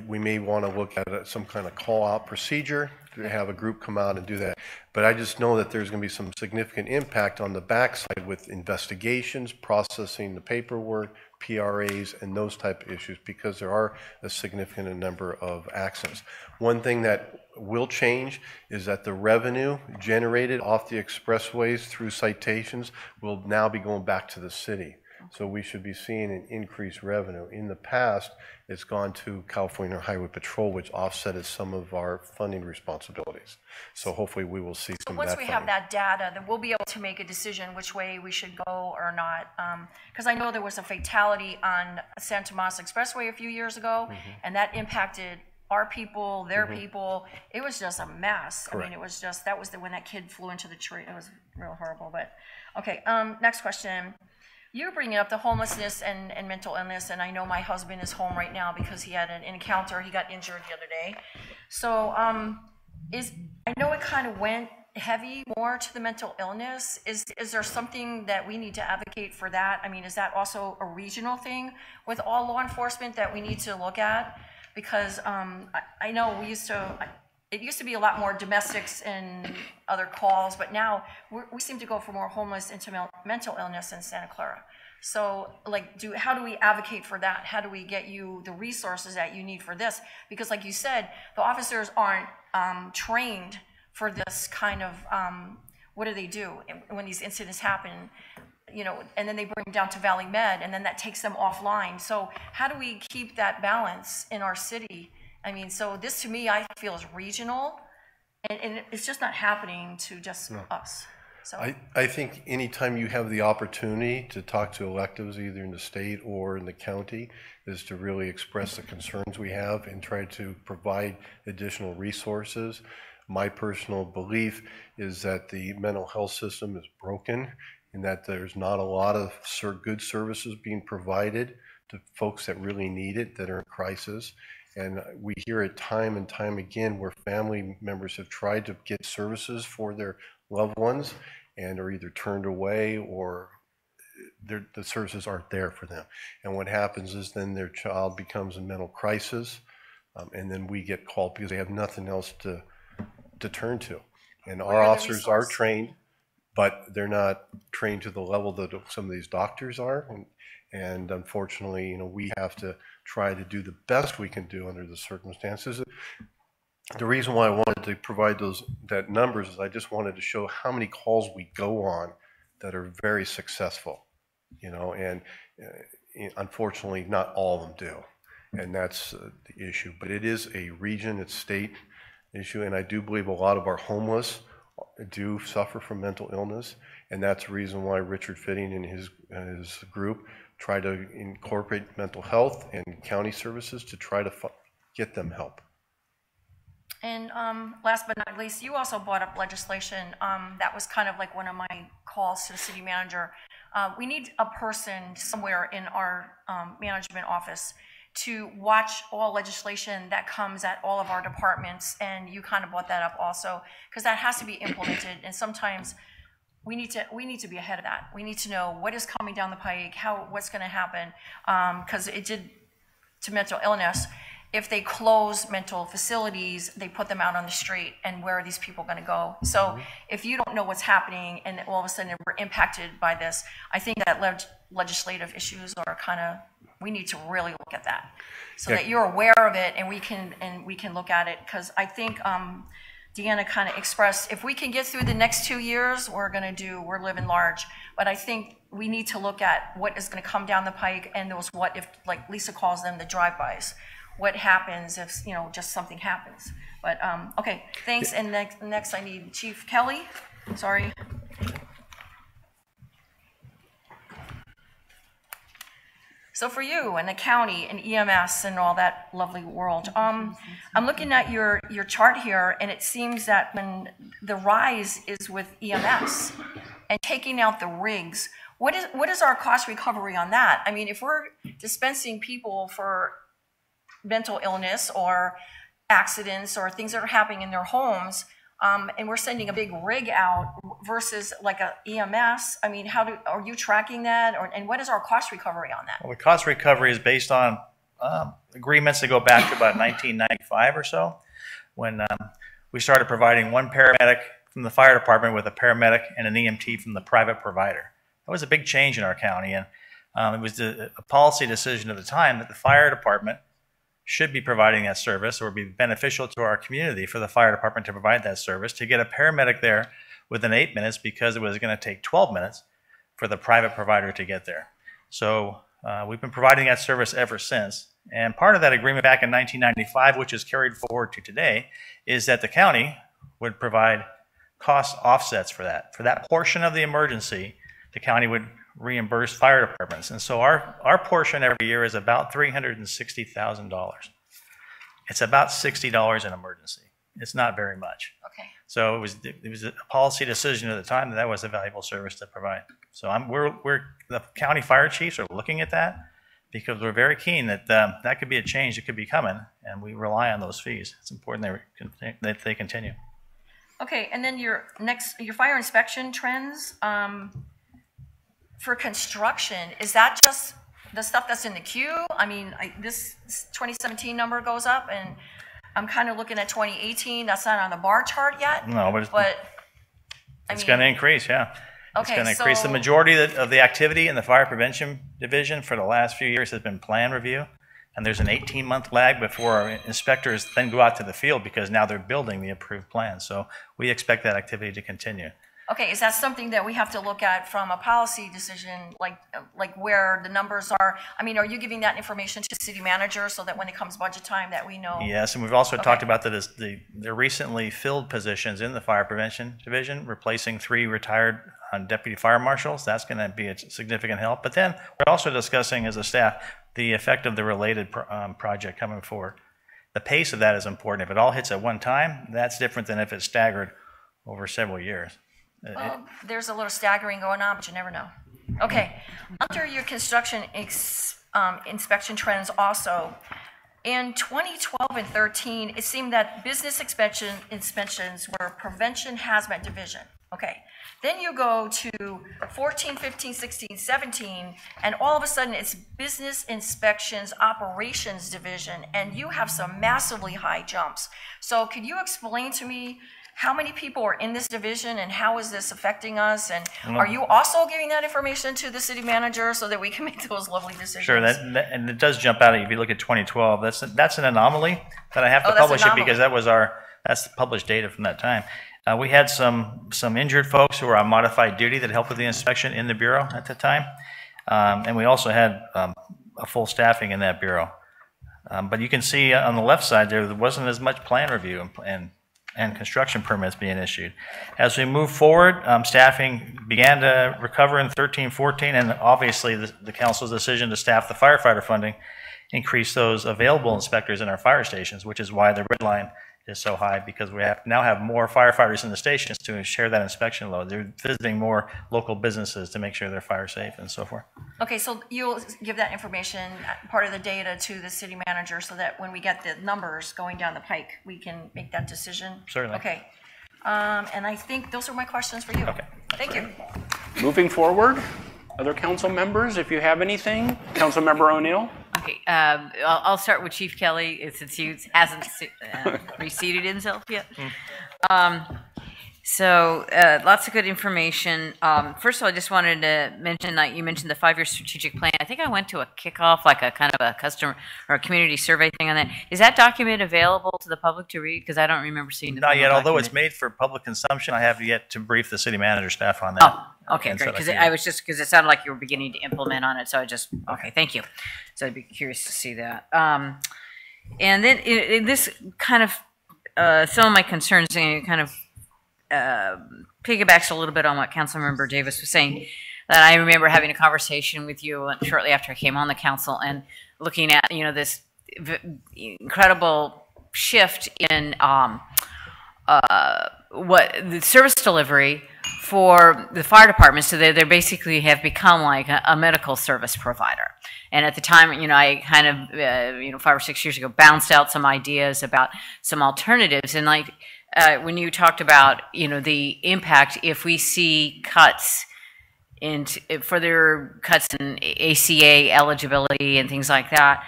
We may want to look at some kind of call-out procedure to have a group come out and do that. But I just know that there's going to be some significant impact on the backside with investigations, processing the paperwork, PRAs, and those type of issues, because there are a significant number of accidents. One thing that will change is that the revenue generated off the expressways through citations will now be going back to the city. So we should be seeing an increased revenue. In the past, it's gone to California Highway Patrol, which offsetted some of our funding responsibilities. So hopefully we will see some of that. Once we have that data, then we'll be able to make a decision which way we should go or not. Because I know there was a fatality on Santa Tomas Expressway a few years ago, and that impacted our people, their people. It was just a mess. Correct. I mean, it was just, that was when that kid flew into the tree. It was real horrible. But okay, next question. You're bringing up the homelessness and mental illness, and I know my husband is home right now because he had an encounter. He got injured the other day. So I know it kind of went heavy more to the mental illness. Is there something that we need to advocate for that? I mean, is that also a regional thing with all law enforcement that we need to look at? Because I know it used to be a lot more domestics and other calls, but now we seem to go for more homeless into mental illness in Santa Clara. So, like, how do we advocate for that? How do we get you the resources that you need for this? Because, like you said, the officers aren't trained for this kind of. What do they do when these incidents happen? You know, and then they bring them down to Valley Med, and then that takes them offline. So, how do we keep that balance in our city? I mean, so this to me, I feel is regional, and it's just not happening to just us. So I think anytime you have the opportunity to talk to electives, either in the state or in the county, is to really express the concerns we have and try to provide additional resources. My personal belief is that the mental health system is broken and that there's not a lot of good services being provided to folks that really need it, that are in crisis. And we hear it time and time again where family members have tried to get services for their loved ones and are either turned away or the services aren't there for them. And what happens is then their child becomes in mental crisis, and then we get called because they have nothing else to turn to. And our officers are trained. but they're not trained to the level that some of these doctors are. And unfortunately, you know, we have to try to do the best we can do under the circumstances. The reason why I wanted to provide that numbers is I just wanted to show how many calls we go on that are very successful, you know, and unfortunately not all of them do. And that's the issue. But it is a region, it's state issue, and I do believe a lot of our homeless do suffer from mental illness, and that's the reason why Richard Fitting and his group try to incorporate mental health and county services to try to get them help. And last but not least, you also brought up legislation. That was kind of like one of my calls to the city manager. We need a person somewhere in our management office to watch all legislation that comes at all of our departments, and you kind of brought that up also, because that has to be implemented, and sometimes we need to be ahead of that. We need to know what is coming down the pike, what's going to happen, because it did to mental illness. If they close mental facilities, they put them out on the street, and where are these people going to go? So if you don't know what's happening and all of a sudden we're impacted by this, I think that legislative issues are kind of, we need to really look at that so that you're aware of it, and we can look at it, because I think Deanna kind of expressed, if we can get through the next 2 years, we're living large. But I think we need to look at what is going to come down the pike, and those what if, like Lisa calls them, the drive-bys. What happens if, you know, just something happens. But, okay, thanks. And next I need Chief Kelly. Sorry. So for you and the county and EMS and all that lovely world, I'm looking at your chart here, and it seems that when the rise is with EMS and taking out the rigs, what is our cost recovery on that? I mean, if we're dispensing people for mental illness or accidents or things that are happening in their homes, and we're sending a big rig out versus like a EMS, I mean, are you tracking that, and what is our cost recovery on that? Well, the cost recovery is based on agreements that go back to about 1995 or so, when we started providing one paramedic from the fire department with a paramedic and an EMT from the private provider. That was a big change in our county, and it was a policy decision at the time that the fire department should be providing that service, or be beneficial to our community for the fire department to provide that service, to get a paramedic there within 8 minutes, because it was going to take 12 minutes for the private provider to get there. So we've been providing that service ever since. And part of that agreement back in 1995, which is carried forward to today, is that the county would provide cost offsets for that. For that portion of the emergency, the county would reimburse fire departments. And so our portion every year is about $360,000. It's about $60 an emergency. It's not very much. Okay. So it was a policy decision at the time that was a valuable service to provide. So the county fire chiefs are looking at that, because we're very keen that that could be a change that could be coming, and we rely on those fees. It's important that they continue. Okay, and then your fire inspection trends. For construction, is that just the stuff that's in the queue? I mean, this 2017 number goes up, and I'm kind of looking at 2018. That's not on the bar chart yet. No, but it's going to increase, yeah. It's going to increase. The majority of the activity in the fire prevention division for the last few years has been plan review, and there's an 18-month lag before our inspectors then go out to the field, because now they're building the approved plan. So we expect that activity to continue. Okay, is that something that we have to look at from a policy decision, like where the numbers are? I mean, are you giving that information to city manager so that when it comes budget time that we know? Yes, and we've also talked about the recently filled positions in the fire prevention division, replacing 3 retired deputy fire marshals. That's going to be a significant help. But then we're also discussing as a staff the effect of the related project coming forward. The pace of that is important. If it all hits at one time, that's different than if it's staggered over several years. Well, there's a little staggering going on, but you never know. Okay, under your construction inspection trends also, in 2012 and 13, it seemed that business inspections were prevention hazmat division. Okay. Then you go to 14, 15, 16, 17, and all of a sudden it's Business Inspections Operations Division, and you have some massively high jumps. So could you explain to me how many people are in this division and how is this affecting us? And are you also giving that information to the city manager so that we can make those lovely decisions? Sure, and it does jump out at you if you look at 2012. That's an anomaly that I have to publish it because that's the published data from that time. We had some injured folks who were on modified duty that helped with the inspection in the Bureau at the time. And we also had a full staffing in that Bureau. But you can see on the left side there wasn't as much plan review and construction permits being issued. As we move forward, staffing began to recover in 13, 14, and obviously the council's decision to staff the firefighter funding increased those available inspectors in our fire stations, which is why the red line is so high, because we now have more firefighters in the stations to share that inspection load. They're visiting more local businesses to make sure they're fire safe and so forth. Okay, so you'll give that information, part of the data, to the city manager so that when we get the numbers going down the pike, we can make that decision? Certainly. Okay. And I think those are my questions for you. Okay. Thank you. Moving forward, other council members, if you have anything. Councilmember O'Neill. Okay, I'll start with Chief Kelly since he hasn't reseated himself yet. So lots of good information. First of all, I just wanted to mention that you mentioned the 5-year strategic plan. I think I went to a kickoff, like a kind of a customer or a community survey thing on that. Is that document available to the public to read? Because I don't remember seeing the Not yet, although document. it's made for public consumption. I have yet to brief the city manager staff on that. Oh, okay, great. Because it sounded like you were beginning to implement on it, so okay, thank you. So I'd be curious to see that. And then in this kind of some of my concerns kind of piggybacks a little bit on what Councilmember Davis was saying. That I remember having a conversation with you shortly after I came on the council and looking at this incredible shift in what the service delivery for the fire department, so they basically have become like a medical service provider. And at the time, I kind of 5 or 6 years ago bounced out some ideas about some alternatives, and like when you talked about the impact if we see cuts in further cuts in ACA eligibility and things like that,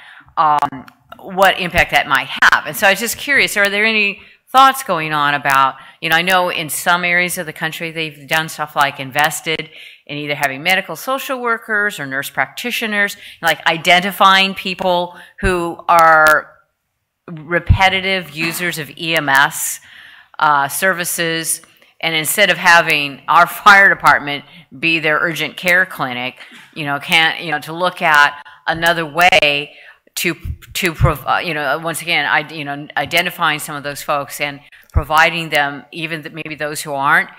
what impact that might have. And so I was just curious, are there any thoughts going on about, I know in some areas of the country they've done stuff like invested in either having medical social workers or nurse practitioners, like identifying people who are repetitive users of EMS services, and instead of having our fire department be their urgent care clinic, to look at another way to provide, once again, identifying some of those folks and providing them, even maybe those who aren't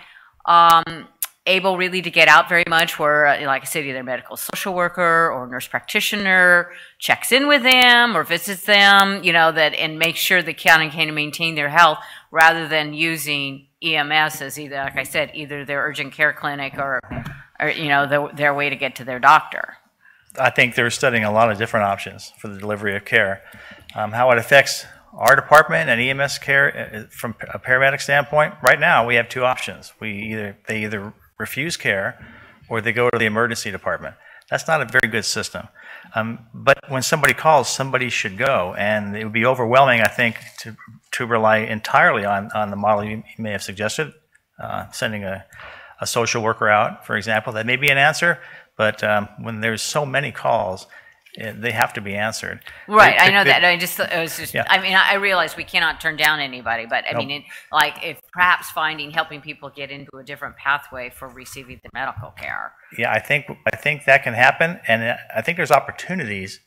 able really to get out very much, where, like I said, either a medical social worker or nurse practitioner checks in with them or visits them, and make sure the county can maintain their health rather than using EMS as either, like I said, either their urgent care clinic or their way to get to their doctor. I think they're studying a lot of different options for the delivery of care. How it affects our department and EMS care from a paramedic standpoint, right now we have two options. They either refuse care or they go to the emergency department. That's not a very good system. But when somebody calls, somebody should go, and it would be overwhelming, I think, to rely entirely on the model you may have suggested, sending a social worker out, for example. That may be an answer, but when there's so many calls, they have to be answered. Right, I know that. Yeah. I realize we cannot turn down anybody, but if perhaps helping people get into a different pathway for receiving the medical care. Yeah, I think that can happen, and I think there's opportunities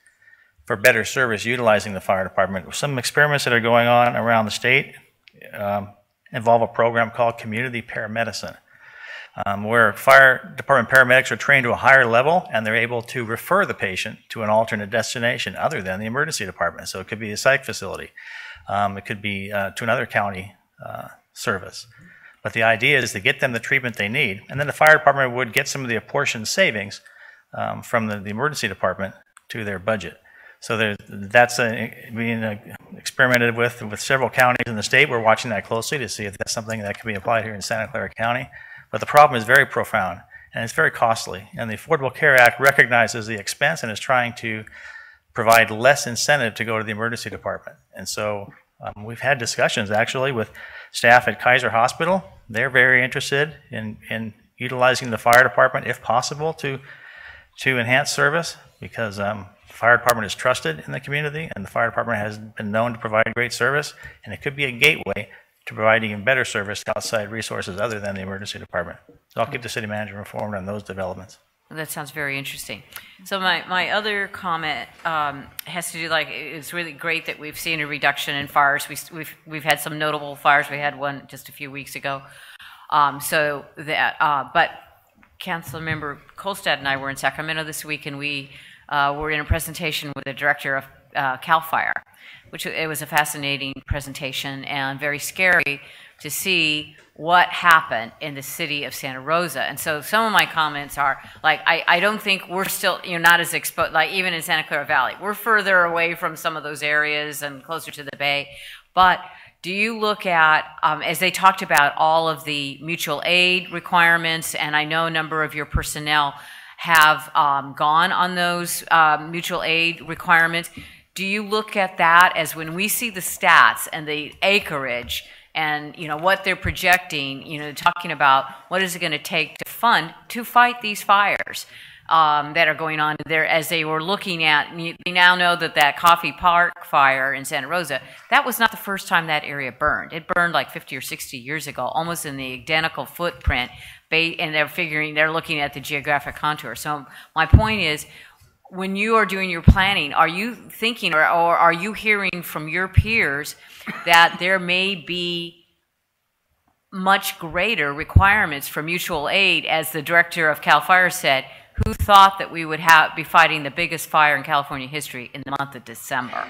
for better service utilizing the fire department. Some experiments that are going on around the state involve a program called community paramedicine, where fire department paramedics are trained to a higher level, and they're able to refer the patient to an alternate destination other than the emergency department. So it could be a psych facility. It could be to another county service. But the idea is to get them the treatment they need, and then the fire department would get some of the apportioned savings from the emergency department to their budget. So that's being experimented with several counties in the state. We're watching that closely to see if that's something that can be applied here in Santa Clara County. But the problem is very profound, and it's very costly. And the Affordable Care Act recognizes the expense and is trying to provide less incentive to go to the emergency department. And so we've had discussions actually with staff at Kaiser Hospital. They're very interested in utilizing the fire department, if possible, to enhance service, because the fire department is trusted in the community, and the fire department has been known to provide great service, and it could be a gateway to providing even better service to outside resources other than the emergency department. So I'll keep the city manager informed on those developments. That sounds very interesting. So my other comment has to do, like, it's really great that we've seen a reduction in fires. We've had some notable fires. We had one just a few weeks ago. But Councilmember Kolstad and I were in Sacramento this week, and we were in a presentation with the director of CAL FIRE, which it was a fascinating presentation and very scary to see what happened in the city of Santa Rosa. And so some of my comments are, like, I don't think we're still, not as exposed, like even in Santa Clara Valley. We're further away from some of those areas and closer to the Bay. But do you look at, as they talked about all of the mutual aid requirements, and I know a number of your personnel have gone on those mutual aid requirements, do you look at that as, when we see the stats and the acreage and what they're projecting, talking about what is it going to take to fight these fires that are going on there, as they were looking at, they now know that Coffee Park fire in Santa Rosa, that was not the first time that area burned. It burned like 50 or 60 years ago, almost in the identical footprint, and they're looking at the geographic contour. So my point is, when you are doing your planning, are you thinking or are you hearing from your peers that there may be much greater requirements for mutual aid, as the director of CAL FIRE said, who thought that we would be fighting the biggest fire in California history in the month of December?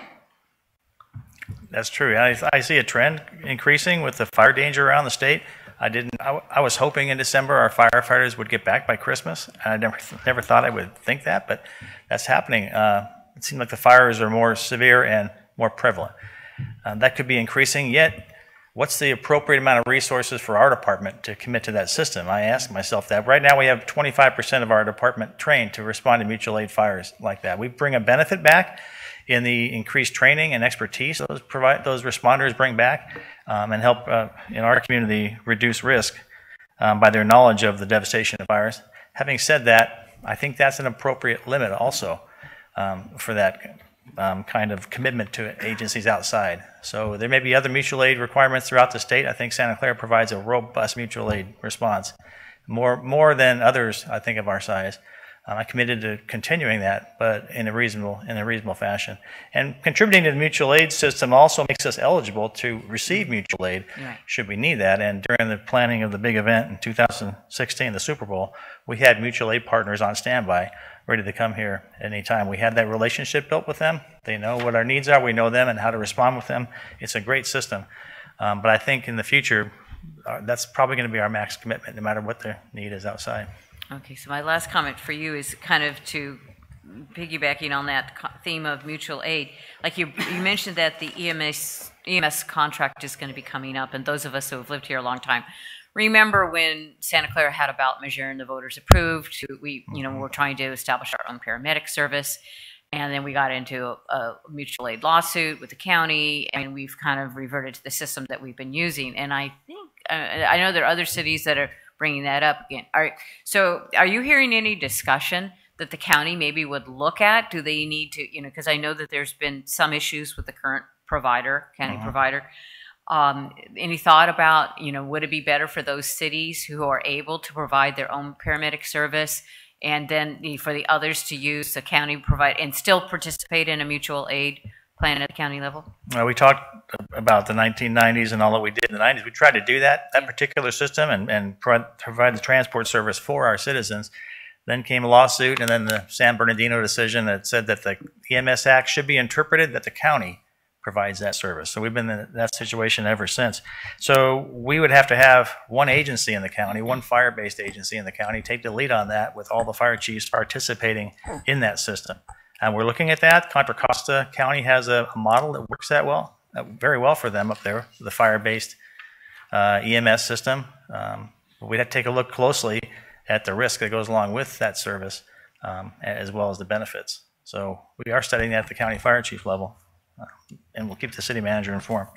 That's true. I see a trend increasing with the fire danger around the state. I was hoping in December our firefighters would get back by Christmas. I never thought I would think that, but that's happening. It seems like the fires are more severe and more prevalent. That could be increasing, yet what's the appropriate amount of resources for our department to commit to that system? I ask myself that. Right now we have 25% of our department trained to respond to mutual aid fires like that. We bring a benefit back in the increased training and expertise those responders bring back, and help in our community reduce risk by their knowledge of the devastation of fires. Having said that, I think that's an appropriate limit also for that kind of commitment to agencies outside. So there may be other mutual aid requirements throughout the state. I think Santa Clara provides a robust mutual aid response, more than others, I think, of our size. I'm committed to continuing that, but in a reasonable fashion. And contributing to the mutual aid system also makes us eligible to receive mutual aid, should we need that. And during the planning of the big event in 2016, the Super Bowl, we had mutual aid partners on standby, ready to come here anytime. We had that relationship built with them. They know what our needs are. We know them and how to respond with them. It's a great system. But I think in the future, that's probably going to be our max commitment, no matter what their need is outside. Okay, so my last comment for you is kind of to piggybacking on that theme of mutual aid. Like you mentioned that the EMS contract is going to be coming up, and those of us who have lived here a long time remember when Santa Clara had a ballot measure and the voters approved. We were trying to establish our own paramedic service, and then we got into a mutual aid lawsuit with the county, and we've kind of reverted to the system that we've been using. And I think I know there are other cities that are bringing that up again. So are you hearing any discussion that the county maybe would look at? Do they need to, because I know that there's been some issues with the current provider, county provider. Any thought about, would it be better for those cities who are able to provide their own paramedic service, and then for the others to use the county provide and still participate in a mutual aid plan at the county level? We talked about the 1990s and all that we did in the 90s. We tried to do that particular system and provide the transport service for our citizens. Then came a lawsuit, and then the San Bernardino decision that said that the EMS Act should be interpreted that the county provides that service. So we've been in that situation ever since. So we would have to have one agency in the county, one fire-based agency in the county, take the lead on that with all the fire chiefs participating in that system. And we're looking at that. Contra Costa County has a model that works that very well for them up there, the fire-based EMS system. But we'd have to take a look closely at the risk that goes along with that service, as well as the benefits. So we are studying that at the county fire chief level, and we'll keep the city manager informed.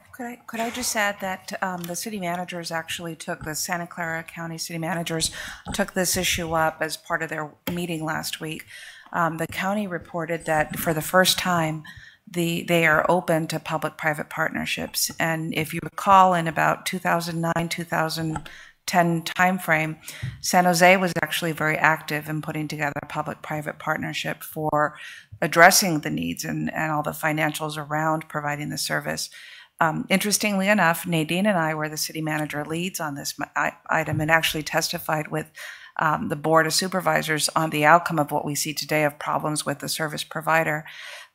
Could I just add that the city managers actually took, the Santa Clara County city managers took this issue up as part of their meeting last week. The county reported that for the first time, they are open to public-private partnerships. And if you recall, in about 2009, 2010 timeframe, San Jose was actually very active in putting together a public-private partnership for addressing the needs and all the financials around providing the service. Interestingly enough, Nadine and I were the city manager leads on this item and actually testified with the Board of Supervisors on the outcome of what we see today of problems with the service provider.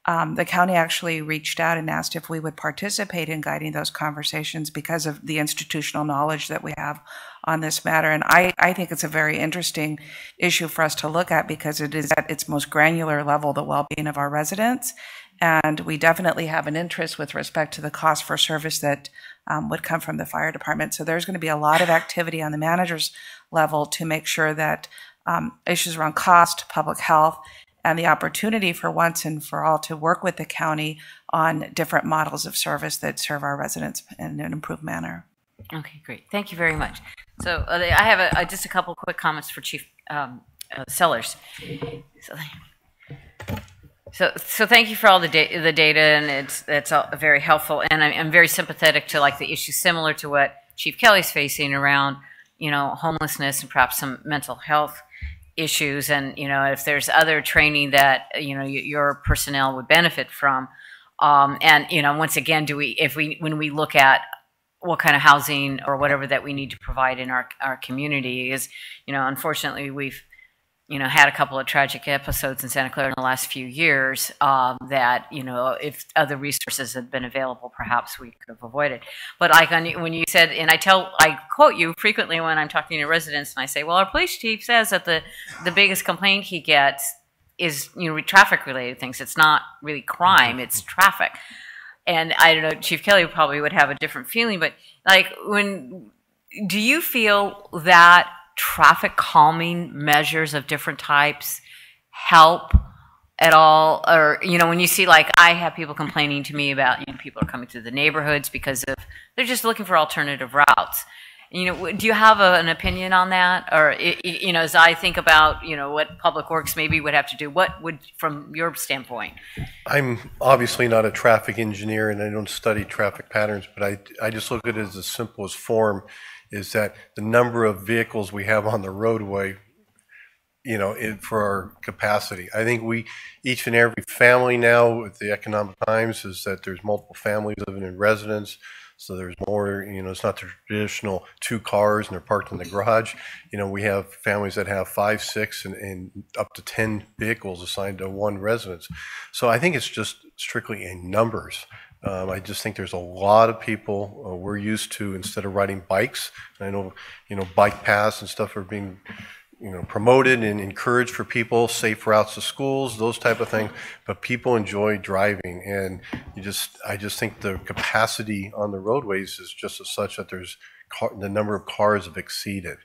The county actually reached out and asked if we would participate in guiding those conversations because of the institutional knowledge that we have on this matter. And I think it's a very interesting issue for us to look at because it is at its most granular level the well-being of our residents. And we definitely have an interest with respect to the cost for service that would come from the fire department. So there's going to be a lot of activity on the manager's level to make sure that issues around cost, public health, and the opportunity for once and for all to work with the county on different models of service that serve our residents in an improved manner. Okay, great. Thank you very much. So I have just a couple quick comments for Chief Sellers. So thank you for all the data, and it's all very helpful. And I'm very sympathetic to like the issues similar to what Chief Kelly's facing around, homelessness and perhaps some mental health issues. And if there's other training that your personnel would benefit from, and once again, when we look at what kind of housing or whatever that we need to provide in our community is, unfortunately we've had a couple of tragic episodes in Santa Clara in the last few years that, if other resources had been available, perhaps we could have avoided. But like when you said, and I quote you frequently when I'm talking to residents, and I say, well, our police chief says that the biggest complaint he gets is, traffic related things. It's not really crime, it's traffic. And I don't know, Chief Kelly probably would have a different feeling, but like do you feel that traffic calming measures of different types help at all? Or, when you see, like, I have people complaining to me about, people are coming through the neighborhoods because they're just looking for alternative routes. Do you have an opinion on that? Or, as I think about, what Public Works maybe would have to do, what would, from your standpoint? I'm obviously not a traffic engineer and I don't study traffic patterns, but I just look at it as the simplest form is that the number of vehicles we have on the roadway, for our capacity. I think each and every family now with the economic times is that there's multiple families living in residence. So there's more, it's not the traditional 2 cars and they're parked in the garage. We have families that have 5, 6, and up to 10 vehicles assigned to one residence. So I think it's just strictly in numbers. I just think there's a lot of people we're used to, instead of riding bikes, I know, bike paths and stuff are being, promoted and encouraged for people, safe routes to schools, those type of things, but people enjoy driving, and I just think the capacity on the roadways is just as such that the number of cars have exceeded.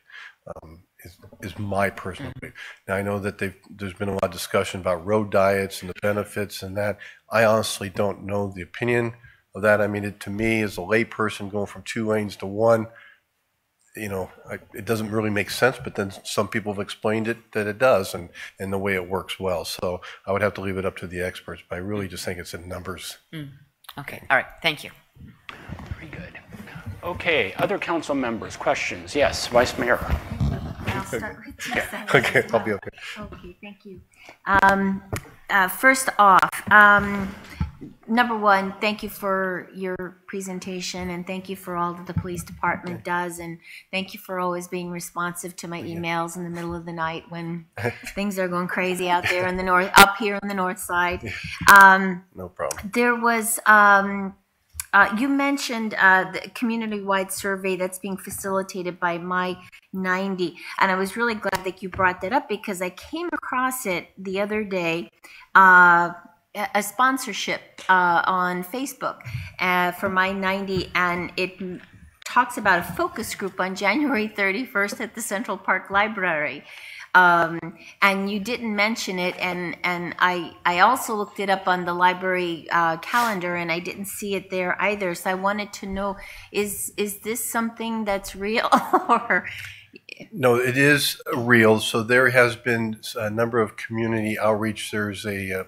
Is my personal opinion. Now I know that there's been a lot of discussion about road diets and the benefits and that. I honestly don't know the opinion of that. I mean, to me, as a layperson going from 2 lanes to 1, it doesn't really make sense, but then some people have explained it that it does, and the way it works well. So I would have to leave it up to the experts, but I really just think it's in numbers. Okay, all right, thank you. Very good. Okay, other council members, questions? Yes, Vice Mayor. I'll start with you. Okay, I'll be okay. Okay, thank you. First off, number one, thank you for your presentation, and thank you for all that the police department does, and thank you for always being responsive to my emails in the middle of the night when things are going crazy out there in the north, up here on the north side. No problem. There was, you mentioned the community-wide survey that's being facilitated by My 90, and I was really glad that you brought that up because I came across it the other day, a sponsorship on Facebook for My 90, and it talks about a focus group on January 31st at the Central Park Library. And you didn't mention it, and I also looked it up on the library calendar, and I didn't see it there either. So I wanted to know, is this something that's real? Or No, it is real. So there has been a number of community outreach. There's a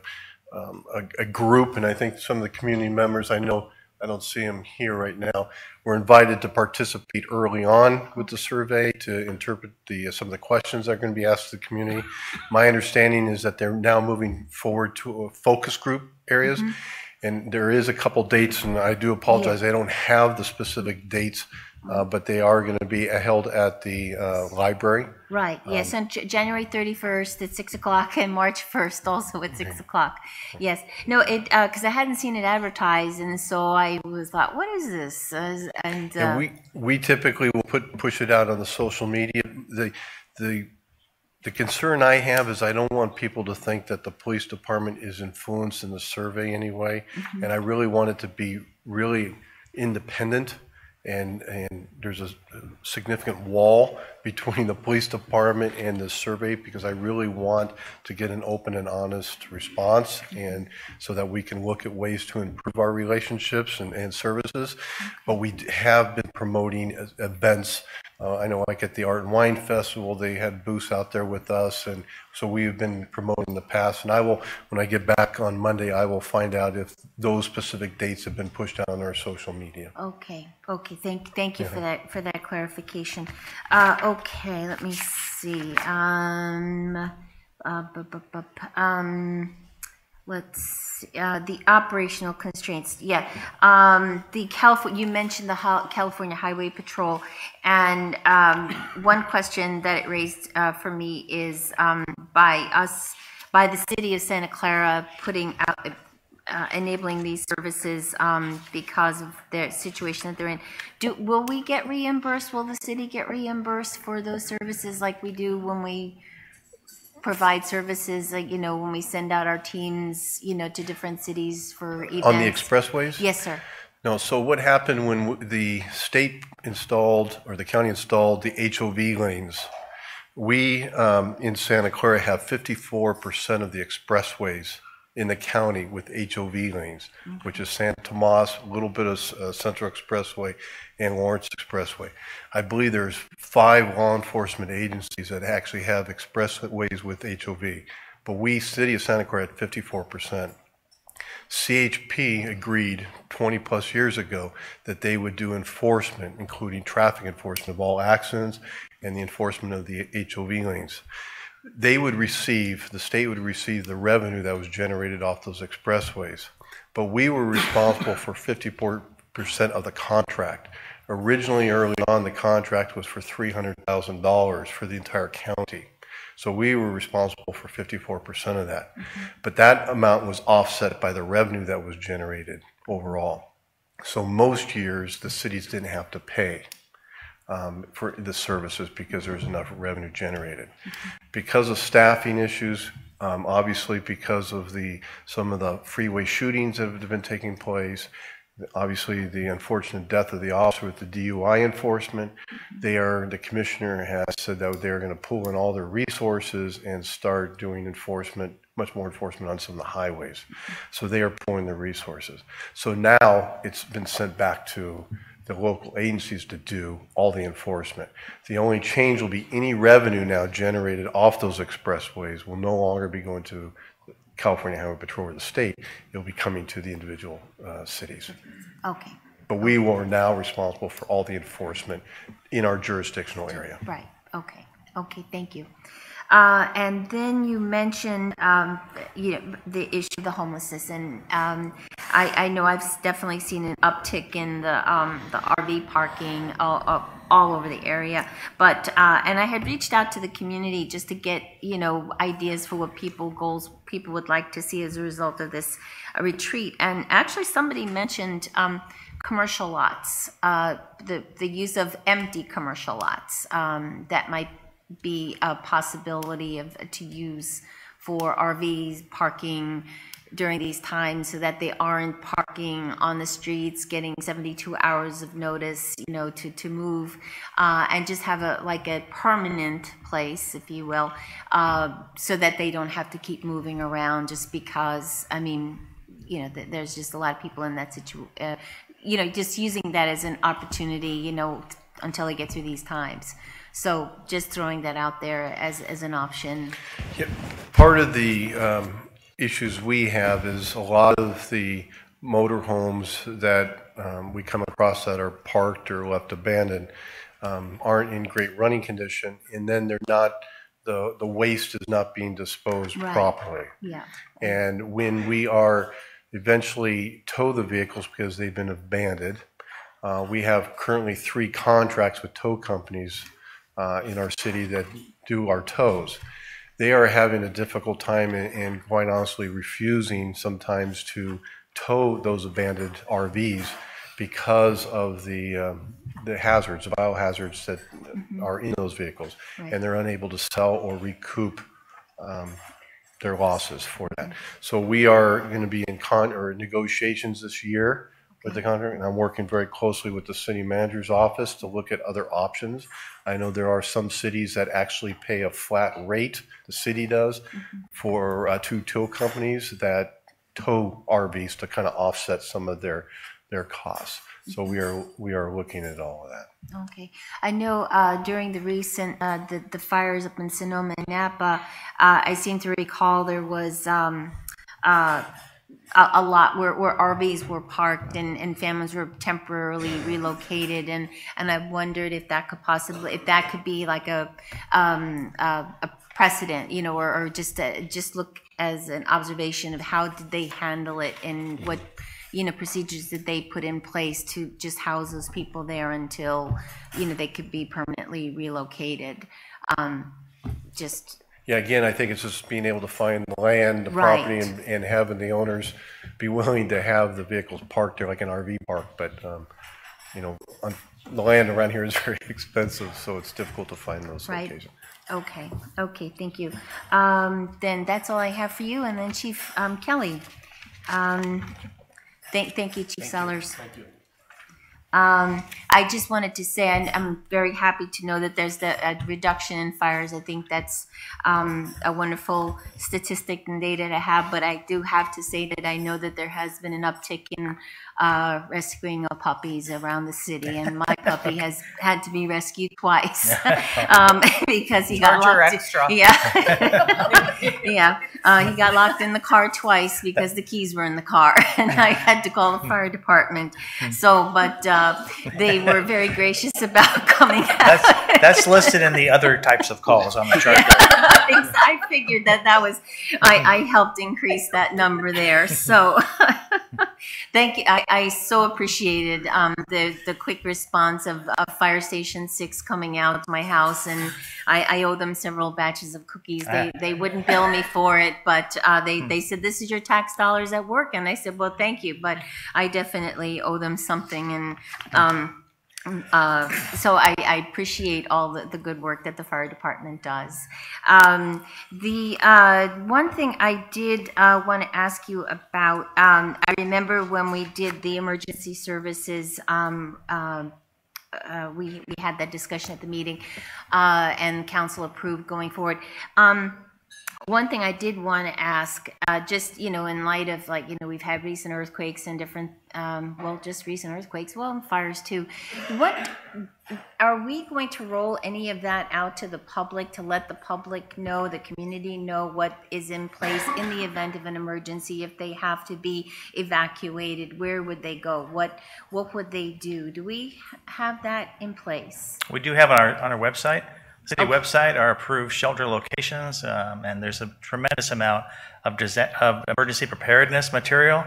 group, and I think some of the community members, I know, I don't see them here right now, were invited to participate early on with the survey to interpret some of the questions that are going to be asked to the community. My understanding is that they're now moving forward to focus group areas. And there is a couple dates, and I do apologize, I don't have the specific dates, but they are going to be held at the library. Right, yes, and January 31st at 6 o'clock and March 1st also at 6 o'clock. Yes, no, because I hadn't seen it advertised, and so I was thought, what is this? And we typically will push it out on the social media. The concern I have is I don't want people to think that the police department is influenced in the survey anyway, and I really want it to be really independent. And there's a significant wall between the police department and the survey, because I really want to get an open and honest response, and so that we can look at ways to improve our relationships and services. But we have been promoting events. I know, like at the Art and Wine Festival, they had booths out there with us, and so we have been promoting in the past. And I will, when I get back on Monday, I will find out if those specific dates have been pushed out on our social media. Okay, thank you for that clarification. Okay, let me see. Let's see, the operational constraints. Yeah, you mentioned the California Highway Patrol, and one question that it raised for me is by the city of Santa Clara putting out, enabling these services because of their situation that they're in. Will we get reimbursed? Will the city get reimbursed for those services like we do when we provide services, like, when we send out our teams, to different cities for events? On the expressways? Yes, sir. No, so what happened when the state installed, or the county installed, the HOV lanes, we in Santa Clara have 54% of the expressways in the county with HOV lanes, which is San Tomas, a little bit of Central Expressway, and Lawrence Expressway. I believe there's 5 law enforcement agencies that actually have expressways with HOV, but we, City of Santa Clara, at 54%. CHP agreed 20 plus years ago that they would do enforcement, including traffic enforcement of all accidents and the enforcement of the HOV lanes. They would receive, the state would receive the revenue that was generated off those expressways. But we were responsible for 54% of the contract. Originally, early on, the contract was for $300,000 for the entire county. So we were responsible for 54% of that. But that amount was offset by the revenue that was generated overall. So most years, the cities didn't have to pay for the services because there was enough revenue generated. Because of staffing issues, obviously because of some of the freeway shootings that have been taking place, obviously the unfortunate death of the officer with the DUI enforcement, the commissioner has said that they're going to pull in all their resources and start doing enforcement, much more enforcement on some of the highways. So they are pulling their resources. So now it's been sent back to the local agencies to do all the enforcement. The only change will be any revenue now generated off those expressways will no longer be going to California Highway Patrol or the state. It'll be coming to the individual cities. Okay. But we are now responsible for all the enforcement in our jurisdictional area. Right. Okay. Okay. Thank you. And then you mentioned, the issue of the homelessness, and I know I've definitely seen an uptick in the RV parking all over the area. But and I had reached out to the community just to get ideas for what goals people would like to see as a result of this retreat. And actually, somebody mentioned commercial lots, the use of empty commercial lots that might be a possibility to use for RVs, parking, during these times so that they aren't parking on the streets, getting 72 hours of notice, you know, to move, and just have a permanent place, if you will, so that they don't have to keep moving around just because, I mean, you know, there's just a lot of people in that situation, you know, just using that as an opportunity, you know, until they get through these times. So just throwing that out there as an option. Yeah, part of the issues we have is a lot of the motor homes that we come across that are parked or left abandoned aren't in great running condition, and then they're not, the waste is not being disposed properly. Yeah. And when we are eventually tow the vehicles because they've been abandoned, we have currently 3 contracts with tow companies in our city that do our tows. They are having a difficult time and quite honestly refusing sometimes to tow those abandoned RVs because of the hazards, the biohazards that are in those vehicles, and they're unable to sell or recoup their losses for that. So we are going to be in negotiations this year with the contract, and I'm working very closely with the city manager's office to look at other options. I know there are some cities that actually pay a flat rate, the city does, for 2 tow companies that tow RVs to kind of offset some of their costs. So we are looking at all of that. Okay. I know during the recent, the fires up in Sonoma and Napa, I seem to recall there was a lot where RVs were parked and families were temporarily relocated, and I wondered if that could possibly, if that could be like a precedent, you know, or just look as an observation of how did they handle it and what, you know, procedures did they put in place to just house those people there until, you know, they could be permanently relocated. Yeah, again, I think it's just being able to find the land, the property, and having the owners be willing to have the vehicles parked there like an RV park. But, you know, the land around here is very expensive, so it's difficult to find those locations. Okay. Okay, thank you. Then that's all I have for you. And then Chief Kelly. Thank you, Chief Sellers. Thank you. I just wanted to say I'm very happy to know that there's a reduction in fires. I think that's a wonderful statistic and data to have, but I do have to say that I know that there has been an uptick in rescuing of puppies around the city, and my puppy has had to be rescued twice because he got locked. He got locked in the car twice because the keys were in the car, and I had to call the fire department. So, but they were very gracious about coming out. That's listed in the other types of calls on the chart. I figured that was, I helped increase that number there. So thank you. I so appreciated the quick response of Fire Station 6 coming out to my house, and I owe them several batches of cookies. They wouldn't bill me for it, but they said, this is your tax dollars at work. And I said, well, thank you, but I definitely owe them something. And so I appreciate all the good work that the fire department does. The one thing I did want to ask you about, I remember when we did the emergency services, we had that discussion at the meeting, and council approved going forward. One thing I did want to ask, just, you know, in light of, like, you know, we've had recent earthquakes and different, well, just recent earthquakes, well, and fires too. What, are we going to roll any of that out to the public to let the public know, the community know what is in place in the event of an emergency? If they have to be evacuated, where would they go? What would they do? Do we have that in place? We do have on our website. City website, our approved shelter locations, and there's a tremendous amount of emergency preparedness material,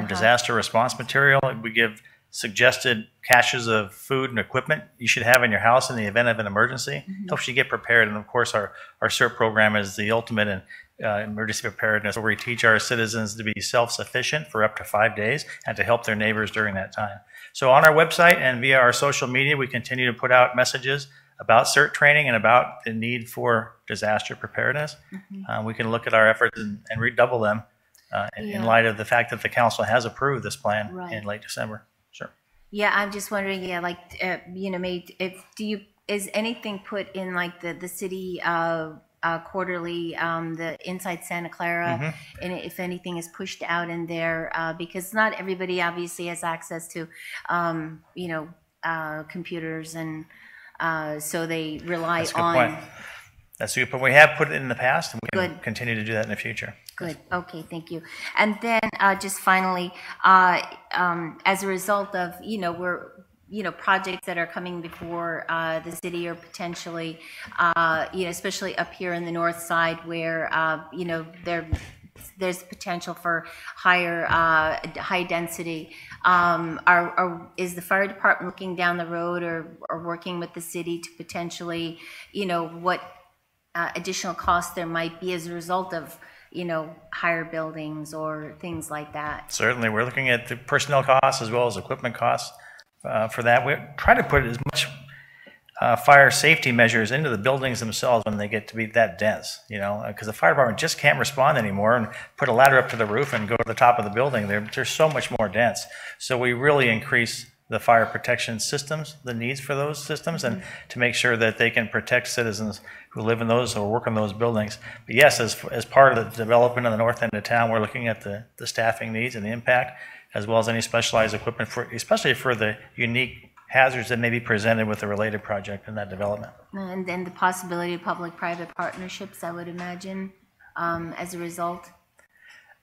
disaster response material. We give suggested caches of food and equipment you should have in your house in the event of an emergency. Helps you get prepared. And of course, our CERT program is the ultimate in emergency preparedness, where we teach our citizens to be self-sufficient for up to 5 days and to help their neighbors during that time. So on our website and via our social media, we continue to put out messages about CERT training and about the need for disaster preparedness. We can look at our efforts and redouble them in light of the fact that the council has approved this plan Right. in late December. Sure. Yeah, I'm just wondering, yeah, like, maybe is anything put in like the city quarterly, the Inside Santa Clara, and if anything is pushed out in there, because not everybody obviously has access to, computers, and so they rely That's a good on. point. That's a good point. We have put it in the past, and we can Good. continue to do that in the future. Good. Okay. Thank you. And then just finally, as a result of projects that are coming before the city, or potentially especially up here in the north side, where there's potential for high density. Is the fire department looking down the road, or working with the city to potentially, what additional costs there might be as a result of higher buildings or things like that? Certainly, we're looking at the personnel costs as well as equipment costs for that. We try to put as much fire safety measures into the buildings themselves when they get to be that dense, because the fire department just can't respond anymore and put a ladder up to the roof and go to the top of the building. They're so much more dense. So we really increase the fire protection systems, the needs for those systems, and to make sure that they can protect citizens who live in those or work in those buildings. But yes, as part of the development of the north end of town, we're looking at the staffing needs and the impact, as well as any specialized equipment, especially for the unique hazards that may be presented with a related project in that development. And then the possibility of public-private partnerships, I would imagine, as a result,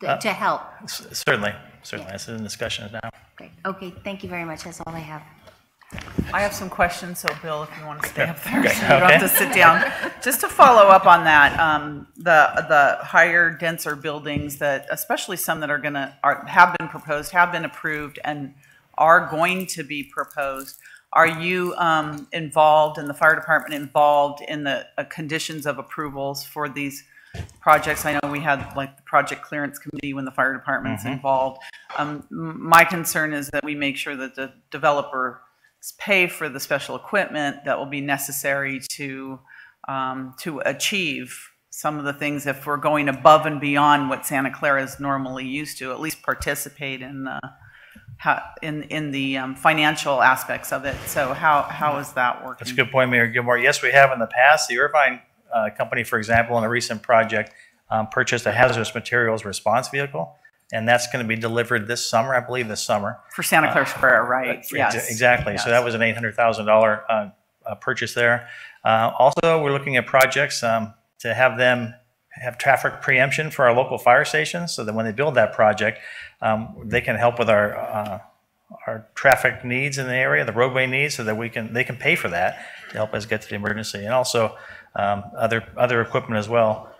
to help. Certainly. That's in discussion now. Great. Okay, thank you very much. That's all I have. I have some questions, so Bill, if you want to stay up there, Okay. so you don't have to sit down. Just to follow up on that, the higher, denser buildings that, especially some that have been proposed, have been approved, and are going to be proposed. Are you involved, and the fire department involved in the conditions of approvals for these projects? I know we had like the project clearance committee when the fire department's involved. My concern is that we make sure that the developer pay for the special equipment that will be necessary to achieve some of the things. If we're going above and beyond what Santa Clara is normally used to, at least participate in the financial aspects of it. So how is that working? That's a good point, Mayor Gilmore. Yes, we have in the past. The Irvine company, for example, in a recent project, purchased a hazardous materials response vehicle, and that's going to be delivered this summer, I believe this summer. For Santa Clara Square, right? Yes. Exactly. Yes. So that was an $800,000 purchase there. Also, we're looking at projects to have them have traffic preemption for our local fire stations, so that when they build that project, they can help with our traffic needs in the area, the roadway needs, so that they can pay for that to help us get to the emergency, and also other equipment as well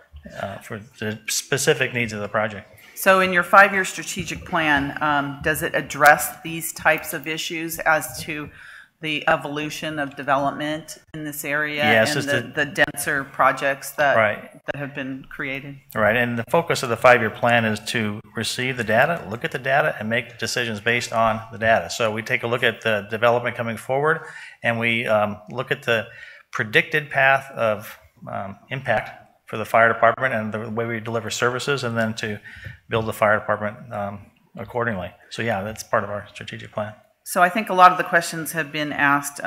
for the specific needs of the project. So in your 5-year strategic plan, does it address these types of issues as to the evolution of development in this area, yes, and the denser projects that have been created? Right, and the focus of the 5-year plan is to receive the data, look at the data, and make decisions based on the data. So we take a look at the development coming forward, and we look at the predicted path of impact for the fire department and the way we deliver services, and then to build the fire department accordingly. So yeah, that's part of our strategic plan. So I think a lot of the questions have been asked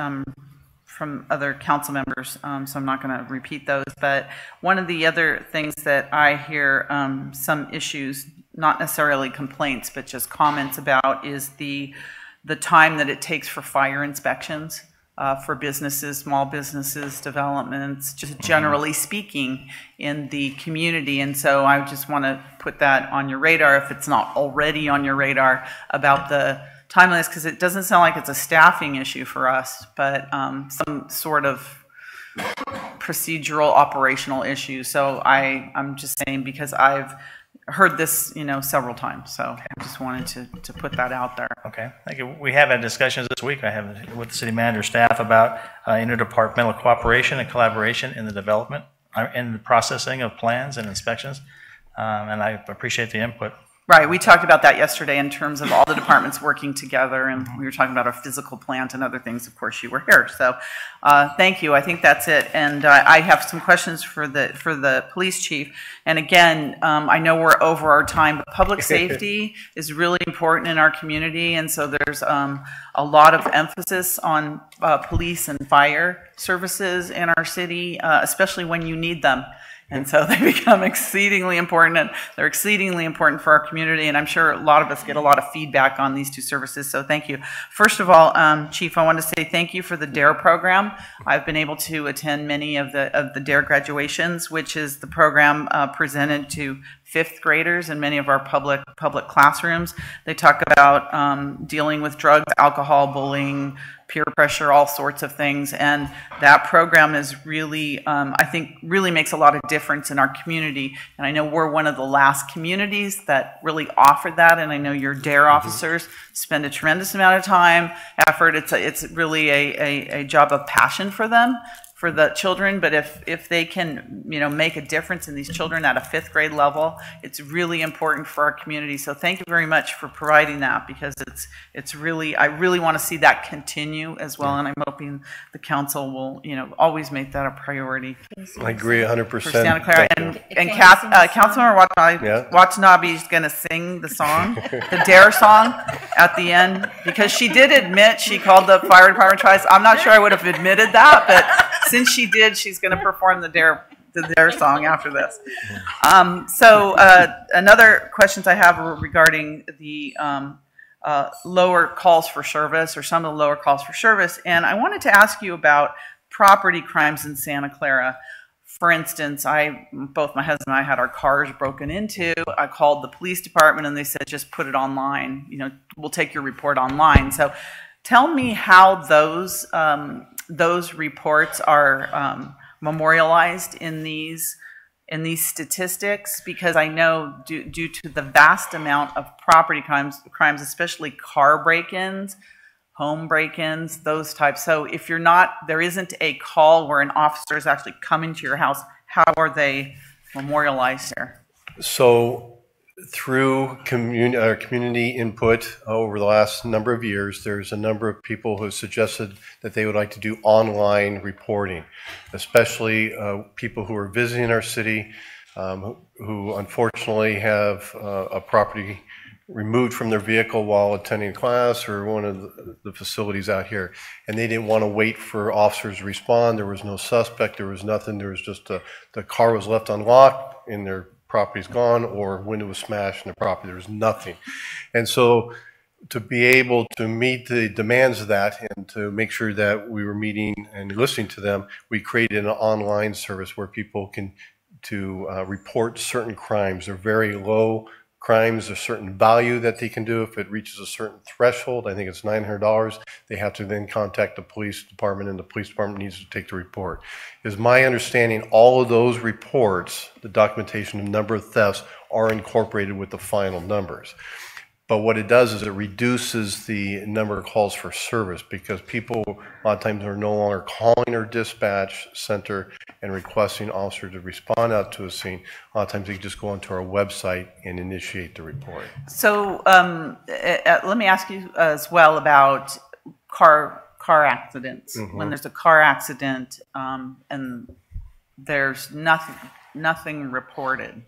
from other council members, so I'm not going to repeat those. But one of the other things that I hear some issues, not necessarily complaints, but just comments about, is the time that it takes for fire inspections for businesses, small businesses, developments, just generally speaking in the community. And so I just want to put that on your radar, if it's not already on your radar, about the timeliness, because it doesn't sound like it's a staffing issue for us, but some sort of procedural operational issue. So I'm just saying, because I've heard this, several times. So I just wanted to put that out there. Okay, thank you. We have had discussions this week. I have with the city manager staff about interdepartmental cooperation and collaboration in the development, in the processing of plans and inspections, and I appreciate the input. Right, we talked about that yesterday in terms of all the departments working together, and we were talking about our physical plant and other things. Of course, you were here, so thank you. I think that's it. And I have some questions for the police chief. And again, I know we're over our time, but public safety is really important in our community, and so there's a lot of emphasis on police and fire services in our city, especially when you need them. And so they become exceedingly important, and they're exceedingly important for our community, and I'm sure a lot of us get a lot of feedback on these two services, so thank you. First of all, Chief, I want to say thank you for the DARE program. I've been able to attend many of the DARE graduations, which is the program presented to fifth graders in many of our public classrooms. They talk about dealing with drugs, alcohol, bullying, peer pressure, all sorts of things. And that program is really, I think, really makes a lot of difference in our community. And I know we're one of the last communities that really offered that. And I know your DARE officers spend a tremendous amount of time, effort. It's really a job of passion for them, for the children, but if they can, make a difference in these children at a fifth grade level, it's really important for our community. So thank you very much for providing that, because it's really, I really want to see that continue as well, and I'm hoping the council will, always make that a priority. I agree 100%. For Santa Clara, and Councilmember Watanabe is going to sing the song, the DARE song, at the end, because she did admit she called the fire department twice. I'm not sure I would have admitted that, but since she did, she's going to perform the DARE song after this. So another questions I have are regarding the lower calls for service, or some of the lower calls for service. And I wanted to ask you about property crimes in Santa Clara. For instance, both my husband and I had our cars broken into. I called the police department and they said, just put it online. We'll take your report online. So tell me how those reports are memorialized in these statistics, because I know due to the vast amount of property crimes, especially car break-ins, home break-ins, those types. So if there isn't a call where an officer is actually coming to your house, how are they memorialized there? So through community input over the last number of years, there's a number of people who have suggested that they would like to do online reporting, especially people who are visiting our city, who unfortunately have a property removed from their vehicle while attending class or one of the facilities out here. And they didn't want to wait for officers to respond. There was no suspect, there was nothing. There was just the car was left unlocked and their property's gone, or window was smashed in the property. There was nothing. And so to be able to meet the demands of that and to make sure that we were meeting and listening to them, we created an online service where people can report certain crimes. They're very low crimes, a certain value that they can do. If it reaches a certain threshold, I think it's $900, they have to then contact the police department, and the police department needs to take the report. Is my understanding all of those reports, the documentation, the number of thefts, are incorporated with the final numbers. But what it does is it reduces the number of calls for service, because people a lot of times are no longer calling our dispatch center and requesting officers to respond out to a scene. A lot of times they just go onto our website and initiate the report. So let me ask you as well about car accidents. Mm-hmm. When there's a car accident and there's nothing reported,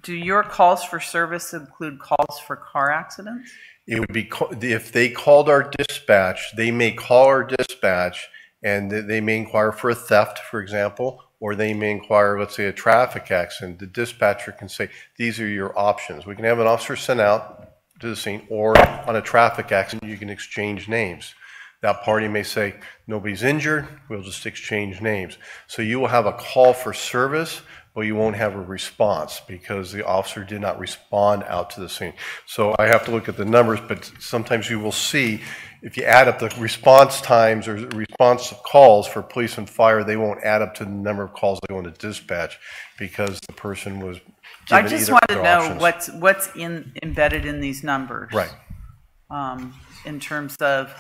do your calls for service include calls for car accidents? It would be, if they called our dispatch, they may call our dispatch and they may inquire for a theft, for example, or they may inquire, let's say, a traffic accident. The dispatcher can say, these are your options. We can have an officer sent out to the scene, or on a traffic accident, you can exchange names. That party may say, nobody's injured, we'll just exchange names. So you will have a call for service, but you won't have a response because the officer did not respond out to the scene. So I have to look at the numbers, but sometimes you will see, if you add up the response times or response calls for police and fire, they won't add up to the number of calls that go into dispatch, because the person was given I just either want to know options. what's embedded in these numbers. Right. In terms of,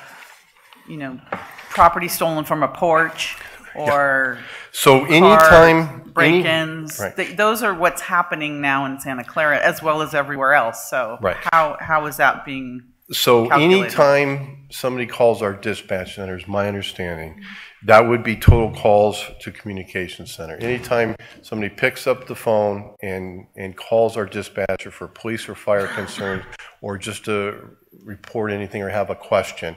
property stolen from a porch, or So car anytime break-ins. Right. Those are what's happening now in Santa Clara as well as everywhere else. So Right. how is that being So calculated? anytime somebody calls our dispatch center, is my understanding, that would be total calls to communication center. Anytime somebody picks up the phone and calls our dispatcher for police or fire concerns, or just to report anything or have a question,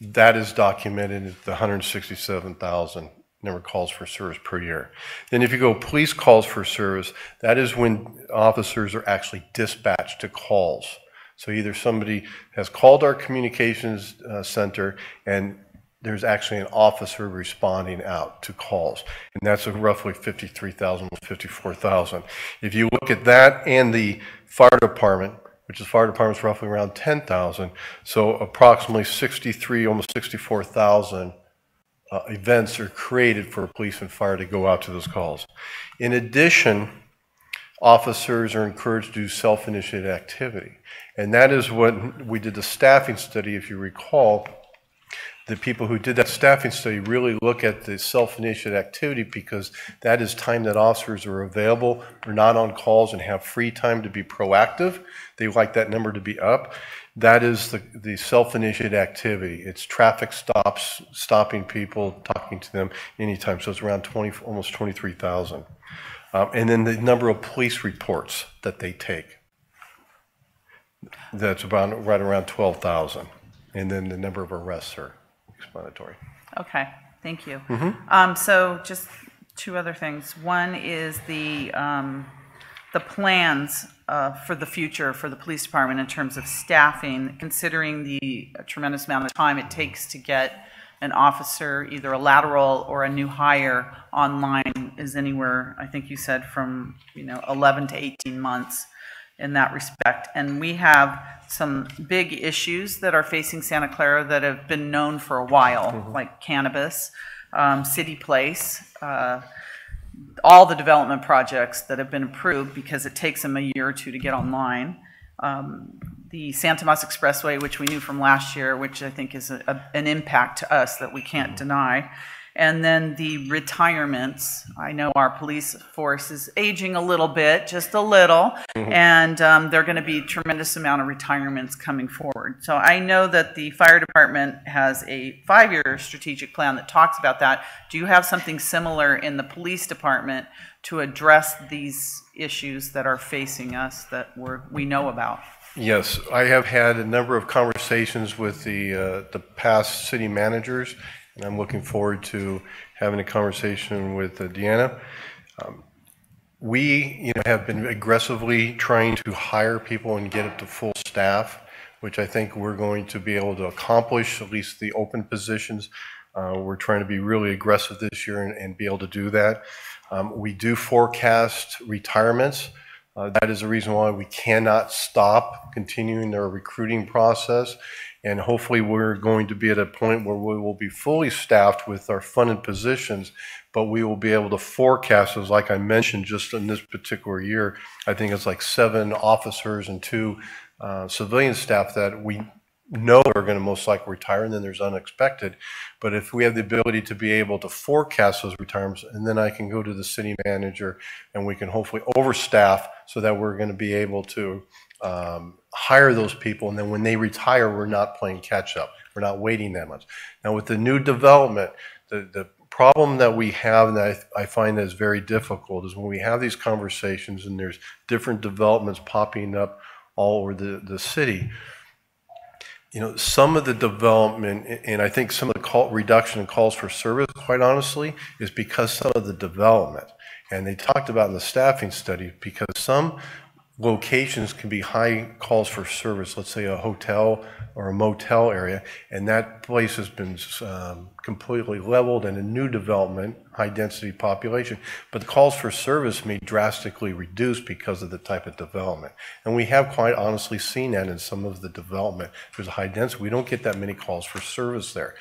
that is documented at the 167,000 number of calls for service per year. Then if you go police calls for service, that is when officers are actually dispatched to calls. So either somebody has called our communications center and there's actually an officer responding out to calls. And that's roughly 53,000, 54,000. If you look at that and the fire department, which is fire department's roughly around 10,000, so approximately 63, almost 64,000 events are created for police and fire to go out to those calls. In addition, officers are encouraged to do self-initiated activity. And that is what we did the staffing study, if you recall. The people who did that staffing study really look at the self-initiated activity because that is time that officers are available, are not on calls, and have free time to be proactive. They like that number to be up. That is the self-initiated activity. It's traffic stops, stopping people, talking to them anytime. So it's around almost 23,000. And then the number of police reports that they take. That's about right around 12,000. And then the number of arrests are explanatory. Okay, thank you. Mhm. So just two other things. One is the plans for the future for the police department in terms of staffing, considering the tremendous amount of time it takes to get an officer, either a lateral or a new hire online, is anywhere, I think you said, from 11 to 18 months in that respect. And we have some big issues that are facing Santa Clara that have been known for a while, like cannabis, City Place, all the development projects that have been approved because it takes them a year or two to get online. The Santa Mas Expressway, which we knew from last year, which I think is an impact to us that we can't deny. And then the retirements. I know our police force is aging a little bit, just a little, and there are going to be a tremendous amount of retirements coming forward. So I know that the fire department has a 5-year strategic plan that talks about that. Do you have something similar in the police department to address these issues that are facing us that we know about? Yes, I have had a number of conversations with the past city managers, and I'm looking forward to having a conversation with Deanna. We have been aggressively trying to hire people and get up to full staff, which I think we're going to be able to accomplish, at least the open positions. We're trying to be really aggressive this year and be able to do that. We do forecast retirements. That is the reason why we cannot stop continuing our recruiting process. And hopefully we're going to be at a point where we will be fully staffed with our funded positions, but we will be able to forecast, as like I mentioned, just in this particular year, I think it's like 7 officers and 2 civilian staff that we know are going to most likely retire, and then there's unexpected. But if we have the ability to be able to forecast those retirements, and then I can go to the city manager and we can hopefully overstaff so that we're going to be able to hire those people, and then when they retire, we're not playing catch up. We're not waiting that much. Now with the new development, the problem that we have, and that I find that is very difficult, is when we have these conversations and there's different developments popping up all over the city. Some of the development, and I think some of the reduction in calls for service, quite honestly, is because some of the development. And they talked about in the staffing study, because some locations can be high calls for service, let's say a hotel or a motel area, and that place has been completely leveled and a new development, high density population, but the calls for service may drastically reduce because of the type of development. And we have quite honestly seen that in some of the development. There's a high density, we don't get that many calls for service there.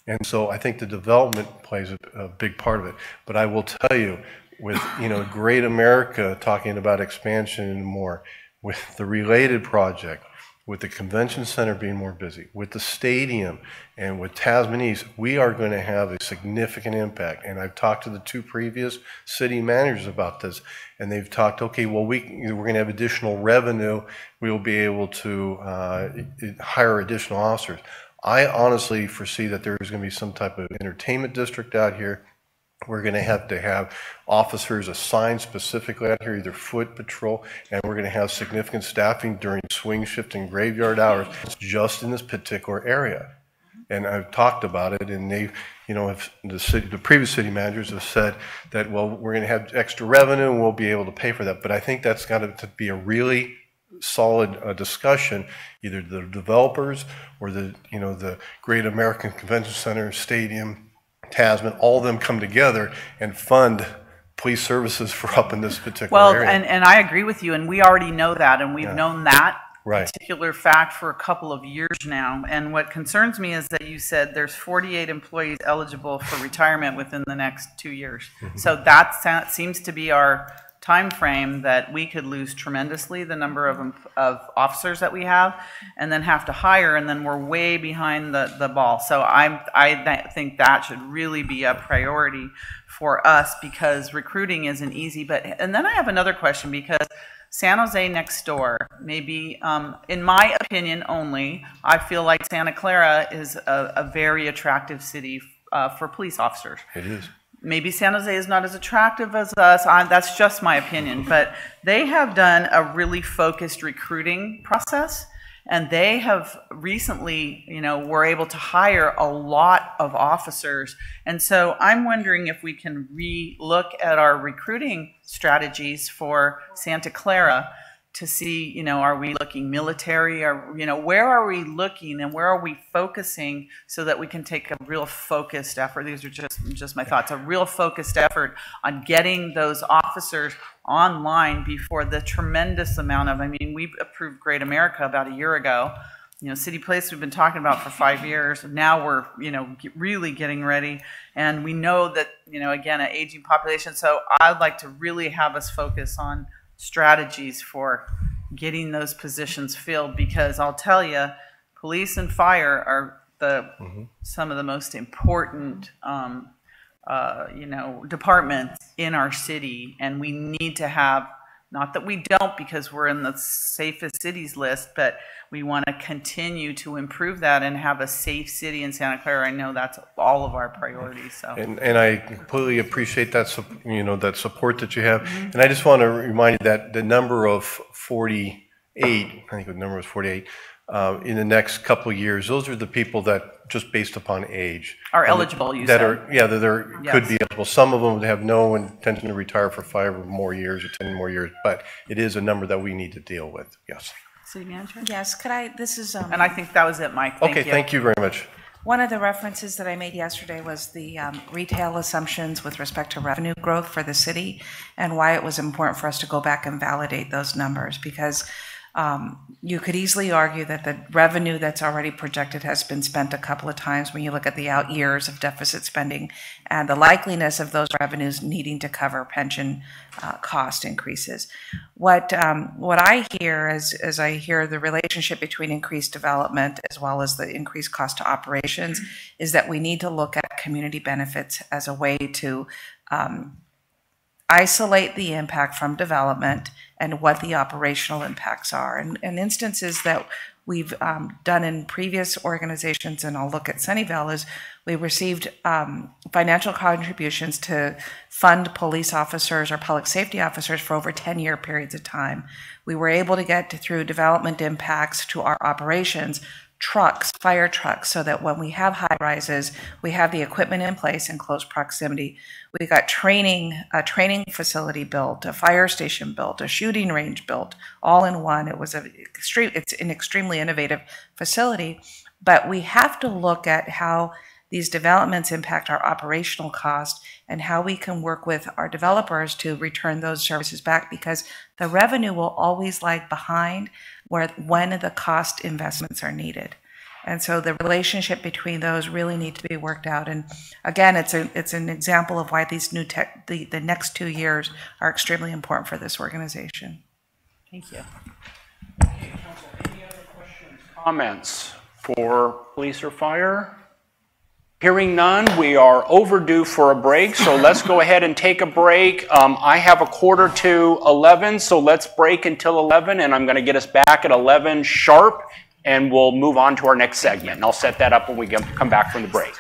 And so I think the development plays a big part of it. But I will tell you, with Great America talking about expansion and more, with the related project, with the convention center being more busy, with the stadium, and with Tasmanese, we are going to have a significant impact. And I've talked to the two previous city managers about this, and they've talked, okay, well, we're going to have additional revenue. We will be able to hire additional officers. I honestly foresee that there's going to be some type of entertainment district out here. We're going to have officers assigned specifically out here, either foot patrol, and we're going to have significant staffing during swing shift and graveyard hours just in this particular area. And I've talked about it, and they, you know, the previous city managers have said that, well, we're going to have extra revenue and we'll be able to pay for that. But I think that's got to be a really solid discussion, either the developers or the, you know, the Great American Convention Center, Stadium, Tasman, all of them come together and fund police services for up in this particular area. Well, and I agree with you, and we already know that, and we've known that particular fact for a couple of years now. And what concerns me is that you said there's 48 employees eligible for retirement within the next 2 years. So that seems to be our time frame, that we could lose tremendously the number of officers that we have, and then have to hire, and then we're way behind the ball. So I think that should really be a priority for us, because recruiting isn't easy. And then I have another question, because San Jose next door, maybe, in my opinion only, I feel like Santa Clara is a very attractive city for police officers. It is. Maybe San Jose is not as attractive as us. That's just my opinion. But they have done a really focused recruiting process, and they have recently, you know, were able to hire a lot of officers. And so I'm wondering if we can re-look at our recruiting strategies for Santa Clara to see, you know, are we looking military, or, you know, where are we looking and where are we focusing, so that we can take a real focused effort. These are just my thoughts. A real focused effort on getting those officers online before the tremendous amount of, I mean, we approved Great America about a year ago. You know, City Place we've been talking about for 5 years. Now we're, you know, really getting ready. And we know that, you know, again, an aging population. So I'd like to really have us focus on strategies for getting those positions filled, because I'll tell you, police and fire are some of the most important you know, departments in our city, and we need to have, not that we don't because we're in the safest cities list, but we want to continue to improve that and have a safe city in Santa Clara. I know that's all of our priorities. So. And I completely appreciate that, you know, that support that you have. And I just want to remind you that the number of 48, I think the number was 48, in the next couple of years, those are the people that, just based upon age, are eligible, you that said. Could be eligible. Some of them have no intention to retire for 5 or more years or 10 more years, but it is a number that we need to deal with. Yes. City Manager? Yes, could I, this is... and I think that was it, Mike. Thank you. Thank you very much. One of the references that I made yesterday was the retail assumptions with respect to revenue growth for the city, and why it was important for us to go back and validate those numbers, because you could easily argue that the revenue that's already projected has been spent a couple of times when you look at the out years of deficit spending and the likeliness of those revenues needing to cover pension cost increases. What I hear as I hear the relationship between increased development as well as the increased cost to operations is that we need to look at community benefits as a way to isolate the impact from development and what the operational impacts are. And instances that we've done in previous organizations, and I'll look at Sunnyvale, is we received financial contributions to fund police officers or public safety officers for over 10-year periods of time. We were able to get through development impacts to our operations, trucks, fire trucks, so that when we have high rises, we have the equipment in place in close proximity. We got a training facility built, a fire station built, a shooting range built, all in one. It's an extremely innovative facility, but we have to look at how these developments impact our operational cost and how we can work with our developers to return those services back, because the revenue will always lag behind when the cost investments are needed. And so the relationship between those really need to be worked out. And again, it's an example of why these the next 2 years are extremely important for this organization. Thank you. Okay, Council, any other questions? comments for police or fire? Hearing none, we are overdue for a break, so let's go ahead and take a break. I have a 11:45, so let's break until 11, and I'm going to get us back at 11 sharp, and we'll move on to our next segment. And I'll set that up when we come back from the break.